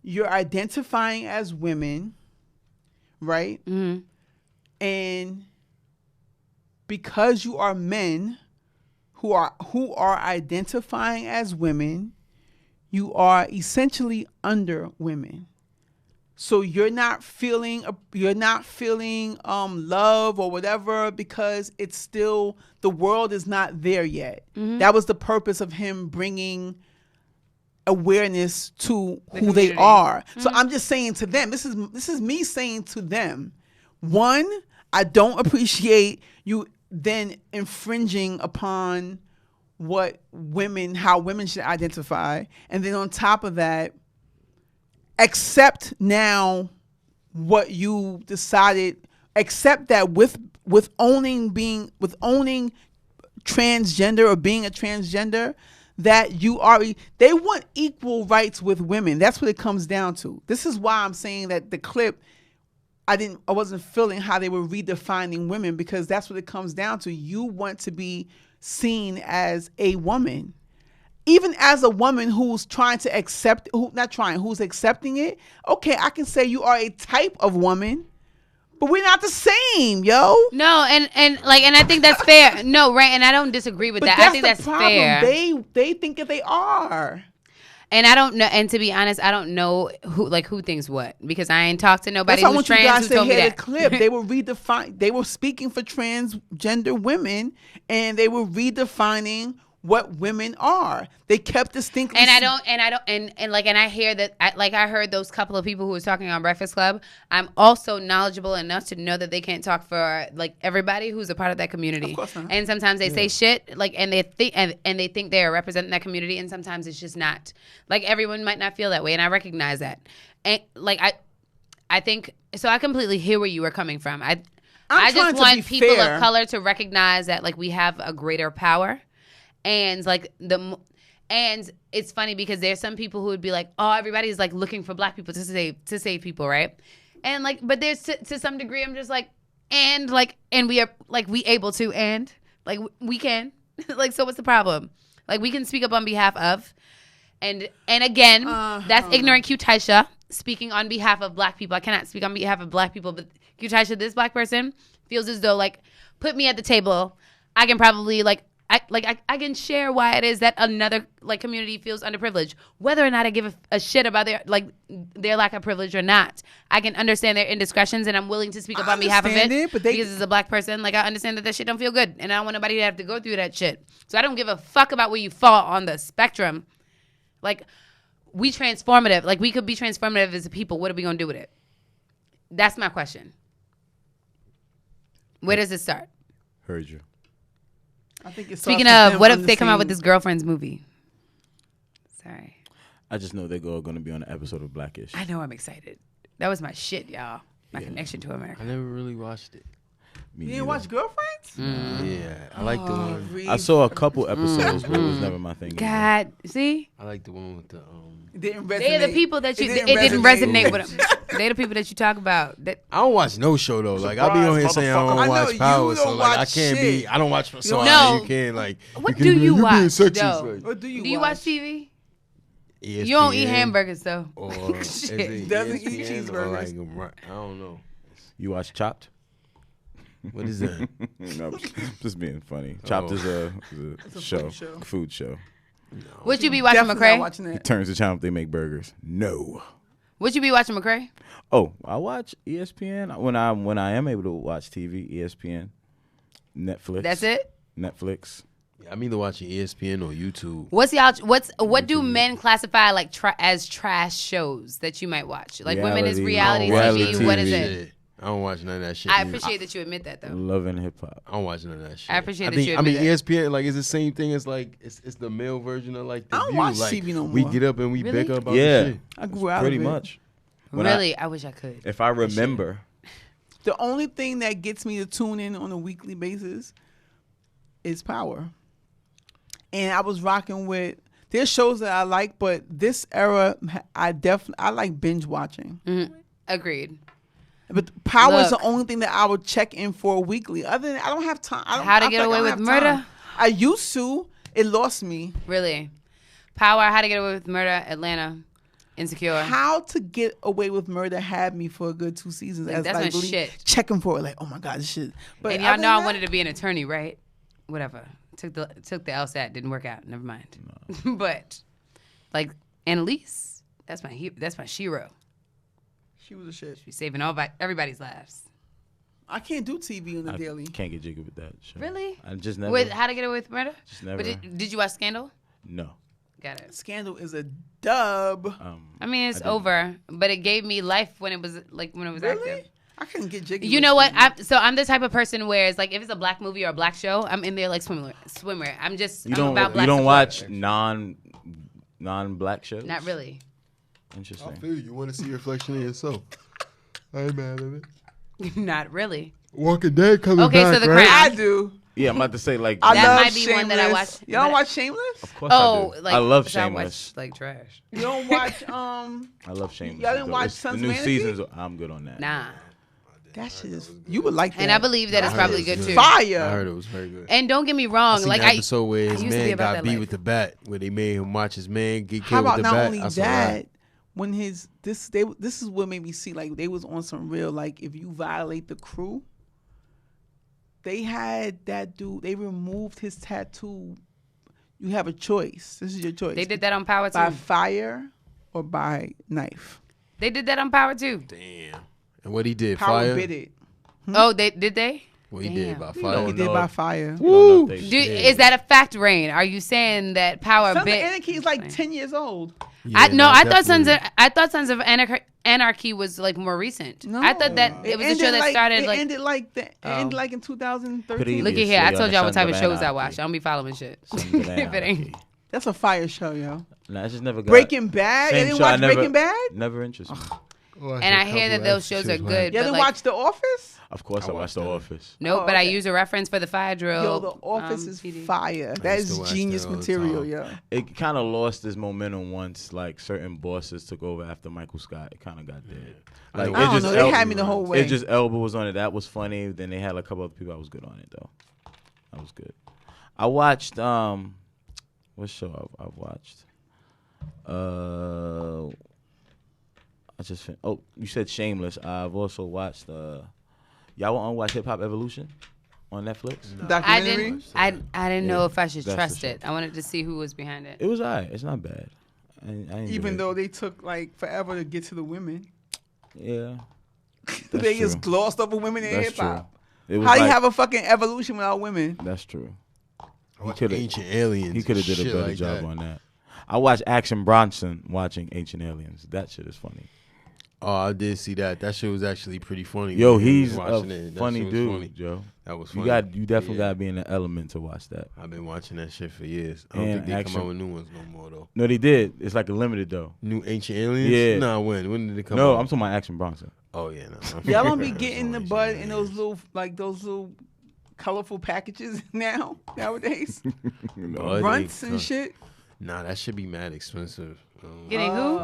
S2: you're identifying as women, right?
S3: Mm-hmm.
S2: And because you are men who are identifying as women, you are essentially under women. So you're not feeling love or whatever because it's still, the world is not there yet. Mm-hmm. That was the purpose of him bringing awareness to who they are. Mm-hmm. So I'm just saying to them, this is me saying to them, one, I don't appreciate you then infringing upon how women should identify. And then on top of that, accept now what you decided, accept that with owning transgender or being a transgender, that they want equal rights with women. That's what it comes down to. This is why I'm saying that the clip, I wasn't feeling how they were redefining women, because that's what it comes down to. You want to be seen as a woman. Even as a woman who's who's accepting it, okay, I can say you are a type of woman, but we're not the same, yo.
S3: No, and I think that's fair. No, right, and I don't disagree with that. I think that's fair.
S2: They think that they are.
S3: And I don't know. And to be honest, I don't know who thinks what, because I ain't talked to nobody who's trans who told me that.
S2: The clip. They were They were speaking for transgender women, and they were redefining what women are. They kept distinctly.
S3: And I hear that. I heard those couple of people who was talking on Breakfast Club. I'm also knowledgeable enough to know that they can't talk for everybody who's a part of that community.
S2: Of course not.
S3: And sometimes they say shit and they think they are representing that community, and sometimes it's just not. Everyone might not feel that way, and I recognize that. And I think so. I completely hear where you are coming from. I just want people of color to recognize that we have a greater power. And and it's funny because there's some people who would be like, oh, everybody's looking for black people to save people, right? And but there's to some degree, I'm just and we are we able to, and we can so what's the problem? We can speak up on behalf of, and again, that's ignorant Q-Tisha speaking on behalf of black people. I cannot speak on behalf of black people, but Q-Tisha, this black person feels as though put me at the table, I can probably I can share why it is that another community feels underprivileged, whether or not I give a shit about their lack of privilege or not. I can understand their indiscretions, and I'm willing to speak up on behalf of it because as a black person, I understand that shit don't feel good, and I don't want nobody to have to go through that shit. So I don't give a fuck about where you fall on the spectrum. We transformative, we could be transformative as a people. What are we gonna do with it? That's my question. Where does it start?
S1: Heard you.
S2: I think it's
S3: Speaking of, what if they come out with this Girlfriends movie? Sorry.
S1: I just know they're going to be on an episode of Blackish.
S3: I know, I'm excited. That was my shit, y'all. My connection to America.
S4: I never really watched it.
S2: You didn't watch Girlfriends?
S4: Yeah, I like the one.
S1: I saw a couple episodes, but it was never my thing.
S3: God, see?
S4: I like the one with the
S2: It didn't resonate.
S3: They're the people that it didn't resonate with them. They're the people that you talk about.
S4: I don't watch no show though. I be on here saying I don't watch Power, so I can't be. I don't watch. So you can't
S3: What do you watch?
S2: What do you
S3: watch TV?
S4: ESPN,
S3: you don't eat hamburgers though.
S4: Or
S2: shit. Doesn't eat cheeseburgers.
S4: I don't know.
S1: You watch Chopped?
S4: What is that?
S1: No, just being funny. Chopped is a food show.
S3: No. Would you be watching McCrae?
S1: He turns the channel if they make burgers. No.
S3: Would you be watching McCrae?
S1: Oh, I watch ESPN when I am able to watch TV. ESPN, Netflix.
S3: That's it.
S1: Netflix.
S4: Yeah, I'm either watching ESPN or YouTube.
S3: What do men classify as trash shows that you might watch? Women is reality TV. What is it?
S4: I don't watch none of that shit.
S3: I appreciate that you admit that though.
S1: Love and hip hop.
S4: I don't watch none of that shit.
S3: I appreciate that you admit that.
S4: ESPN is the same thing as it's the male version of the
S2: I don't watch TV no more.
S4: We get up and we bicker about the shit.
S2: I grew out
S1: pretty
S2: of it.
S1: much.
S3: I wish I could.
S1: If I remember.
S2: The only thing that gets me to tune in on a weekly basis is Power. And I was rocking with, there's shows that I like, but this era, I like binge watching.
S3: Mm-hmm. Agreed.
S2: But Power is the only thing that I would check in for weekly. Other than I don't have time.
S3: How to Get Away with Murder?
S2: I used to. It lost me.
S3: Really? Power, How to Get Away with Murder, Atlanta. Insecure.
S2: How to Get Away with Murder had me for a good 2 seasons.
S3: Like, that's my shit.
S2: Checking for it, like, oh my god, this shit.
S3: But and y'all know I wanted to be an attorney, right? Whatever. Took the LSAT, didn't work out. Never mind. No. But like Annalise, that's my shero.
S2: She was a shit.
S3: She's saving everybody's lives.
S2: I can't do TV on the daily.
S1: Can't get jiggy with that show.
S3: Really?
S1: I just never.
S3: With How to Get Away with Murder?
S1: Just never.
S3: But did you watch Scandal?
S1: No.
S3: Got it.
S2: Scandal is a dub.
S3: I mean, it's over, but it gave me life when it was
S2: really?
S3: active.
S2: I couldn't get jiggy.
S3: You know what? I'm the type of person where it's like if it's a black movie or a black show, I'm in there like swimwear. I'm about black.
S1: You don't watch non-black shows?
S3: Not really.
S1: Interesting.
S4: I feel you. You want to see a reflection of yourself. I ain't mad at it.
S3: Not really.
S4: Walking Dead coming back,
S3: so the
S4: right?
S2: I do.
S1: Yeah, I'm about to say like
S3: that might be Shameless. One that I watch.
S2: Y'all don't watch Shameless?
S1: Of course I do.
S3: Like,
S1: I love Shameless.
S3: I watch like trash.
S2: You don't watch
S1: I love Shameless.
S2: Y'all didn't watch Sons of
S1: The new
S2: Anarchy?
S1: seasons. I'm good on that.
S3: Nah.
S2: That shit is. You would like that.
S3: And I believe that it's probably good too.
S2: Fire.
S4: I heard it was very good.
S3: And don't get me wrong,
S4: like an episode where his man got beat with the bat, where they made him watch his man get killed with the bat.
S2: How about not only that? When this is what made me see like they was on some real like if you violate the crew, they had that dude. They removed his tattoo. You have a choice. This is your choice.
S3: They did that on Power too.
S2: By fire or by knife.
S3: They did that on Power too.
S4: Damn. And what he did?
S2: Power bit it.
S3: Oh, did they?
S4: What he did by fire?
S2: He did by fire.
S3: Woo! Is that a fact, Rain? Are you saying that Power
S2: Sons
S3: bit?
S2: of Anarchy is like 10 years old.
S4: Yeah,
S3: I thought Sons of Anarchy was like more recent.
S2: No.
S3: I thought that it was a show that started like
S2: ended like in 2013.
S3: Look at here, I told y'all what type of shows I watch. I don't be following shit. If it ain't.
S2: That's a fire show, yo.
S1: Nah, I just never got
S2: Breaking Bad. You didn't watch Breaking Bad?
S1: Never interested.
S3: And I hear that those shows are good.
S2: You didn't watch The Office?
S1: Of course I watched The Office.
S3: Nope, but I use a reference for the fire drill.
S2: Yo, The Office is fire. That is genius material, yo.
S1: It kind of lost its momentum once like certain bosses took over after Michael Scott. It kind of got dead. Like
S2: I don't know. They had me the whole way.
S1: It just Elba was on it. That was funny. Then they had like a couple other people. I was good on it though. That was good. I watched what show I've watched? I just you said Shameless. I've also watched y'all want to watch Hip Hop Evolution on Netflix?
S2: No. Documentary?
S3: I didn't know if I should trust it. I wanted to see who was behind it.
S1: It was alright. It's not bad.
S2: Even though they took like forever to get to the women.
S1: Yeah.
S2: They just glossed over women in hip hop. How do
S1: like,
S2: you have a fucking evolution without women?
S1: That's true.
S4: Ancient Aliens.
S1: He could have did a better job on that. I watched Action Bronson watching Ancient Aliens. That shit is funny.
S4: Oh, I did see that. That shit was actually pretty funny.
S1: Yo, he's a funny dude, Joe.
S4: That was funny.
S1: You definitely gotta be in the element to watch that.
S4: I've been watching that shit for years. I don't think they come out with new ones no more though.
S1: No, they did. It's like a limited though.
S4: New Ancient Aliens?
S1: Yeah.
S4: Nah, when did it come out?
S1: No, I'm talking about Action Bronson.
S4: Oh yeah, no.
S2: Y'all don't be getting the bud in those little colorful packages nowadays. Runts and shit.
S4: Nah, that should be mad expensive.
S3: Getting who?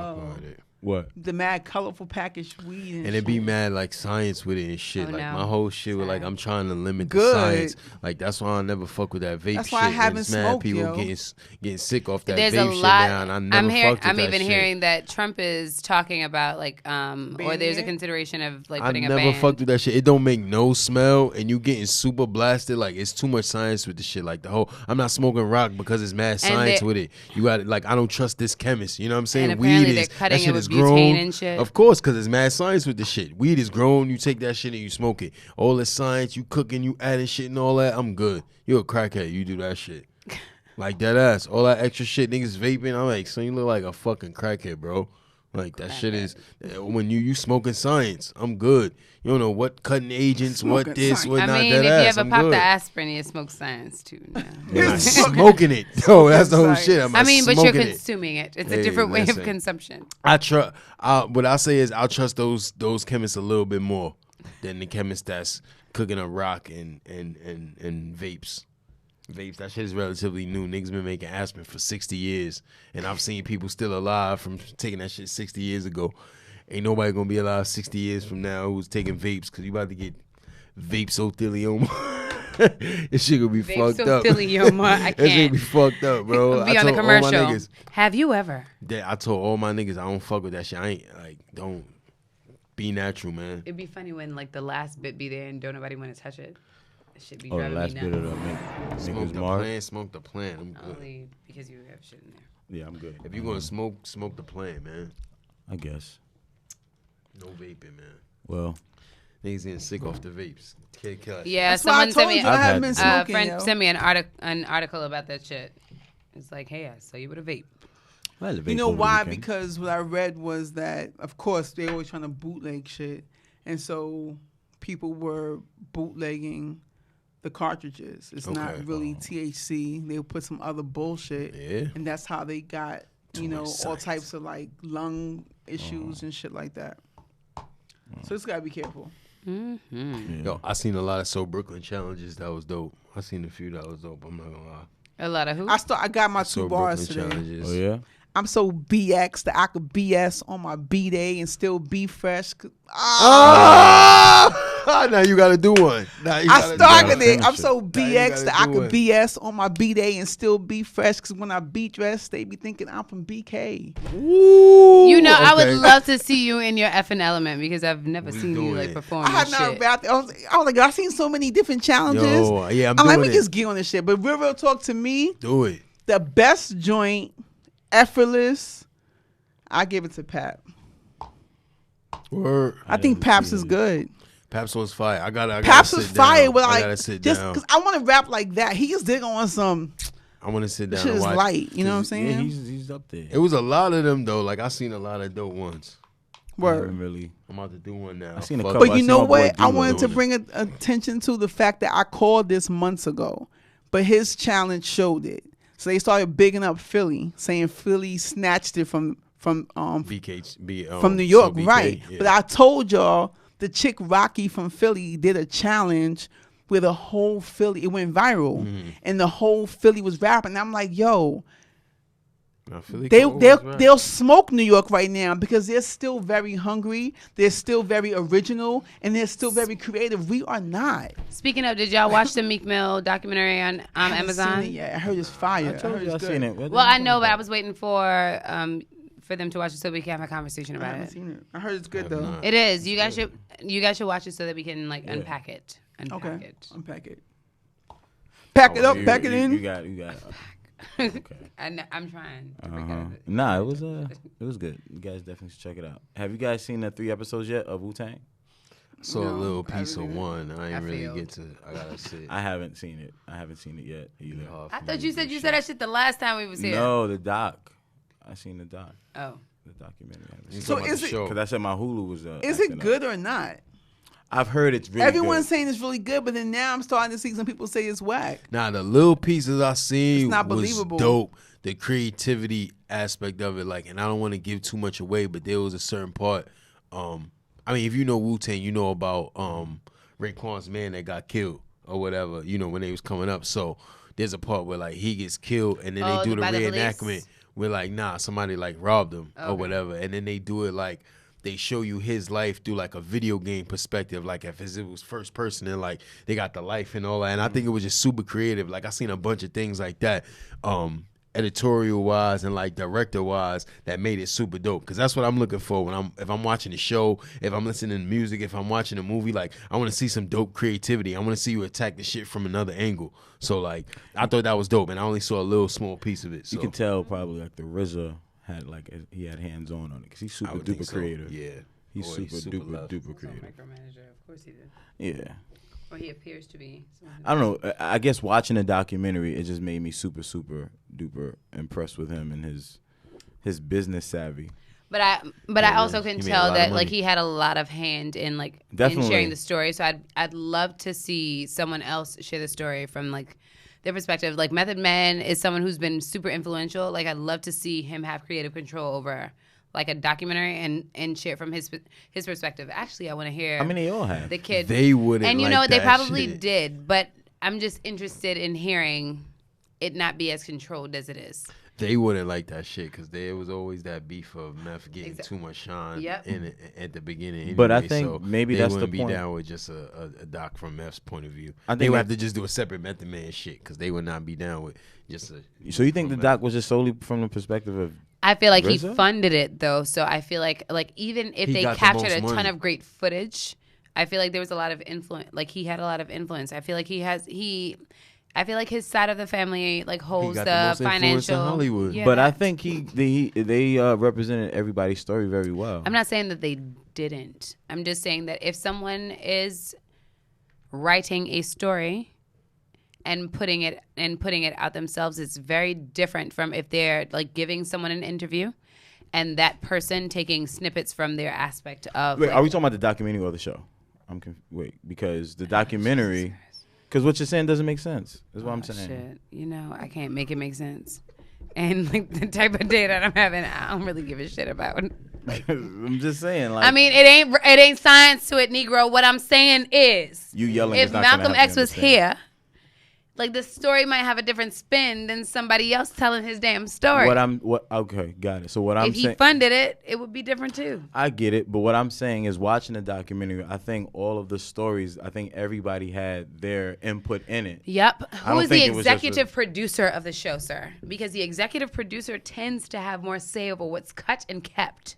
S1: What?
S2: The mad colorful packaged weed
S4: and it be mad like science with it and shit.
S3: Oh,
S4: like
S3: no.
S4: my whole shit was like I'm trying to limit the science. Like that's why I never fuck with that vape
S2: that's
S4: shit.
S2: Why I haven't smoked,
S4: people
S2: yo.
S4: getting sick off that
S3: There's
S4: vape
S3: a
S4: shit
S3: lot.
S4: now. And I never fucked with
S3: I'm
S4: that
S3: even
S4: shit.
S3: hearing that Trump is talking about like or there's a consideration of like putting a ban.
S4: I never fucked with that shit. It don't make no smell and you getting super blasted. Like it's too much science with the shit. Like the whole I'm not smoking rock because it's mad science with it. You got it. Like I don't trust this chemist. You know what I'm saying?
S3: And apparently
S4: weed
S3: they're
S4: is
S3: cutting
S4: that shit
S3: it
S4: is
S3: with
S4: grown.
S3: butane and shit.
S4: Of course, because it's mad science with the shit. Weed is grown. You take that shit and you smoke it. All the science, you cooking, you adding shit and all that. I'm good. You're a crackhead. You do that shit. Like that ass. All that extra shit. Niggas vaping. I'm like, son, you look like a fucking crackhead, bro. Like that shit is when you smoking science. I'm good. You don't know what cutting agents,
S2: smoking
S4: what this,
S2: science.
S4: what not.
S3: I mean,
S4: that
S3: if
S4: ass,
S3: you ever
S4: I'm
S3: pop
S4: good.
S3: the aspirin, you smoke science too. Now.
S4: Yeah, smoking it. Yo, that's the whole shit.
S3: I mean, but you're
S4: smoking
S3: consuming it. It's a different way of consumption.
S4: What I say is I'll trust those chemists a little bit more than the chemists that's cooking a rock and vapes. Vapes, that shit is relatively new. Niggas been making aspirin for 60 years. And I've seen people still alive from taking that shit 60 years ago. Ain't nobody gonna be alive 60 years from now who's taking vapes because you about to get vapesotheliomas. This shit gonna be fucked up.
S3: Philly humor. I can't.
S4: This shit be fucked up, bro.
S3: Be on the commercial. Have you ever?
S4: I told all my niggas I don't fuck with that shit. I ain't like don't be natural, man.
S3: It'd be funny when like the last bit be there and don't nobody want to touch it. It should be
S1: the last bit of the
S4: smoke the plant. I'm good.
S3: Only because you have shit in there.
S1: Yeah, I'm good.
S4: If you gonna smoke the plant, man.
S1: I guess.
S4: No vaping, man.
S1: Well,
S4: niggas getting sick off the vapes.
S3: Yeah, someone sent me.
S2: A
S3: friend sent me an article about that shit. It's like, hey, I saw you with a vape.
S2: You know why? Because what I read was that, of course, they always trying to bootleg shit, and so people were bootlegging the cartridges. It's not really THC. They would put some other bullshit, and that's how they got all types of like lung issues and shit like that. So it's gotta be careful.
S3: Mm-hmm.
S4: Yo, I seen a lot of So Brooklyn challenges that was dope. I seen a few that was dope. I'm not gonna lie.
S3: A lot of who?
S2: I got my 2 bars today.
S4: Challenges.
S1: Oh yeah.
S2: I'm so BX that I could BS on my B day and still be fresh.
S4: Now you gotta do one.
S2: I started it. I'm so BX that I could BS on my B day and still be fresh. Because when I be dressed, they be thinking I'm from BK.
S3: Ooh, I would love to see you in your effing element because I've never seen you like perform.
S2: I had not rapped. I was like, I've seen so many different challenges.
S4: Yo, yeah, I'm
S2: let me just get on this shit. But real talk to me.
S4: Do it.
S2: The best joint. Effortless, I give it to Pap.
S4: Word.
S2: I think Paps is good.
S4: Paps was fire. I gotta
S2: Paps
S4: sit
S2: was fire.
S4: down.
S2: But
S4: I gotta sit down.
S2: Because I want to rap like that. He just did on some.
S4: I want to sit down.
S2: Shit
S4: and
S2: is
S4: watch.
S2: light. You know what I'm saying?
S1: Yeah, he's up there.
S4: It was a lot of them though. Like I seen a lot of dope ones.
S2: Word.
S1: Really.
S4: I'm about to do one now.
S1: I seen a couple.
S2: But you know what? I wanted to bring attention to the fact that I called this months ago, but his challenge showed it. So they started bigging up Philly, saying Philly snatched it from
S4: from
S2: New York,
S4: BK,
S2: right?
S4: Yeah.
S2: But I told y'all the chick Rocky from Philly did a challenge where the whole Philly, it went viral, and the whole Philly was rapping. And I'm like, yo, they'll smoke New York right now because they're still very hungry, they're still very original, and they're still very creative. We are not.
S3: Speaking of, did y'all watch the Meek Mill documentary on Amazon?
S2: Yeah, I heard it's fire.
S1: I told you I seen it.
S3: Well, I know, but I was waiting for them to watch it so we can have a conversation about it.
S2: Seen it. I heard it's good though.
S3: It is. You guys should watch it so that we can unpack it. Unpack it.
S2: Pack it up. Pack it in.
S1: You got it. Okay.
S3: I'm trying to break out of it.
S1: Nah, it was good. You guys definitely should check it out. Have you guys seen the 3 episodes yet of Wu-Tang?
S4: Saw a little piece of one. I ain't really get to. I gotta see it.
S1: I haven't seen it. yet either.
S3: I thought you said that shit the last time we was here.
S1: No, the doc. I seen the doc.
S3: Oh,
S1: the documentary.
S2: So is it?
S1: Because I said my Hulu was.
S2: Is it good or not?
S1: I've heard it's really
S2: Everyone's
S1: good.
S2: saying it's really good, but then now I'm starting to see some people say it's whack.
S4: Nah, the little pieces I seen
S2: it's not
S4: was
S2: believable.
S4: Dope. The creativity aspect of it, like, and I don't want to give too much away, but there was a certain part. I mean, if you know Wu-Tang, you know about Raekwon's man that got killed or whatever. You know when they was coming up. So there's a part where like he gets killed, and then they do the reenactment where like somebody like robbed him or whatever, and then they do it like. They show you his life through like a video game perspective, like if it was first person and like they got the life and all that. And I think it was just super creative. Like I seen a bunch of things like that, editorial wise and like director wise, that made it super dope. Because that's what I'm looking for if I'm watching a show, if I'm listening to music, if I'm watching a movie. Like I want to see some dope creativity. I want to see you attack the shit from another angle. So like I thought that was dope, and I only saw a little small piece of it. So.
S1: You can tell probably like the RZA. He had hands on it because he's super duper creative.
S4: Yeah,
S1: he's super duper creative.
S3: Micromanager, of course he did.
S1: Yeah,
S3: or he appears to be.
S1: I don't know. I guess watching the documentary, it just made me super duper impressed with him and his business savvy.
S3: But I also can tell that like he had a lot of hand in like in sharing the story. So I'd love to see someone else share the story from like. Their perspective. Like Method Man is someone who's been super influential. Like I'd love to see him have creative control over like a documentary and share from his perspective. Actually, I want to hear.
S1: I mean, they all have.
S3: The kid.
S4: They wouldn't.
S3: And you know
S4: like
S3: they
S4: that
S3: probably
S4: shit.
S3: did, but I'm just interested in hearing it not be as controlled as it is.
S4: They wouldn't like that shit because there was always that beef of meth getting too much shine in it at the beginning. Anyway,
S1: but I think maybe that's the point.
S4: They wouldn't be down with just a doc from Meth's point of view. They would have to just do a separate Method Man shit because they would not be down with just a.
S1: So you think the doc was just solely from the perspective of?
S3: I feel like he funded it though, so I feel like even if they captured a ton of great footage, I feel like there was a lot of influence. Like he had a lot of influence. I feel like I feel like his side of the family like holds the financial.
S4: Hollywood.
S1: Yeah, but I think they represented everybody's story very well.
S3: I'm not saying that they didn't. I'm just saying that if someone is writing a story and putting it out themselves, it's very different from if they're like giving someone an interview and that person taking snippets from their aspect of.
S1: Wait, are we talking about the documentary or the show? Because the documentary. Because what you're saying doesn't make sense. Is what I'm saying.
S3: Shit. You know, I can't make it make sense. And like the type of day that I'm having, I don't really give a shit about.
S1: I'm just saying. Like,
S3: I mean, it ain't science to it, Negro. What I'm saying is,
S1: you yelling.
S3: If Malcolm X was here, like the story might have a different spin than somebody else telling his damn story.
S1: Okay, got it. So what I'm saying,
S3: if he funded it, it would be different too.
S1: I get it, but what I'm saying is, watching the documentary, I think all of the stories, I think everybody had their input in it.
S3: Yep. Who is the executive producer of the show, sir? Because the executive producer tends to have more say over what's cut and kept.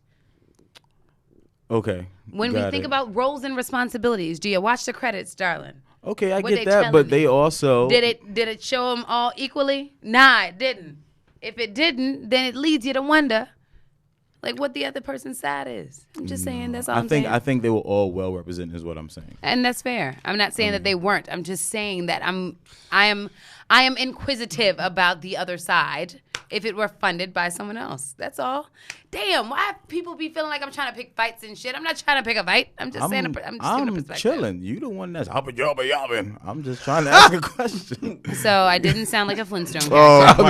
S1: Okay.
S3: When we think about roles and responsibilities, do you watch the credits, darling?
S1: Okay, I get that, but they also
S3: did it show them all equally? Nah, it didn't. If it didn't, then it leads you to wonder, like what the other person's side is. I'm just saying that's all I'm saying.
S1: I think they were all well represented, is what I'm saying.
S3: And that's fair. I'm not saying that they weren't. I'm just saying that I am inquisitive about the other side if it were funded by someone else. That's all. Damn, why people be feeling like I'm trying to pick fights and shit? I'm not trying to pick a fight. I'm just saying. I'm giving a perspective.
S1: Chilling. You the one that's yobbing. I'm just trying to ask a question.
S3: So I didn't sound like a Flintstone character.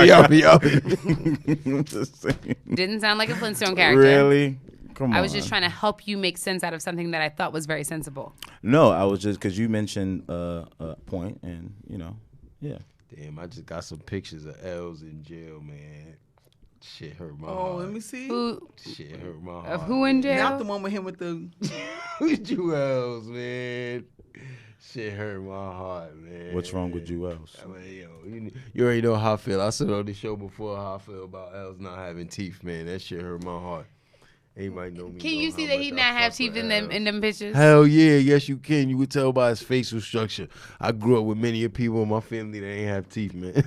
S1: I'm just saying.
S3: Didn't sound like a Flintstone character.
S1: Really? Come on.
S3: I was just trying to help you make sense out of something that I thought was very sensible.
S1: No, I was just because you mentioned a point, and yeah.
S4: Damn, I just got some pictures of L's in jail, man. Shit hurt my heart.
S2: Oh, let me see.
S4: Shit hurt my heart.
S3: Of who in jail?
S2: Not the one with him with the
S4: Jewels, man. Shit hurt my heart, man.
S1: What's wrong with Jewels?
S4: I mean, you already know how I feel. I said on the show before how I feel about L's not having teeth, man. That shit hurt my heart. Anybody know me?
S3: Can you see that he not have teeth in them pictures?
S4: Hell yeah, yes you can. You would tell by his facial structure. I grew up with many people in my family that ain't have teeth, man.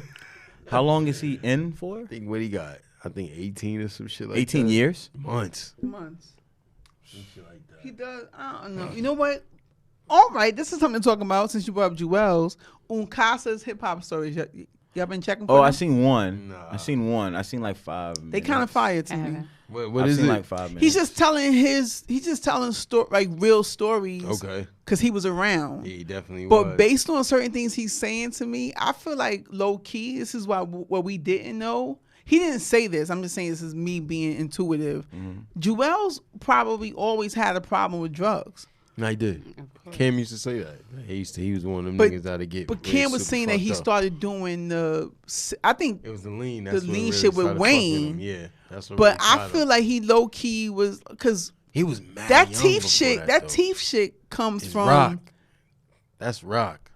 S1: How long is he in for?
S4: I think what he got. I think 18 or some shit like
S1: 18
S4: that.
S1: years?
S2: Months.
S4: Some shit like that.
S2: He does. I don't know. You know what? All right, this is something to talk about since you brought up Jewels. Casa's hip hop stories. Y'all been checking for them?
S1: I seen one. Nah. I seen like 5 minutes.
S2: They kind of fired to me.
S4: What is it?
S1: Like 5 minutes.
S2: He's just telling real stories.
S4: Okay.
S2: Because he was around.
S4: Yeah, he definitely
S2: was. But
S4: was.
S2: based on certain things he's saying to me, I feel like low key, this is what we didn't know. He didn't say this. I'm just saying this is me being intuitive. Mm-hmm. Jewels probably always had a problem with drugs.
S4: No, he did. Cam used to say that. He was one of them niggas that would get.
S2: But Cam was saying that he started doing I think
S4: it was the lean.
S2: That's the lean shit with Wayne.
S4: Yeah, that's what.
S2: But I feel like he low key was because
S4: he was mad.
S2: That teeth shit. That teeth shit comes from
S4: rock. That's rock.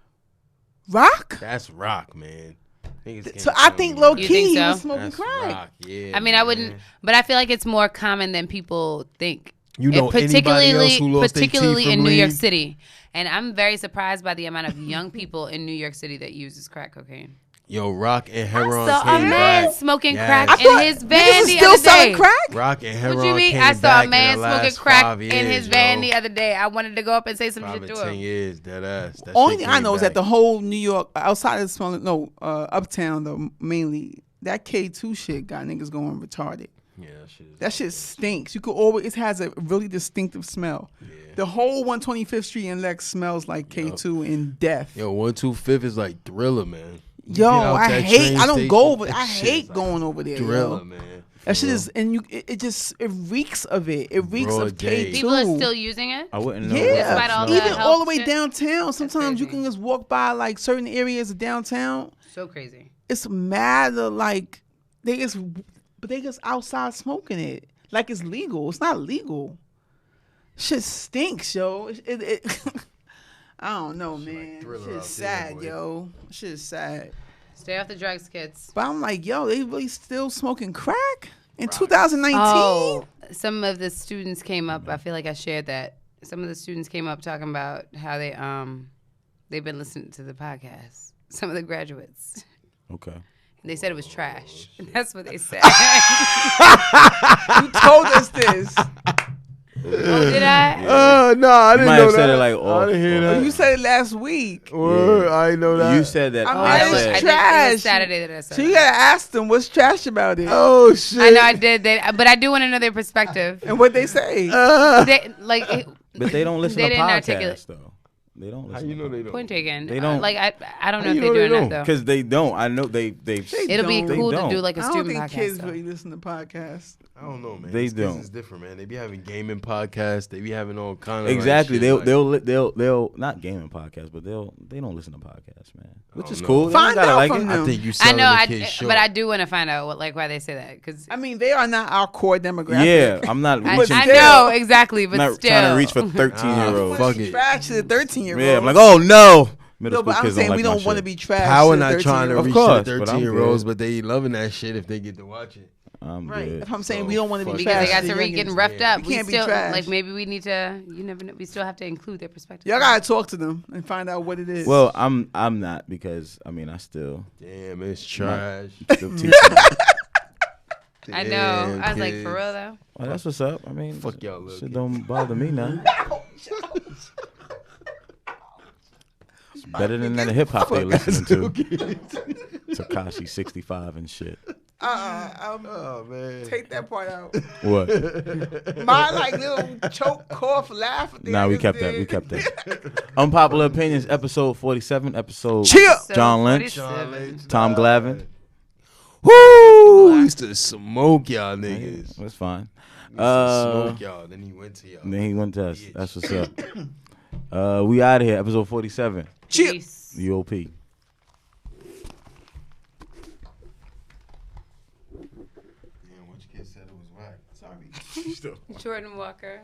S2: Rock.
S4: That's rock, man.
S2: So I think low key he was smoking crack.
S4: Rock. Yeah.
S3: I mean, I wouldn't, but I feel like it's more common than people think.
S4: You know,
S3: particularly in New York City, and I'm very surprised by the amount of young people in New York City that uses crack cocaine.
S4: Yo, Rock and Heron.
S3: I saw a man smoking crack in his van the other day.
S2: Crack?
S4: Rock and Heron.
S3: What you mean? I saw a man smoking crack in his van the other day. I wanted to go up and say some shit to him.
S4: 10 years, dead ass.
S2: Only thing I know is that the whole New York, outside of smoking, uptown though, mainly that K2 shit got niggas going retarded.
S4: Yeah,
S2: that shit stinks. You could always. It has a really distinctive smell. Yeah. The whole 125th Street and Lex smells like K2 and death.
S4: Yo, 125th is like Thriller, man.
S2: Yo, I hate. I don't go over. I hate going over there.
S4: Thriller, man.
S2: That shit is, and it reeks of it. It reeks of K2.
S3: People are still using it.
S1: I wouldn't know.
S2: Yeah, even all the way downtown. Sometimes you can just walk by like certain areas of downtown.
S3: So crazy.
S2: It's mad like. they just outside smoking it like it's legal. It's not legal. Shit stinks, yo. I don't know, man. Shit's sad, yo. Shit's sad.
S3: Stay off the drugs, kids.
S2: But I'm like, yo, they really still smoking crack in 2019?
S3: Oh, some of the students came up. I feel like I shared that. Some of the students came up talking about how they've been listening to the podcast. Some of the graduates.
S1: Okay.
S3: And they said it was trash. That's what they said.
S2: You told us this.
S3: Oh, did I?
S4: No, I didn't know that.
S1: Said it like,
S4: I didn't hear that.
S2: You said it last week.
S4: Word, I didn't know that.
S1: You said that.
S2: I mean, it's trash.
S3: It was Saturday that I said
S2: So you gotta ask them what's trash about it.
S4: Oh shit!
S3: I know I did, but I do want to know their perspective.
S2: And what they say.
S1: But they don't listen to podcasts though. They don't listen.
S4: How you know they don't?
S3: Point taken.
S1: They don't.
S3: I don't know if they're doing that though.
S1: Because they don't. I know they.
S3: It'll be cool to do like a student podcast.
S2: I don't think kids really listen to podcasts.
S4: I don't know, man.
S1: They don't.
S4: It's different, man. They be having gaming podcasts. They be having all kind of
S1: exactly.
S4: Like,
S1: They'll not gaming podcasts, but they don't listen to podcasts, man. Which is cool.
S2: Find out from them.
S4: I think you.
S3: I know. But I do want to find out why they say that. Because
S2: I mean, they are not our core demographic.
S1: Yeah, I'm not. Reaching
S3: I know exactly, but
S1: not
S3: still
S1: trying to reach for 13-year-olds.
S4: Fuck it.
S2: Trash to the 13-year-olds.
S1: Yeah, I'm like, oh no.
S2: No, but I'm saying we don't want to be trash.
S4: Power not trying to reach the
S1: 13-year-olds,
S4: but they loving that shit if they get to watch it.
S1: I'm
S2: right.
S1: good.
S2: If I'm saying we don't want to be
S3: because
S2: trash.
S3: they got to read getting roughed up.
S2: We can't be trash.
S3: Like maybe we need to. You never know. We still have to include their perspective.
S2: Y'all gotta talk to them and find out what it is.
S1: Well, I'm not because I mean I still.
S4: Damn, it's trash.
S1: Still teaching.
S3: I know. I was like, for real though.
S1: Well, that's what's up. I mean,
S4: fuck y'all. Look,
S1: shit don't bother me now. It's better than that hip hop they listening to. Tekashi 65 and shit.
S4: Oh man,
S2: take that part out.
S1: What?
S2: My like little choke, cough, laugh.
S1: Nah, we kept that. We kept that. Unpopular Opinions, episode 47. Episode.
S2: Chill.
S1: John Lynch. Tom Glavine.
S4: Woo! We used to smoke y'all niggas.
S1: That's fine.
S4: Smoke y'all. Then he went to y'all.
S1: Then he went to us. That's what's up. We out of here. Episode 47.
S2: Chill.
S1: UOP.
S4: Damn, which kid said it was whack?
S2: Sorry.
S3: Jordan Walker.